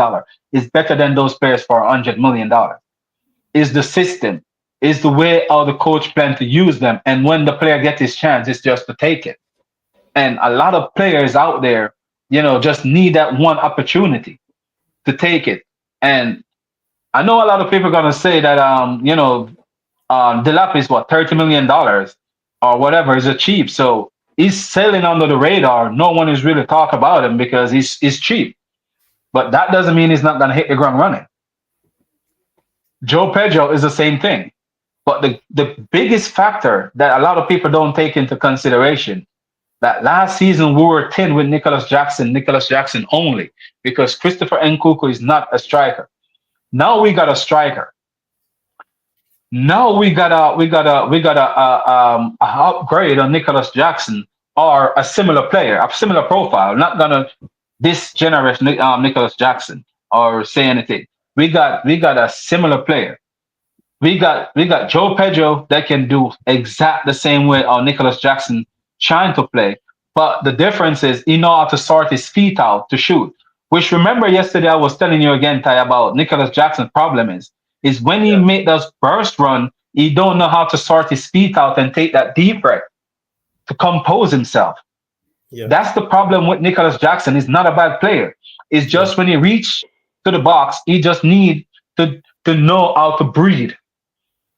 is better than those players for $100 million. Is the system, is the way how the coach plan to use them. And when the player gets his chance, it's just to take it. And a lot of players out there, just need that one opportunity to take it. And I know a lot of people are gonna say that Delap is what $30 million or whatever is a cheap. So he's sailing under the radar. No one is really talking about him because he's cheap. But that doesn't mean he's not gonna hit the ground running. Joao Pedro is the same thing. But the biggest factor that a lot of people don't take into consideration, that last season we were 10 with Nicholas Jackson only, because Christopher Nkunku is not a striker. Now we got a striker. Now we got a upgrade on Nicholas Jackson or a similar player, a similar profile. Not gonna this generation Nicholas Jackson or say anything. We got a similar player. We got Joao Pedro that can do exact the same way our Nicholas Jackson trying to play. But the difference is he know how to sort his feet out to shoot. Which, remember yesterday I was telling you again, Ty, about Nicholas Jackson's problem is when he make those burst run, he don't know how to sort his feet out and take that deep breath to compose himself. Yeah. That's the problem with Nicholas Jackson. He's not a bad player. It's just when he reach to the box, he just need to know how to breathe.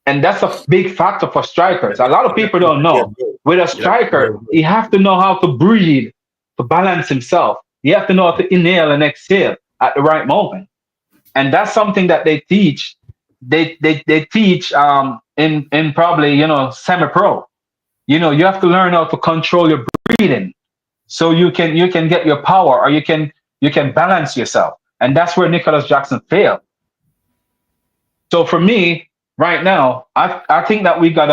And that's a big factor for strikers. A lot of people don't know. With a striker, he have to know how to breathe, to balance himself. You have to know how to inhale and exhale at the right moment. And that's something that they teach. They teach in probably, semi-pro. You have to learn how to control your breathing so you can get your power, or you can balance yourself. And that's where Nicholas Jackson failed. So for me, right now, I think that we got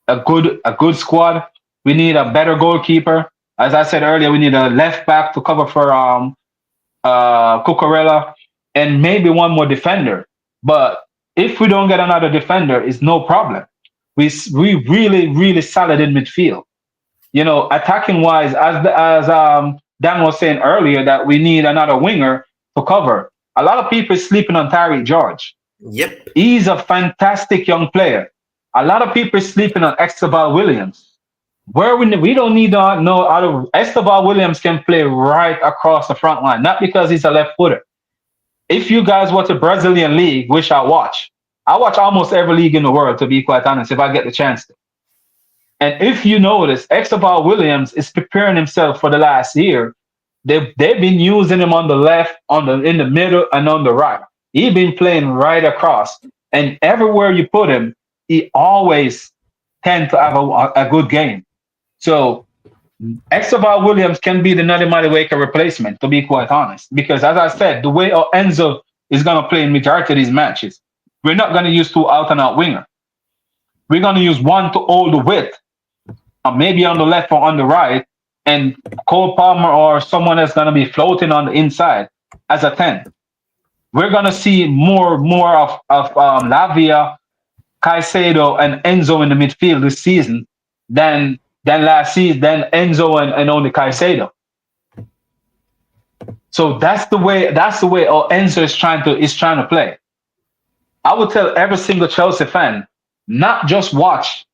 a good squad. We need a better goalkeeper. As I said earlier, we need a left back to cover for Cucurella, and maybe one more defender. But if we don't get another defender, it's no problem. We really solid in midfield. Attacking wise, as Dan was saying earlier, that we need another winger to cover. A lot of people sleeping on Tyreek George. Yep. He's a fantastic young player. A lot of people sleeping on Esteban Williams. Where we don't need to know how Esteban Williams can play right across the front line, not because he's a left footer. If you guys watch the Brazilian league, which I watch, I watch almost every league in the world, to be quite honest, if I get the chance to. And if you notice, Exaval Williams is preparing himself for the last year. They've been using him on the left, in the middle, and on the right. He's been playing right across. And everywhere you put him, he always tends to have a good game. So Exaval Williams can be the Nutty Madueke replacement, to be quite honest. Because as I said, the way Enzo is going to play in majority of these matches, we're not going to use two out-and-out winger. We're going to use one to hold the width, maybe on the left or on the right, and Cole Palmer or someone that's going to be floating on the inside as a 10. We're going to see more of Lavia, Caicedo, and Enzo in the midfield this season than last season, than Enzo and only Caicedo. So that's the way Enzo is trying to play. I would tell every single Chelsea fan, not just watch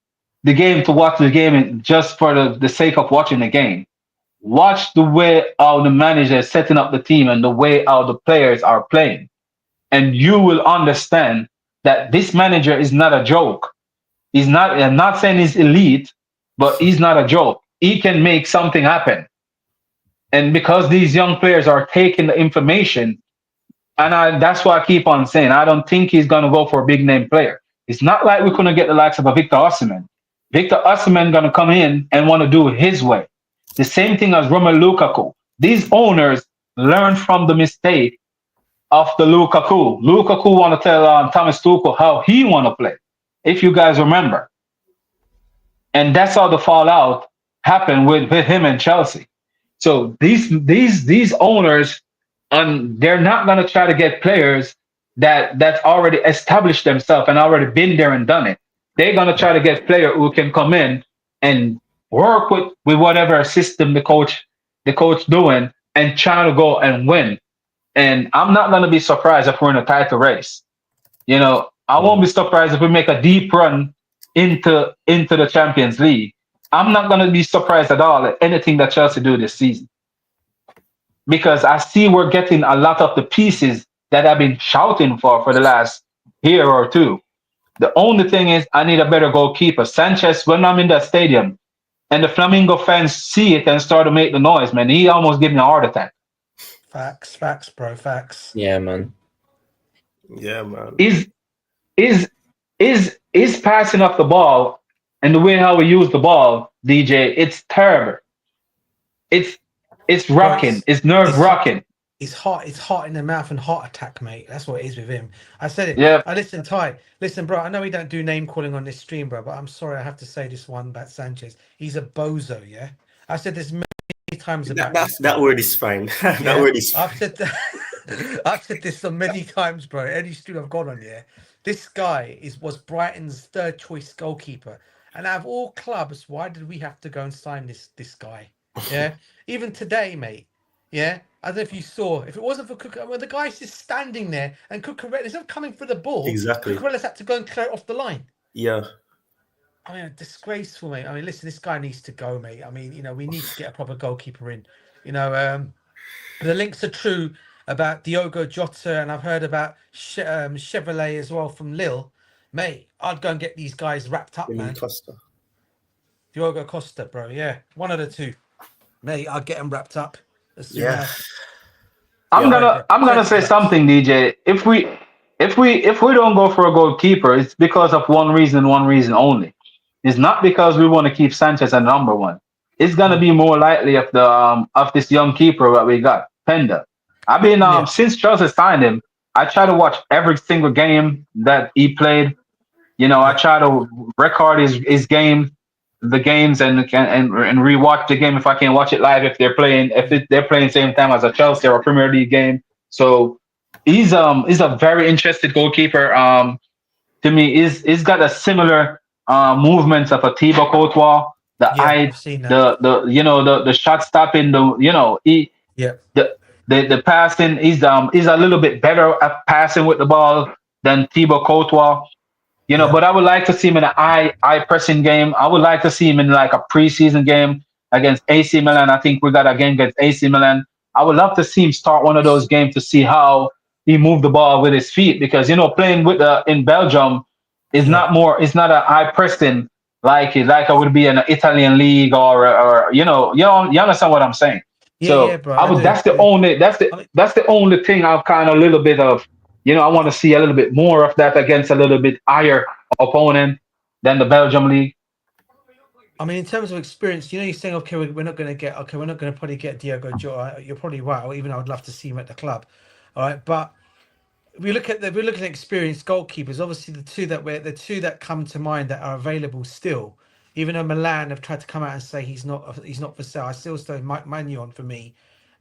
the game to watch the game just for the sake of watching the game. Watch the way how the manager is setting up the team and the way how the players are playing. And you will understand that this manager is not a joke. I'm not saying he's elite, but he's not a joke. He can make something happen. And because these young players are taking the information, and that's why I keep on saying, I don't think he's going to go for a big name player. It's not like we're going to get the likes of a Victor Osimhen. Victor Osimhen going to come in and want to do it his way. The same thing as Romelu Lukaku. These owners learn from the mistake of the Lukaku. Lukaku want to tell Thomas Tuchel how he want to play, if you guys remember. And that's how the fallout happened with him and Chelsea. So these owners, they're not going to try to get players that already established themselves and already been there and done it. They're going to try to get players who can come in and work with whatever system the coach doing and try to go and win. And I'm not going to be surprised if we're in a title race. You know, I won't be surprised if we make a deep run into the Champions League. I'm not going to be surprised at all at anything that Chelsea do this season, because I see we're getting a lot of the pieces that I've been shouting for the last year or two. The only thing is I need a better goalkeeper. Sanchez, when I'm in that stadium and the Flamingo fans see it and start to make the noise, man, he almost gave me a heart attack. Facts, bro, facts. Yeah, man. Is passing up the ball and the way how we use the ball, DJ, it's terrible. It's rocking. It's nerve rocking. It's hot in the mouth and heart attack, mate. That's what it is with him. I said it. Yeah. Listen, Ty. Listen, bro. I know we don't do name calling on this stream, bro, but I'm sorry I have to say this one about Sanchez. He's a bozo, yeah. I said this many times about that word is fine. That word is fine. I've said this so many times, bro. Any stream I've gone on, yeah. This guy was Brighton's third choice goalkeeper, and out of all clubs, why did we have to go and sign this guy? Yeah. Even today, mate. Yeah. I don't know if you saw, if it wasn't for Cucurella, well, the guy's just standing there and Cucurella, instead of coming for the ball, exactly. Cucurella's had to go and clear it off the line. Yeah. I mean, disgraceful, mate. I mean, listen, this guy needs to go, mate. I mean, you know, we need to get a proper goalkeeper in. You know, the links are true about Diogo Jota, and I've heard about Chevrolet as well from Lille. Mate, I'd go and get these guys wrapped up, man. Diogo Costa, bro. Yeah, one of the two. Mate, I'd get them wrapped up. Yeah. I'm gonna say something, DJ. If we don't go for a goalkeeper, it's because of one reason only. It's not because we want to keep Sanchez at number one. It's gonna be more likely of this young keeper that we got, Penda. I mean, since Chelsea signed him, I try to watch every single game that he played. You know, I try to record his games and rewatch the game if I can watch it live if they're playing same time as a Chelsea or a Premier League game. So he's a very interested goalkeeper. To me, he's got a similar movements of a Thibaut Courtois. The shot stopping, the passing. He's a little bit better at passing with the ball than Thibaut Courtois. But I would like to see him in an eye pressing game. I would like to see him in like a preseason game against AC Milan. I think we got a game against AC Milan. I would love to see him start one of those games to see how he moved the ball with his feet because playing with in Belgium is Yeah. it's not a high pressing like I would be in an Italian league or you understand what I'm saying. Yeah, So bro. I I would do. I mean, that's the only thing I've kind of a little bit of I want to see a little bit more of that against a little bit higher opponent than the Belgium league. in terms of experience, you're saying, okay, we're not going to probably get Diogo Jota. You're probably right, even though I'd love to see him at the club. All right, but we're looking at experienced goalkeepers. Obviously, the two that come to mind that are available still, even though Milan have tried to come out and say he's not for sale. I still Mike Maignan for me,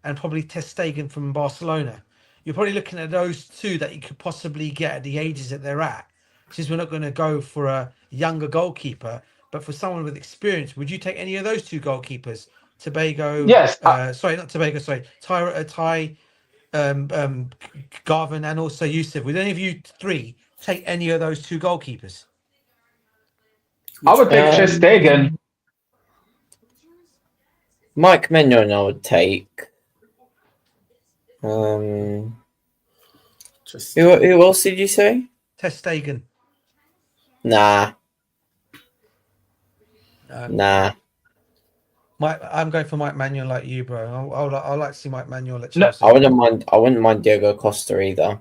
and probably Ter Stegen from Barcelona. You're probably looking at those two that you could possibly get at the ages that they're at. Since we're not going to go for a younger goalkeeper, but for someone with experience, would you take any of those two goalkeepers? Tobago, Yes, sorry, not Tobago, sorry, Ty Garvin and also Yusuf. Would any of you three take any of those two goalkeepers? I would take Ter Stegen. Mike Maignan I would take. Who else did you say? Ter Stegen. Nah. I'm going for Mike Maignan like you, bro. I'll like to see Mike Maignan at No, Chelsea. I wouldn't mind Diego Costa either.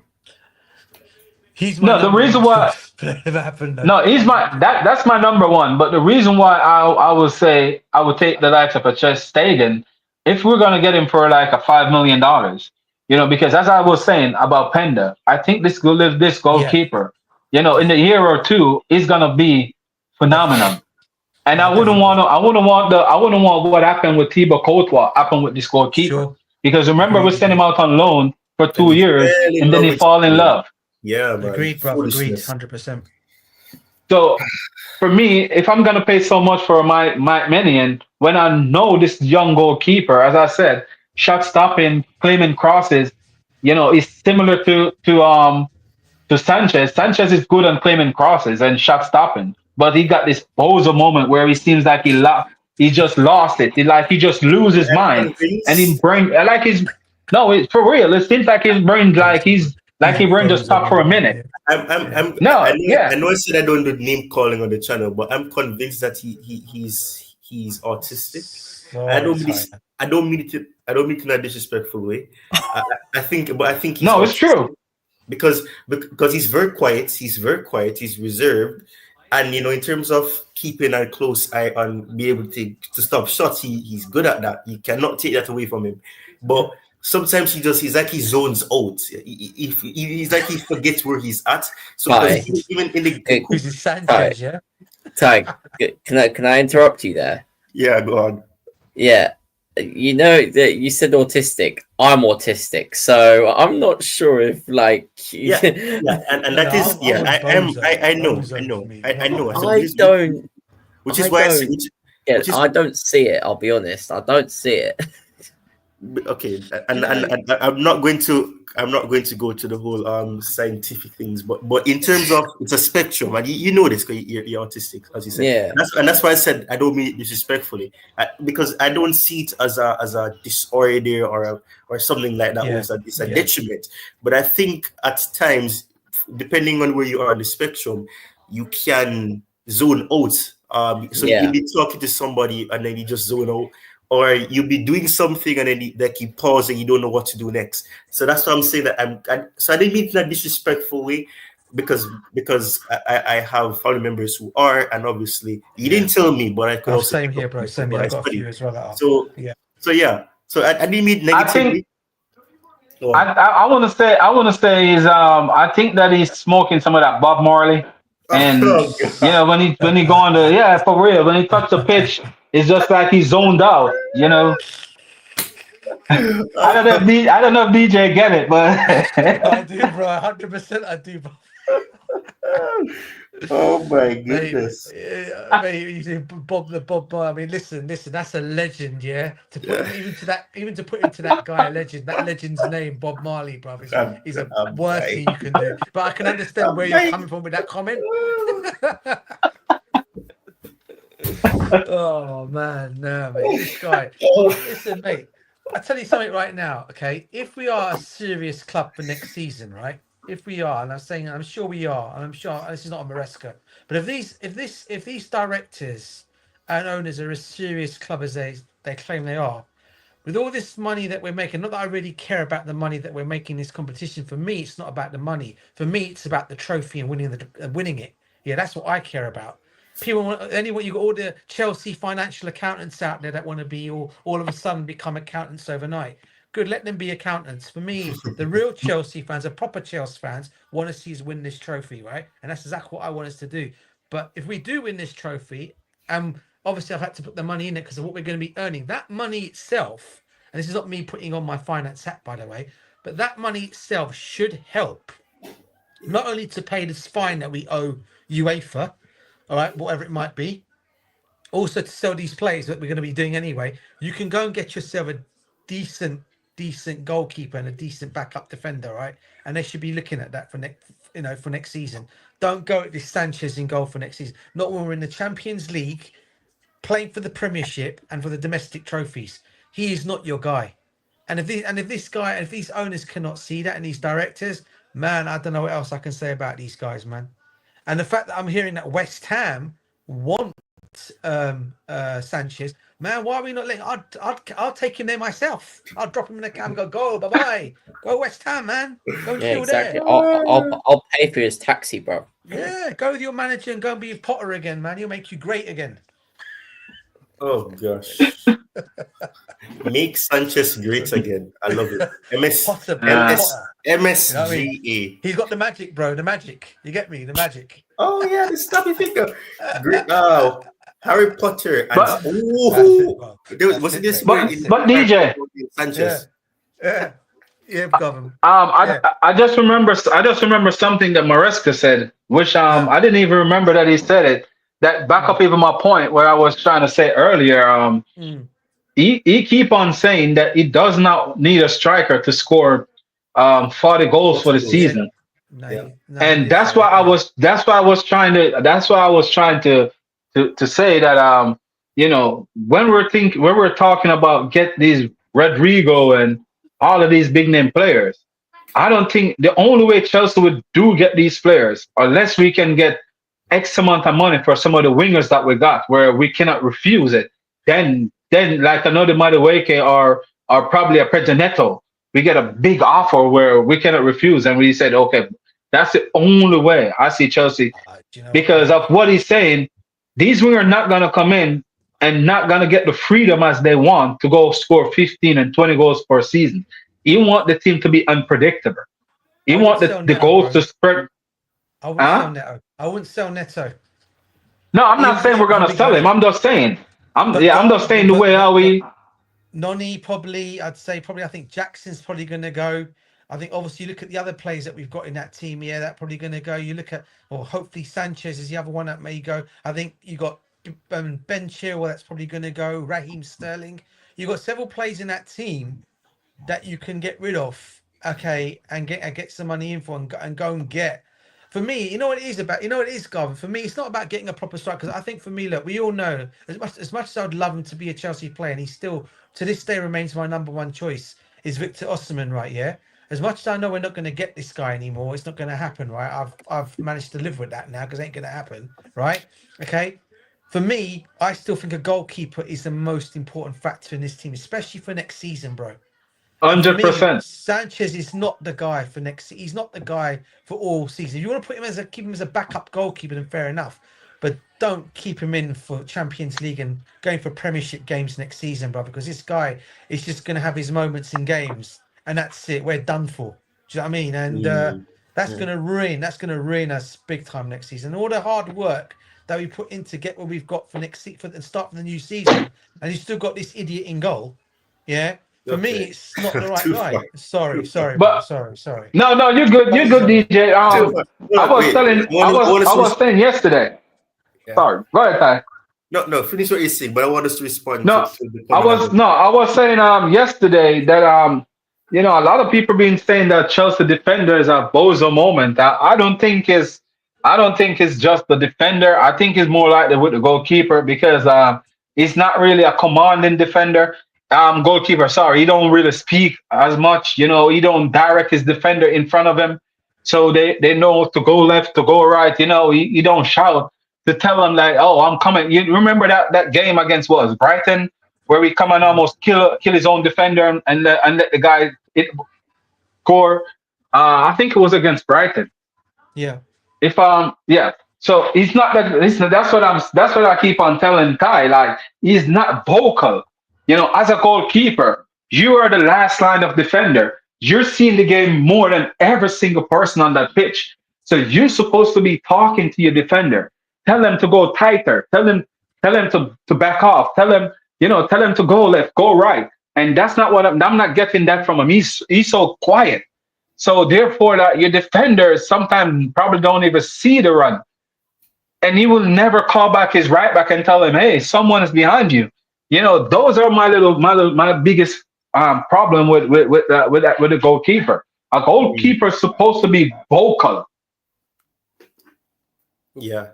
He's my the reason why if it happened. No, he's that's my number one. But the reason why I would say I would take the likes of a Ter Stegen if we're gonna get him for like a $5 million, because as I was saying about Penda, I think this goalkeeper, in a year or two, is gonna be phenomenal. And I wouldn't want what happened with Thibaut Courtois happen with this goalkeeper. Sure. Because remember we sent him out on loan for 2 years and then he fall in love. Yeah, man. Agreed, bro. Agreed, 100%. So for me, if I'm gonna pay so much for my Maignan, when I know this young goalkeeper, as I said, shot stopping, claiming crosses, is similar to Sanchez. Sanchez is good on claiming crosses and shot stopping, but he got this bozo moment where he seems like he just lost it. He just loses his mind, and he bring it's for real. It seems like his brain he brain just stopped for a minute. I know I said I don't do name calling on the channel, but I'm convinced that he's autistic. I don't mean it in a disrespectful way. I think he's no, it's true. Because he's very quiet, he's reserved, and in terms of keeping a close eye on be able to stop shots, he's good at that. You cannot take that away from him. But sometimes he's like he zones out. He's like he forgets where he's at. So even in the Who's Sanchez, yeah? Tag, can I interrupt you there? Yeah, go on. Yeah. That you said autistic. I'm autistic, so I'm not sure if and that is I know. I don't see it. I'll be honest, I don't see it. Okay, and I'm not going to go to the whole scientific things, but in terms of it's a spectrum, and you know this because you're autistic, as you said. Yeah. That's why I said I don't mean it disrespectfully, because I don't see it as a disorder or something like that. Yeah. It's a detriment. But I think at times, depending on where you are on the spectrum, you can zone out. You'll be talking to somebody and then you just zone out. Or you'll be doing something and then they keep pausing, you don't know what to do next. So that's why I'm saying that I didn't mean it in a disrespectful way, because I have family members who are, and obviously you didn't tell me, but I could also. Same here, bro. Same here. I got a few as well. So I didn't mean negatively. I want to say is I think that he's smoking some of that Bob Marley, and when he go on for real, when he touch the pitch. It's just like he's zoned out, I don't know if DJ get it, but I do, bro. 100% I do, bro. Oh my goodness. Mate, Bob. I mean, listen. That's a legend, yeah. To put even to put into that guy a legend. That legend's name, Bob Marley, bro. Is a worst thing you can do. But I can understand where you're coming from with that comment. Oh man, no, mate. This guy. Listen, mate. I tell you something right now, okay? If we are a serious club for next season, right? If we are, and I'm sure we are, and I'm sure this is not a Maresca, but if these directors and owners are as serious club as they claim they are, with all this money that we're making, not that I really care about the money that we're making this competition. For me, it's not about the money. For me, it's about the trophy and winning it. Yeah, that's what I care about. People want anyone. You got all the Chelsea financial accountants out there that want to be all of a sudden become accountants overnight. Good, let them be accountants. For me, the real Chelsea fans, the proper Chelsea fans, want to see us win this trophy, right? And that's exactly what I want us to do. But if we do win this trophy, obviously I've had to put the money in it because of what we're going to be earning. That money itself, and this is not me putting on my finance hat, by the way, but that money itself should help not only to pay this fine that we owe UEFA, all right, whatever it might be, also to sell these players that we're going to be doing anyway. You can go and get yourself a decent goalkeeper and a decent backup defender, right? And they should be looking at that for next season. Don't go at this Sanchez in goal for next season. Not when we're in the Champions League, playing for the Premiership and for the domestic trophies. He is not your guy. And if these owners cannot see that, and these directors, man, I don't know what else I can say about these guys, man. And the fact that I'm hearing that West Ham want Sanchez, man, why are we not letting? I'll take him there myself. I'll drop him in the cab and go bye bye, go West Ham, man. Go and chill exactly. there. I'll pay for his taxi, bro. Yeah, go with your manager and go and be with Potter again, man. He'll make you great again. Oh gosh. Make Sanchez great again. I love it. MSGA. He's got the magic, bro. The magic. You get me? The magic. Oh yeah, the snappy finger. Great. Oh, Harry Potter. And But- was it this? But DJ, Sanchez. Yeah, Governor. I just remember something that Maresca said, which I didn't even remember that he said it. That back up even my point where I was trying to say earlier. He keep on saying that he does not need a striker to score 40 goals for the season. And that's why I was trying to say that when we're talking about get these Rodrigo and all of these big name players, I don't think the only way Chelsea would get these players, unless we can get X amount of money for some of the wingers that we got where we cannot refuse it, then like another Madueke or probably a Pedro, we get a big offer where we cannot refuse, and we said, okay, that's the only way I see Chelsea because of what he's saying. These wingers are not gonna come in and not gonna get the freedom as they want to go score 15 and 20 goals per season. You want the team to be unpredictable. You want the goals to spread. I wouldn't sell Neto. I wouldn't sell Neto. No, I'm not saying we're gonna sell him. I'm just saying. I'm just saying the way how we. Noni probably. I'd say probably. I think Jackson's probably going to go. I think obviously you look at the other players that we've got in that team. Yeah, that's probably going to go. You look at, or hopefully Sanchez is the other one that may go. I think you got Ben Chilwell. That's probably going to go. Raheem Sterling. You got several players in that team that you can get rid of. Okay, and get some money in for and go and get. For me, you know what it is about. You know what it is, Garvin. For me, it's not about getting a proper striker. Because I think for me, look, we all know as much as I'd love him to be a Chelsea player, and he still to this day remains my number one choice. Is Victor Osimhen, right? Yeah. As much as I know we're not going to get this guy anymore, it's not going to happen, right? I've managed to live with that now because it ain't going to happen, right? Okay. For me, I still think a goalkeeper is the most important factor in this team, especially for next season, bro. 100%. Sanchez is not the guy for next. He's not the guy for all season. If you want to put him keep him as a backup goalkeeper, then fair enough. But don't keep him in for Champions League and going for Premiership games next season, bro. Because this guy is just going to have his moments in games, and that's it. We're done for. Do you know what I mean? And that's going to ruin us big time next season. And all the hard work that we put in to get what we've got for next season, and start for the new season, and you still got this idiot in goal. Yeah. For me, it's not the right guy. Sorry. No, you're good. You're good, DJ. I was saying yesterday. Yeah. Sorry, go ahead, Ty. No, finish what you're saying, but I want us to respond. I was saying yesterday that a lot of people been saying that Chelsea defenders are bozo moment. I don't think it's just the defender. I think it's more like with the goalkeeper because he's not really a commanding defender. goalkeeper. Sorry, he don't really speak as much. You know, he don't direct his defender in front of him, so they know to go left, to go right. You know, he don't shout to tell them like, "Oh, I'm coming." You remember that game against what was Brighton, where we come and almost kill his own defender and let the guy score. I think it was against Brighton. Yeah. If yeah, so he's not that. Listen, that's what I keep on telling Kai. Like, he's not vocal. You know, as a goalkeeper, you are the last line of defender. You're seeing the game more than every single person on that pitch. So you're supposed to be talking to your defender. Tell them to go tighter. Tell them to back off. Tell them to go left, go right. And that's not what I'm not getting that from him. He's so quiet. So therefore, that your defenders sometimes probably don't even see the run, and he will never call back his right back and tell him, "Hey, someone is behind you." You know, those are my biggest problem with the goalkeeper. A goalkeeper is supposed to be vocal. Yeah.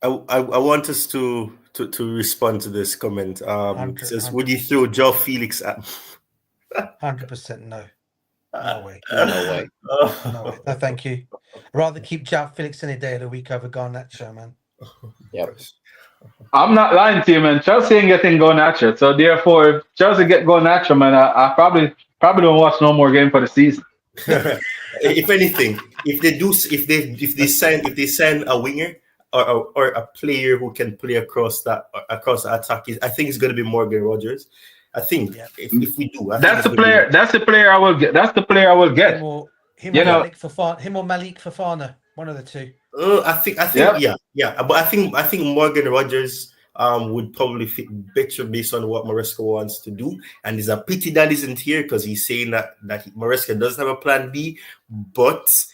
I want us to respond to this comment. It says, would you throw Joe Felix at? 100% no. No way. No way. No way. No, thank you. Rather keep Joao Felix any day of the week over Garnacho, man. Yep. I'm not lying to you, man. Chelsea ain't getting Garnacho, so therefore, if Chelsea get Garnacho, man, I probably don't watch no more game for the season. If anything, if they sign a winger or a player who can play across the attack, I think it's going to be Morgan Rogers. I think if we do, That's the player. That's the player I will get. That's the player I will get. Him or Malik Fofana, one of the two. I think yeah. But I think Morgan Rogers would probably fit better based on what Maresca wants to do. And it's a pity that isn't here, because he's saying that Maresca doesn't have a plan B. But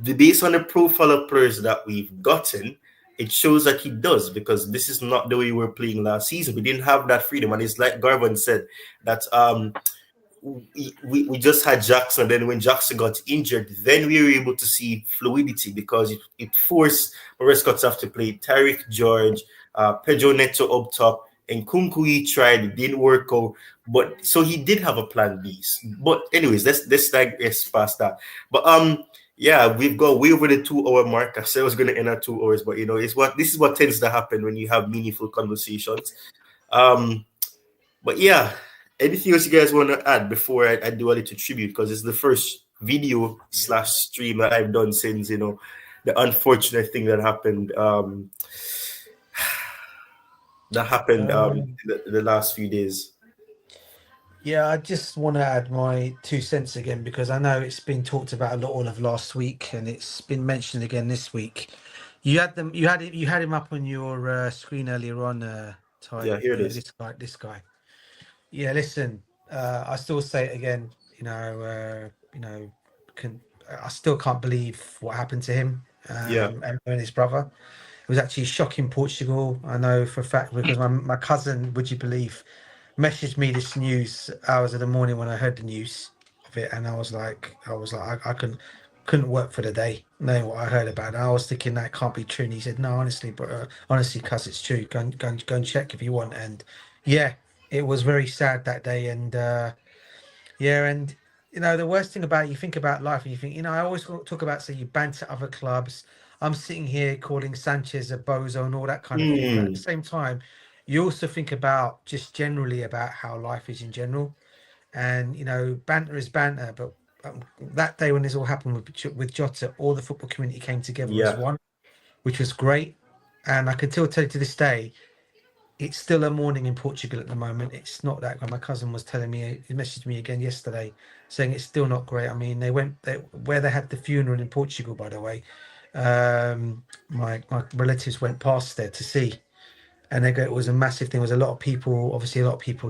based on the profile of players that we've gotten, it shows that he does, because this is not the way we were playing last season. We didn't have that freedom. And it's like Garvin said, that we just had Jackson. Then when Jackson got injured, then we were able to see fluidity, because it forced Maresca to have to play Tariq George, Pedro Neto up top, and Kunku he tried, it didn't work out. But so he did have a plan B. But anyways, let's digress past that. But yeah, we've got way over the 2 hour mark. I said I was going to end at 2 hours, but you know, this is what tends to happen when you have meaningful conversations. But yeah, anything else you guys want to add before I do a little tribute? Because it's the first video / stream that I've done since, you know, the unfortunate thing that happened. The last few days. Yeah, I just want to add my 2 cents again, because I know it's been talked about a lot all of last week, and it's been mentioned again this week. You had him up on your screen earlier on. Yeah, here it is. This guy. Yeah, listen. I still say it again. I still can't believe what happened to him. And his brother. It was actually shocking in Portugal. I know for a fact, because my cousin, would you believe, messaged me this news hours of the morning when I heard the news of it, and I was like, I couldn't work for the day knowing what I heard about it. And I was thinking that can't be true, and he said, no, honestly, but honestly, cuz it's true. Go and check if you want. And yeah, it was very sad that day. And and you know, the worst thing about it, you think about life, and you think, I always talk about, say, you banter other clubs. I'm sitting here calling Sanchez a bozo and all that kind of thing. But at the same time, you also think about just generally about how life is in general. And, banter is banter. But that day when this all happened with Jota, all the football community came together as one, which was great. And I can still tell you to this day, it's still a morning in Portugal at the moment. It's not that. My cousin was telling me, he messaged me again yesterday, saying it's still not great. I mean, where they had the funeral in Portugal, by the way. My relatives went past there to see, and it was a massive thing. There was a lot of people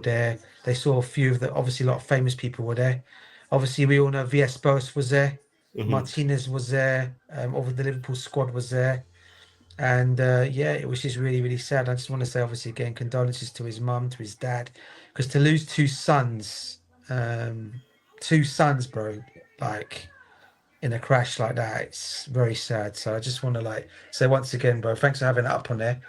there. They saw a few of obviously a lot of famous people were there. Obviously, we all know VS Boas was there, Martinez was there, over the Liverpool squad was there, and it was just really, really sad. I just want to say, obviously, again, condolences to his mum, to his dad, because to lose two sons, bro, like, in a crash like that, it's very sad. So I just want to say once again, bro, thanks for having it up on there.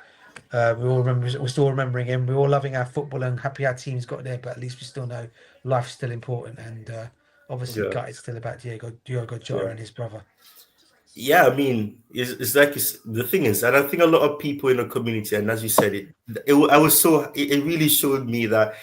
We're still remembering him. We're all loving our football and happy our team's got there, but at least we still know life's still important. And obviously, Yeah. gut is still about Diogo Jota Yeah. and his brother. Yeah, I mean, it's like the thing is, and I think a lot of people in the community, and as you said, it really showed me that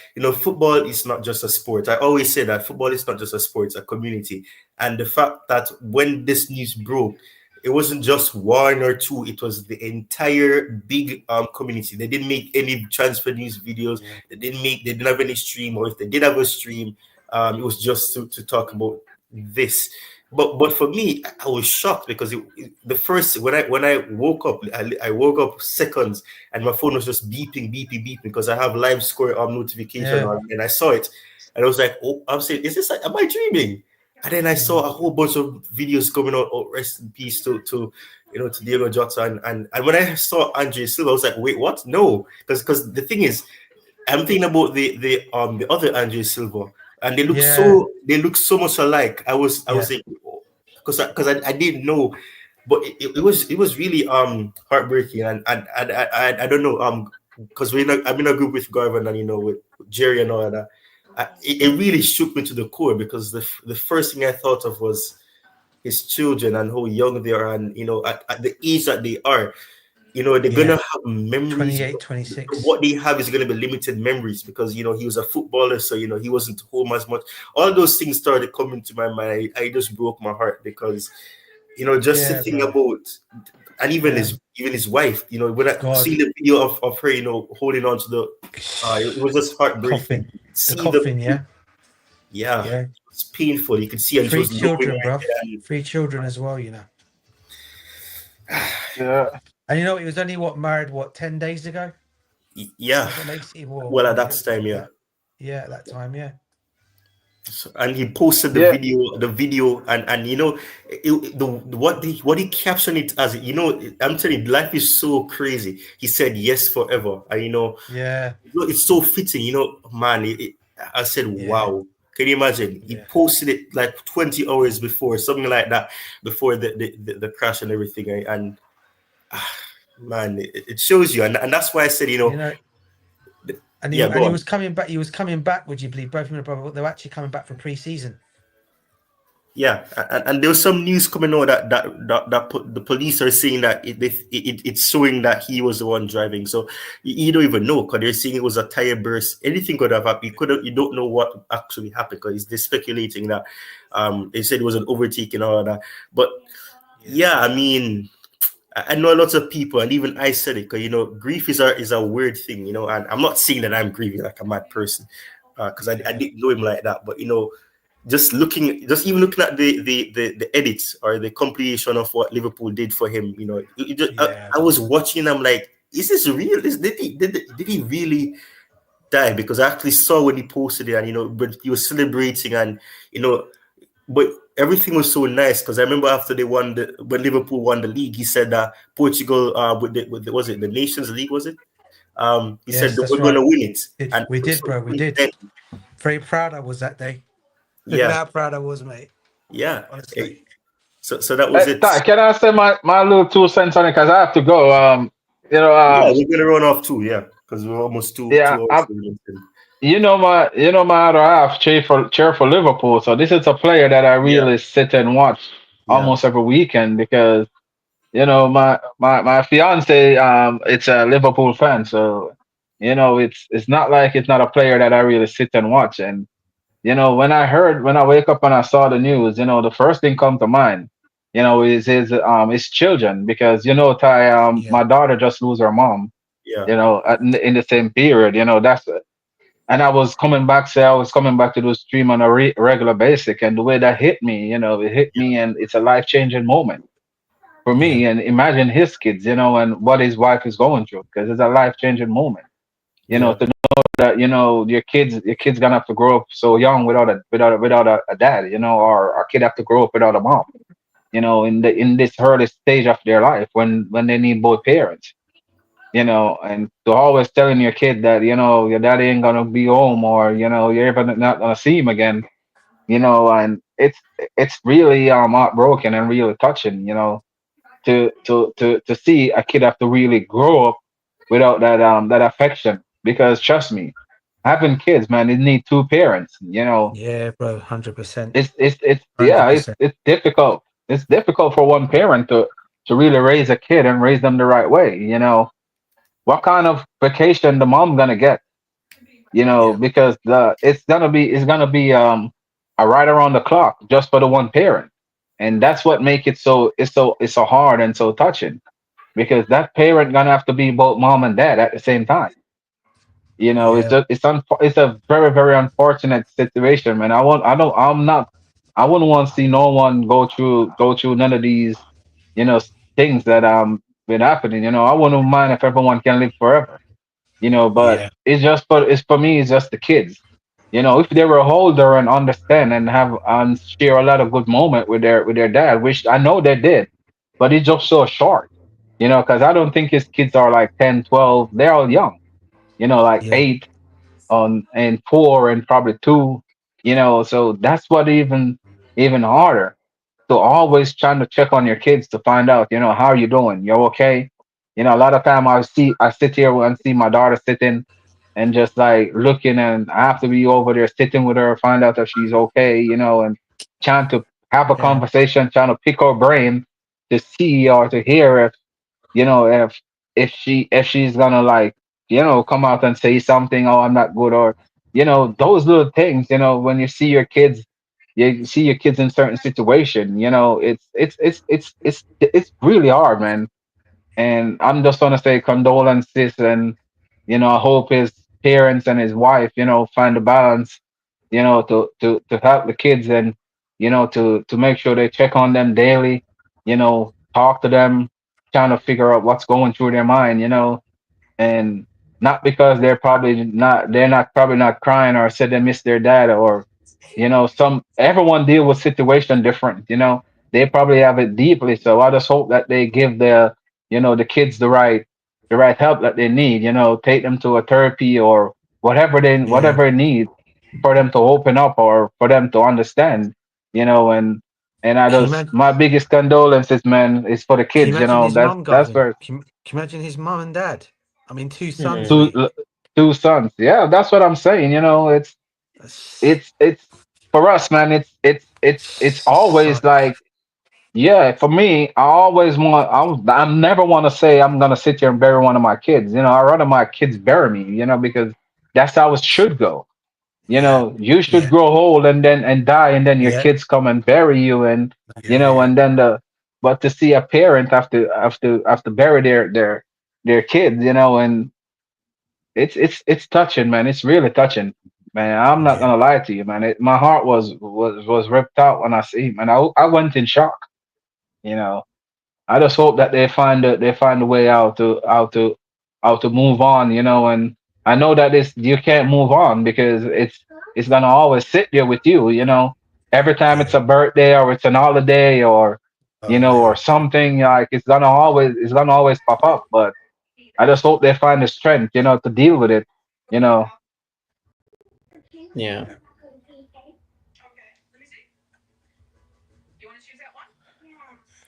football is not just a sport. I always say that football is not just a sport; it's a community. And the fact that when this news broke, it wasn't just one or two; it was the entire big community. They didn't make any transfer news videos. Yeah. They didn't have any stream, or if they did have a stream, it was just to talk about this. But for me, I was shocked because the first when I woke up, I woke up seconds and my phone was just beeping because I have live score notification Yeah. on, and I saw it and I was like, oh, I'm saying, is this am I dreaming? And then I saw a whole bunch of videos coming out. Oh, rest in peace to Diego Jota, and when I saw Andre Silva, I was like, wait, what? No, because the thing is, I'm thinking about the other Andre Silva, and they look so much alike. I was like, because I didn't know, but it was really heartbreaking, and I don't know because I'm in a group with Garvin and with Jerry and all that. It really shook me to the core because the first thing I thought of was his children and how young they are, and at the age that they are. They're gonna have memories. 28, 26. What they have is gonna be limited memories because he was a footballer, so he wasn't home as much. All those things started coming to my mind. I just broke my heart because just to think about, and even his wife. When I see the video of her, holding on to the, it was just heartbreaking. The coffin, yeah. It's painful. You can see, and 3 children, bro. 3 children as well, Yeah. And he was only married 10 days ago? Yeah. Well, at that time, yeah. Yeah, at that time, yeah. So, and he posted the video, and what he captioned it as, I'm telling you, life is so crazy. He said yes forever, and it's so fitting, man. I said, wow. Can you imagine? He posted it like 20 hours before, something like that, before the crash and everything, and man, it shows you, and that's why I said, and he was coming back. He was coming back. Would you believe? Both him and brother, they were actually coming back for pre-season. Yeah, and there was some news coming out that the police are saying that it's showing that he was the one driving. So you don't even know because they're saying it was a tire burst. Anything could have happened. You don't know what actually happened because they're speculating that they said it was an overtake and all of that. But yeah, I mean, I know lots of people, and even I said it, because grief is a weird thing, and I'm not saying that I'm grieving like a mad person, because I didn't know him like that, but just even looking at the edits or the compilation of what Liverpool did for him, I was watching. I'm like, is this real? Did he really die? Because I actually saw when he posted it, and but he was celebrating, and but everything was so nice because I remember after when Liverpool won the league, he said that Portugal was it the Nations League, was it? He said that we're going to win it. And we did, bro. We did. Very proud I was that day. Look at how proud I was, mate. Yeah, honestly. So that was it. Can I say my little 2 cents on it because I have to go. Yeah, we're gonna run off too. Yeah, because we're almost 2 hours. My other half cheer for Liverpool. So this is a player that I really sit and watch almost every weekend because my fiance it's a Liverpool fan. So it's not like it's not a player that I really sit and watch. And when I wake up and I saw the news, the first thing come to mind, is his children because Ty, my daughter just lose her mom. In the same period, that's it. And I was coming back to do stream on a regular basis, and the way that hit me, it hit me, and it's a life-changing moment for me. And imagine his kids, and what his wife is going through, because it's a life-changing moment. To know that your kids gonna have to grow up so young without a dad, or a kid have to grow up without a mom, in this early stage of their life when they need both parents. And to always telling your kid that, your daddy ain't gonna be home, or, you're even not gonna see him again, and it's really heartbroken and really touching, to see a kid have to really grow up without that affection. Because trust me, having kids, man, it need two parents. Yeah, bro, 100%. It's yeah, 100%. it's difficult. It's difficult for one parent to really raise a kid and raise them the right way. What kind of vacation the mom gonna get? Yeah. Because it's gonna be a right around the clock just for the one parent, and that's what make it so hard and so touching, because that parent gonna have to be both mom and dad at the same time. It's Yeah. it's a very, very unfortunate situation, man. I wouldn't want to see no one go through none of these, you know, things that been happening. I wouldn't mind if everyone can live forever. But Yeah. it's for me, it's just the kids. If they were older and understand and have and share a lot of good moment with their dad, which I know they did, but it's just so short. Because I don't think his kids are like 10, 12. They're all young. Like Yeah. 8 on and 4 and probably 2. So that's what even harder, to always trying to check on your kids to find out, how you doing, you're okay. A lot of time I sit here and see my daughter sitting and just like looking, and I have to be over there sitting with her, find out if she's okay, and trying to have a Yeah. conversation, trying to pick her brain to see or to hear if she's gonna, like, come out and say something, oh, I'm not good, or those little things. When you see your kids in certain situation, it's really hard, man. And I'm just gonna say condolences, and I hope his parents and his wife, find a balance, to help the kids, and to make sure they check on them daily, talk to them, trying to figure out what's going through their mind, and not because they're not probably not crying or said they miss their dad, or some everyone deal with situation different. They probably have it deeply, so I just hope that they give the kids the right help that they need. Take them to a therapy or Yeah. whatever it needs for them to open up or for them to understand. And I Can you just, imagine? my biggest condolences, man, is for the Can you kids. imagine his That's mum, that's Gavin? where Can you imagine his mum and dad? I mean, two sons, Hmm. two mate. two sons. Yeah, that's what I'm saying. That's It's for us, man. It's always such. like, yeah. For me, I always want. I never want to say I'm gonna sit here and bury one of my kids. I rather my kids bury me. Because that's how it should go. Yeah. You should Yeah. grow old and die, and then your Yeah. kids come and bury you, and Yeah. Yeah. and then but to see a parent have to bury their kids, and it's touching, man. It's really touching, man. I'm not Yeah. gonna lie to you, man. My heart was ripped out when I see him, and I went in shock. You know, I just hope that they find a way out to move on. And I know that you can't move on because it's gonna always sit there with you. Every time it's Yeah. a birthday or it's an holiday or Oh or yeah. something, like it's gonna always pop up. But I just hope they find the strength, to deal with it. You know, Yeah.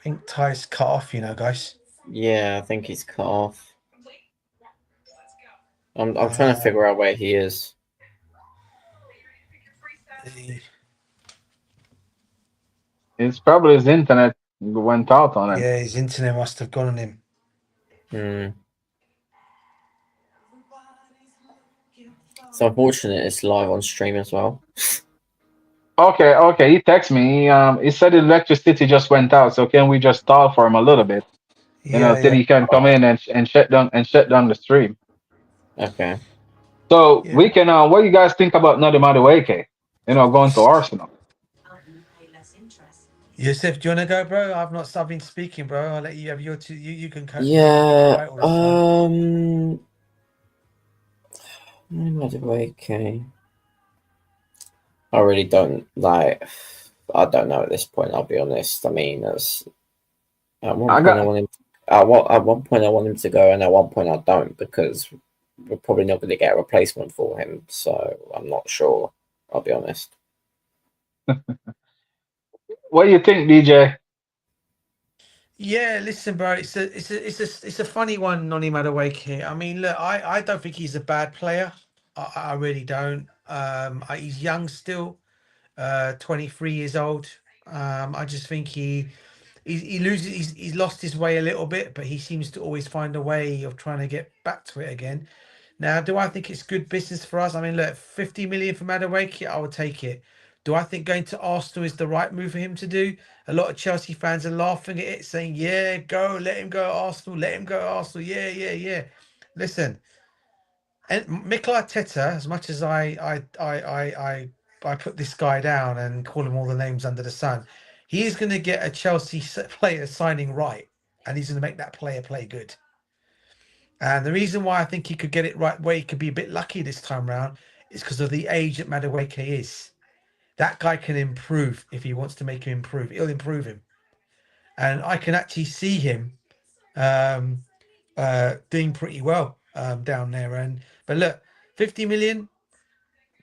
I think Ty's cut off. Guys. Yeah, I think he's cut off. I'm trying to Uh, figure out where he is. the- it's probably his internet went out on him. yeah, his internet must have gone on him. Hmm. It's unfortunate it's live on stream as well. Okay, okay. He texted me. He said the electricity just went out, so can we just stall for him a little bit, Yeah. till Yeah. he can come in and shut down the stream. Okay. So Yeah. we can. What do you guys think about Nadi Madueke? Going to Arsenal. Yusuf, do you want to go, bro? I've been speaking, bro. I'll let you have your two. You can you be Yeah. quiet all this time. Okay. I really don't like. I don't know at this point. I'll be honest. I mean, at one I point I got. want him. At one point I want him to go, and at one point I don't because we're probably not going to get a replacement for him. So I'm not sure. I'll be honest. What do you think, DJ? Yeah, listen, bro. It's a funny one, Noni Madueke. I mean, look, I don't think he's a bad player. I really don't. He's young still, 23 years old. I just think he loses. He's lost his way a little bit, but he seems to always find a way of trying to get back to it again. Now, do I think it's good business for us? I mean, look, 50 million for Madueke, I would take it. Do I think going to Arsenal is the right move for him to do? A lot of Chelsea fans are laughing at it, saying, "Yeah, go, let him go to Arsenal, let him go to Arsenal." Yeah, yeah, yeah. Listen, and Mikel Arteta, as much as I put this guy down and call him all the names under the sun, he is going to get a Chelsea player signing right, and he's going to make that player play good. And the reason why I think he could get it right, where he could be a bit lucky this time round, is because of the age that Madueke is. That guy can improve if he wants to make him improve. He'll improve him, and I can actually see him um, doing pretty well down there. But look, 50 million,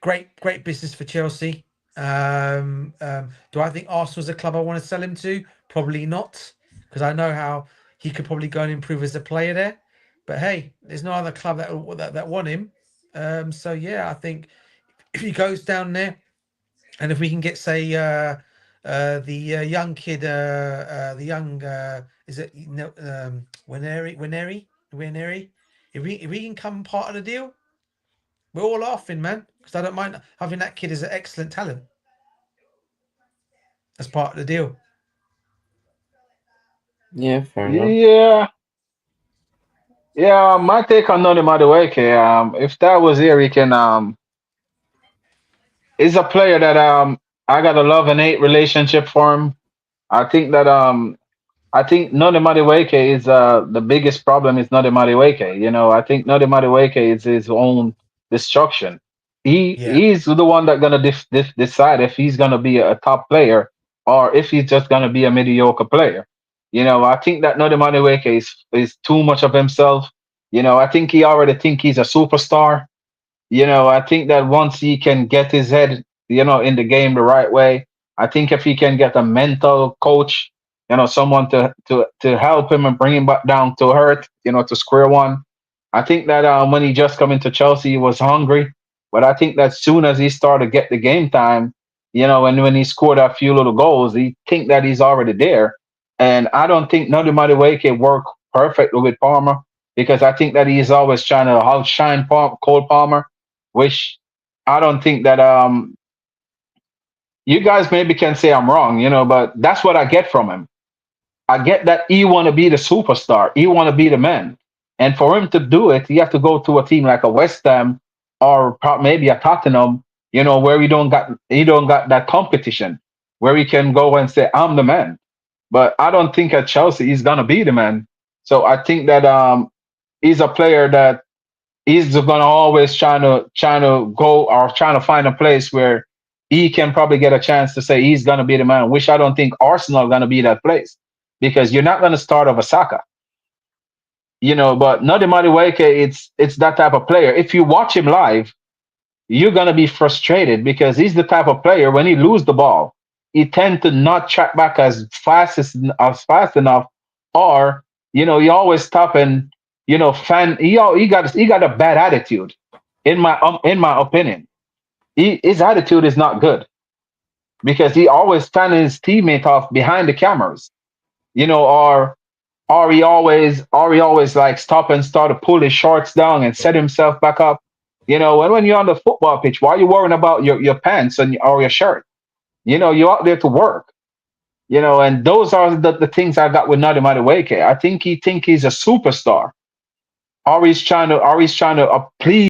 great business for Chelsea. Do I think Arsenal's a club I want to sell him to? Probably not, because I know how he could probably go and improve as a player there. But hey, there's no other club that want him. So yeah, I think if he goes down there, and if we can get, say, the young kid, the young, is it Winery? If we can come part of the deal, we're all laughing, man. Because I don't mind having that kid as an excellent talent as part of the deal. Yeah, fair enough. Yeah, yeah. My take on Noni Madueke, if that was here, he can he's a player that I got a love and hate relationship for him. I think that I think Noni Madueke is the biggest problem is Noni Madueke. You know, I think Noni Madueke is his own destruction. Yeah, He's the one that gonna decide if he's gonna be a top player or if he's just gonna be a mediocre player. You know, I think that Noni Madueke is too much of himself. You know, I think he already think he's a superstar. You know, I think that once he can get his head, you know, in the game the right way, I think if he can get a mental coach, you know, someone to help him and bring him back down to earth, you know, to square one. I think that when he just come into Chelsea, he was hungry, but I think that soon as he started to get the game time, you know, and when he scored a few little goals, he think that he's already there. And I don't think none of the way can work perfectly with Palmer because I think that he's always trying to outshine Cole Palmer, which I don't think that you guys maybe can say I'm wrong, you know, but that's what I get from him. I get that he want to be the superstar, he want to be the man, and for him to do it, he have to go to a team like a West Ham or maybe a Tottenham, you know, where he don't got that competition, where he can go and say I'm the man. But I don't think at Chelsea he's gonna be the man. So I think that he's a player that he's gonna always trying to go or trying to find a place where he can probably get a chance to say he's gonna be the man. Which I don't think Arsenal are gonna be that place because you're not gonna start over Saka, you know. But Nodi Madueke, it's that type of player. If you watch him live, you're gonna be frustrated because he's the type of player when he lose the ball, he tend to not track back as fast enough, or you know, he always stop and you know, he got a bad attitude. In my opinion, his attitude is not good because he always fanning his teammate off behind the cameras, you know, or he always like stop and start to pull his shorts down and set himself back up. You know, and when you're on the football pitch, why are you worrying about your pants or your shirt? You know, you're out there to work. You know, and those are the things I got with Nadi Madueke. I think he's a superstar. Or he's trying to please